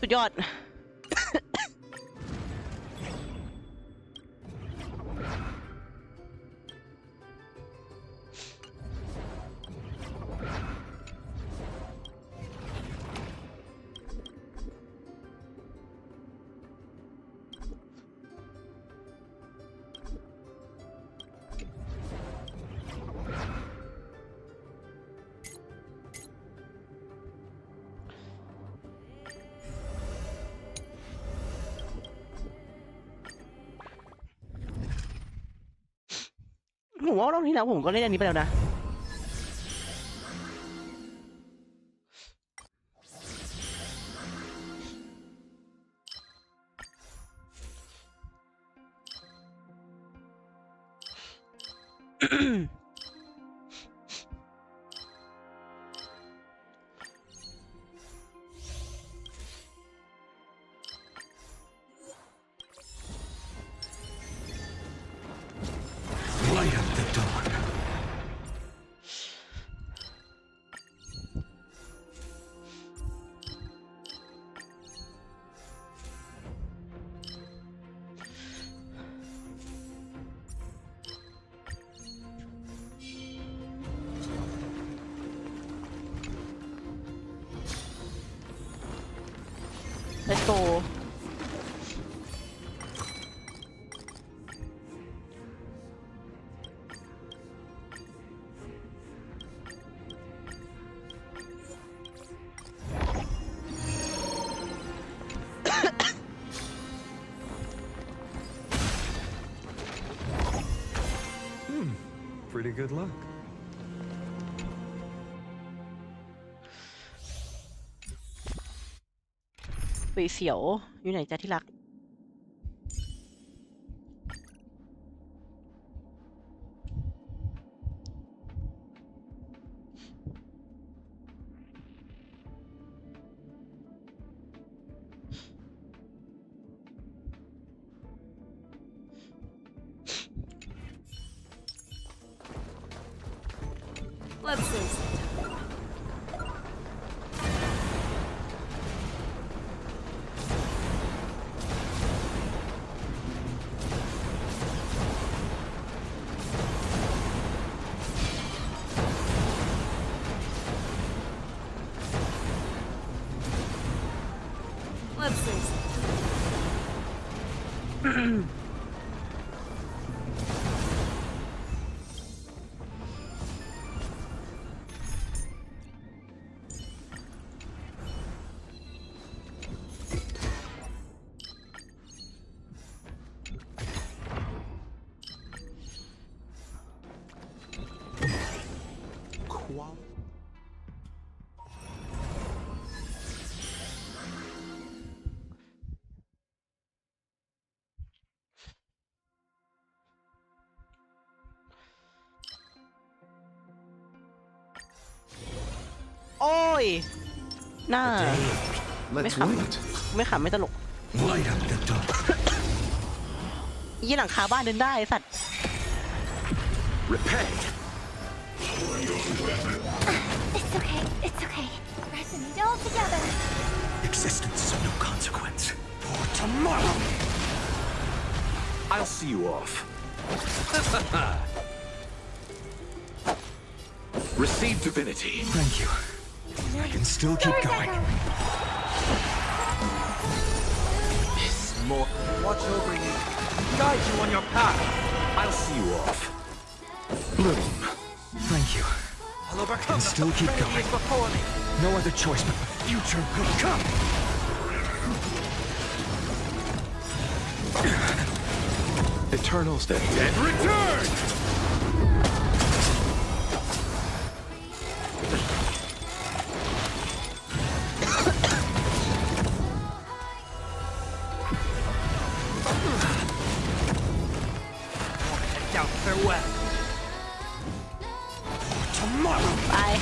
สุดยอด ผมว่ารอบที่แล้วผมก็เล่นอันนี้ไปแล้วนะ let's go Pretty good luck. ปีเสียวอยู่ไหนจ้ะที่รัก Let's see. Let's see. โอ้ยหน้าไม่ขำไม่ตลก Light up the dark. ยี่หลังคาบ้านเดินได้สัตว์ Repent. It's okay. It's okay. Let's meet all together. Existence is of no consequence. For tomorrow. I'll see you off. Receive divinity. Thank you. I can still keep going. This more. Watch over you. Guide you on your path. I'll see you off. Bloom. Thank you. I'll overcome can still keep going. before me. No other choice but the future will come. Eternals, the dead return! Down farewell. For tomorrow. Bye.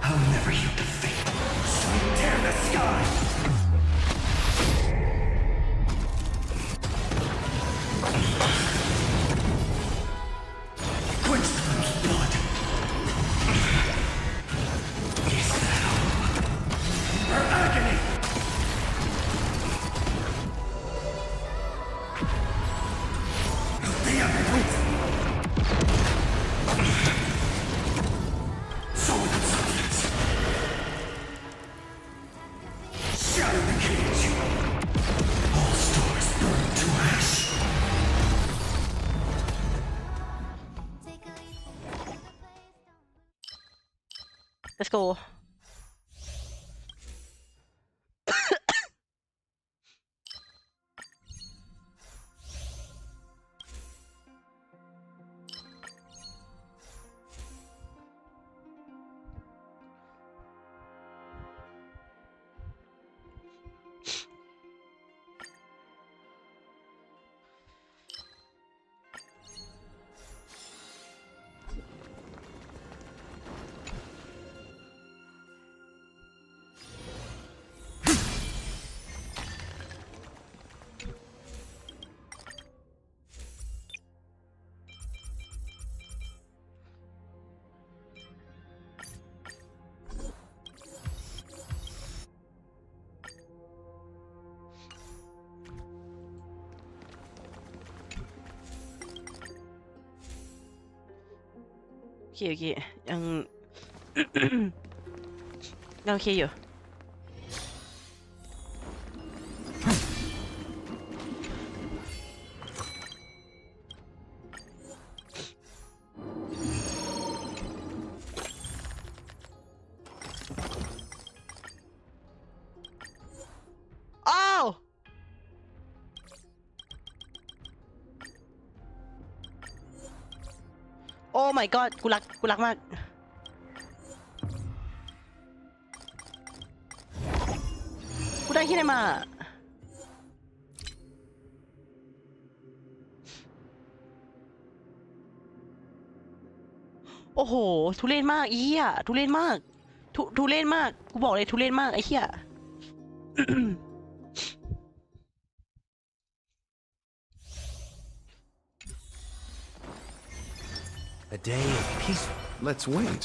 I'll never yield to fate. Tear the sky. Quench the little blood. Is that all? Her agony. The unwit. Soul and substance. Shatter the cage. All stars burn to ash. let's go โอเคยัง ยังโอเคอยู่อ้าวโอ้ my god กูรักมากกูได้ที่ไหนมาโอ้โหทุเรศมากอีอ่ะทุเรศมากทุเรศมากกูบอกเลยทุเรศมากไอ้เหี้ย A day of peace. Let's wait.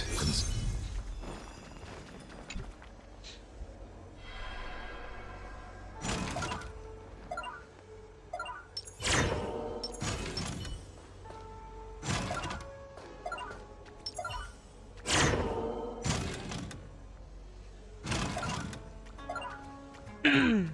Mm.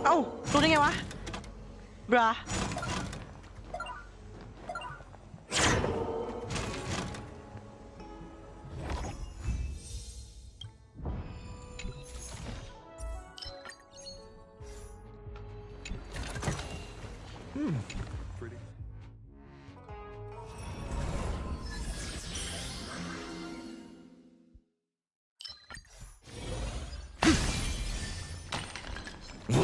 เอ้ารู้ได้ไงวะบรา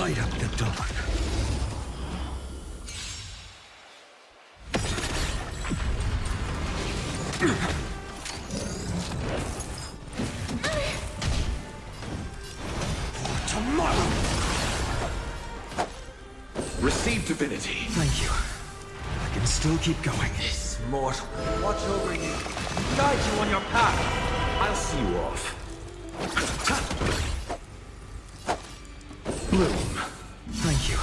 Light up the dark. Tomorrow! Receive divinity. Thank you. I can still keep going. This mortal watch over you, guide you on your path. I'll see you off. Bloom. Thank you.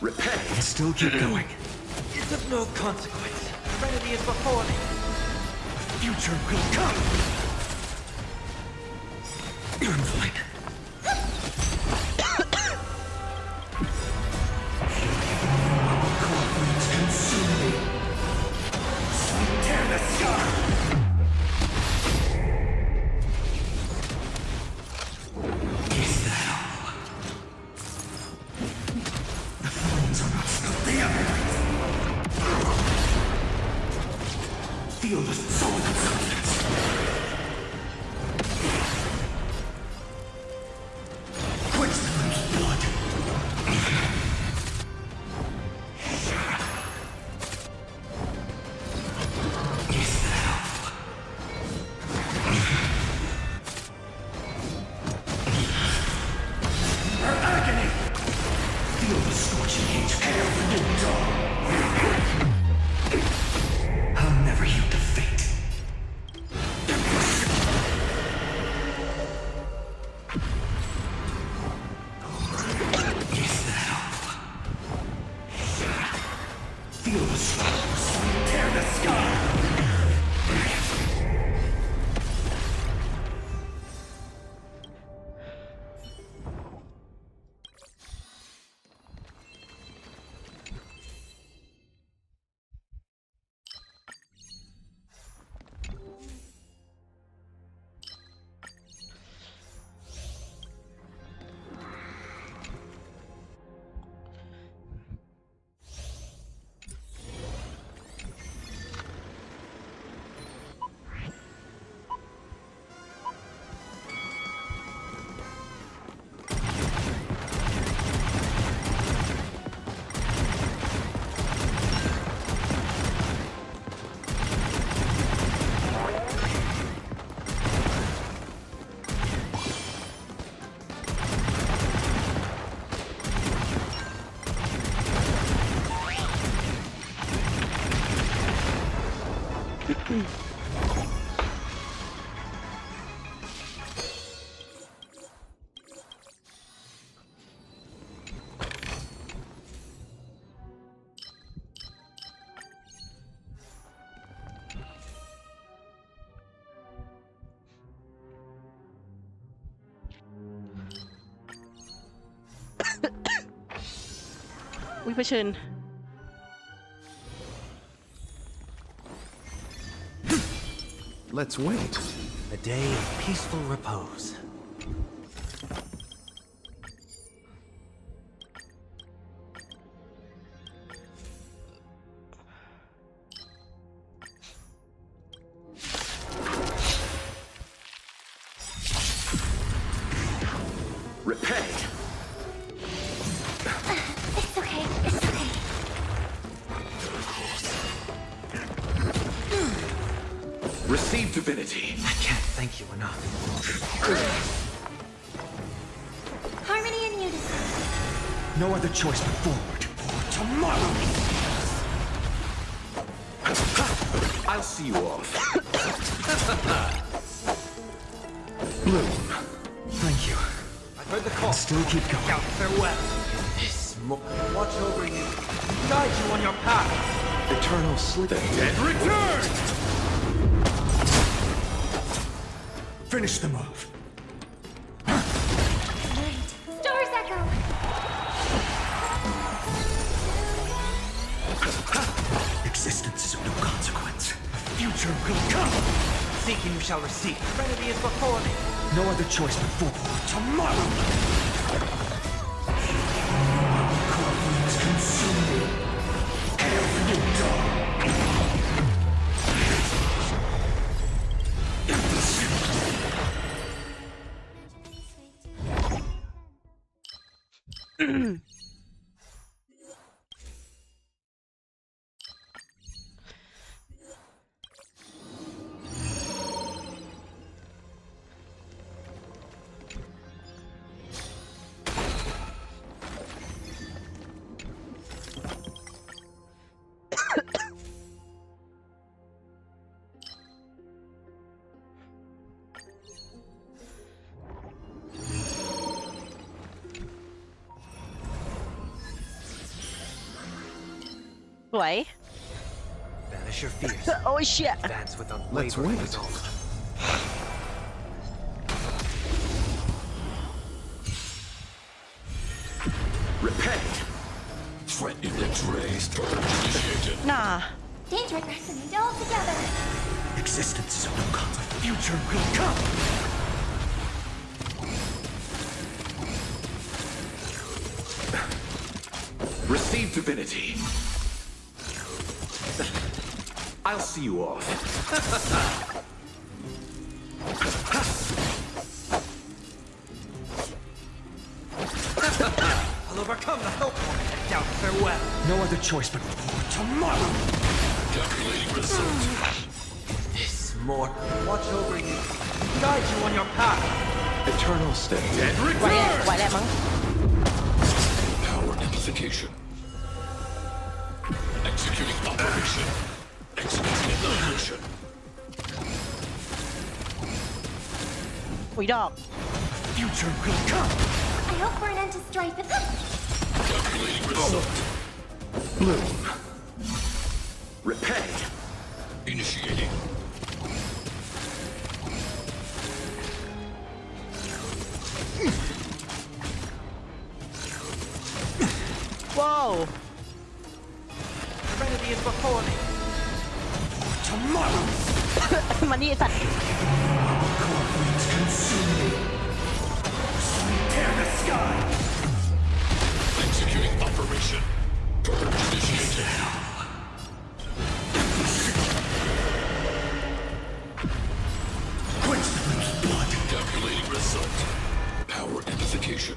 Repay. I can still keep going. It's of no consequence. Remedy is before me. The future will come. You're fine. Consume me. Tear the sky. Is that all? The flames are not still there. Feel the solid substance. Quench the little blood. Is that all? Her agony. Feel the scorching heat. Hail the new dawn. I'll never yield to fate. Is that all? Feel the storms tear the sky. เผชิญ Let's wait. A day of peaceful repose. Repay. It's okay. It's okay. Receive divinity. I can't thank you enough. Harmony and unison. No other choice but forward. Tomorrow! I'll see you off. Bloom. Thank you. I heard the call. Still keep going. Scout, farewell. This Watch over you. Guide you on your path. eternal sleep. The dead return! Finish the move. Stars echo. Existence is of no consequence. Future will come. Seek and you shall receive. Serenity is before me. No other choice but forward. Tomorrow! Corruptions consume me. Every dawn.สวย Banish your fears. โอ้ยเชี่ย Advance with Let's unwavering wait. resolve. Repay. Threat index raised. Initiated. น่า Danger resonate all together. Existence is of no consequence. Future will come. Receive divinity. I'll see you off. I'll overcome the help point. Scout, farewell. No other choice but forward. Tomorrow! Calculating result. This mortal. Watch over you. Guide you on your path. Eternal stay. Dead ไหวแล้ว return! ไหวแล้วมั้ง Power amplification. Executing operation. Executing annihilation. หุยดอก Future will come. I hope for an end to strife and Calculating result. Bloom. Repay. Initiating. Whoa! Serenity is before me. Tomorrow! มานี่ไอ้สัตว์ Corruptions consume me. Tear the sky! Executing operation. Purge initiated. Quench the little blood. Calculating result. Power amplification.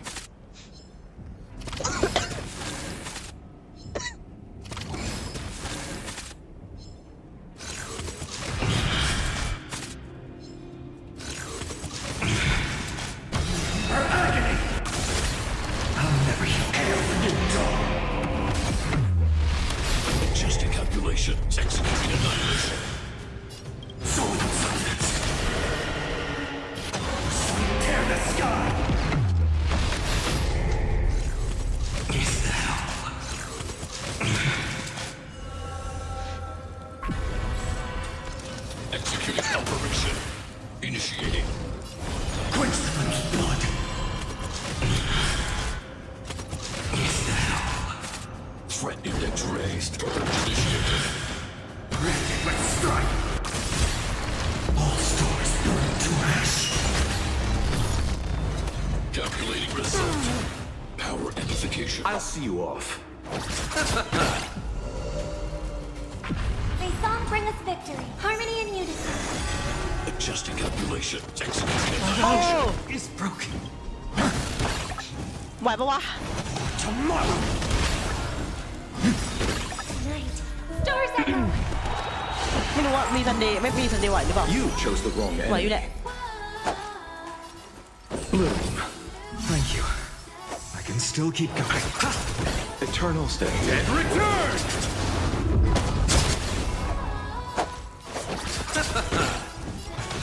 Her agony! I'll never heal you, dog. Adjusting calculation. Executing annihilation. Sword of silence. Tear the sky! Haste. Initiated. Ready, let's strike. All stars burn to ash. Calculating result. Power amplification. I'll see you off. May song bring us victory, harmony and unity. Adjusting calculation. Executing. Oh! It's broken. ไหวปะวะ Tomorrow. Night. Stars echo. ไม่รู้ว่ามีซันเดย์ไม่มีซันเดย์ไหวหรือเปล่า You chose the wrong ไหวอยู่ enemy. แหละ Bloom, thank you. I can still keep going. Ha! Eternal stay. And return!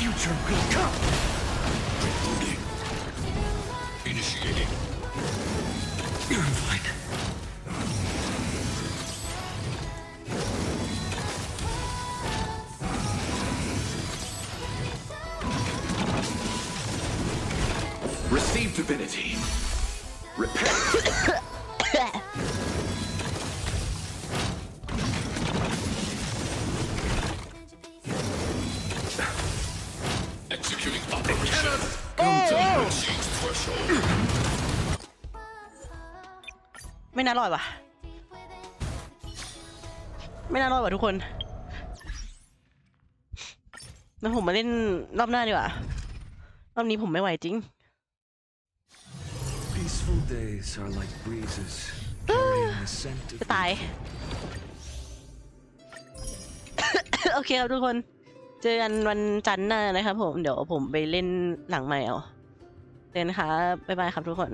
Future will come. Rebooting. Initiating. You're fine. Receive divinity. Repent. Executing operation. Countdown change threshold. ไม่น่ารอดว่ะไม่น่ารอดว่ะทุกคนแล้วผมมาเล่นรอบหน้าดีกว่ารอบนี้ผมไม่ไหวจริง Peaceful days are like breezes, carrying the scent of จะตาย โอเคครับทุกคนเจอกันวันจันทร์หน้านะครับผมเดี๋ยวผมไปเล่นหลังใหม่เอาเจอกันนะคะบ๊ายบายครับทุกคน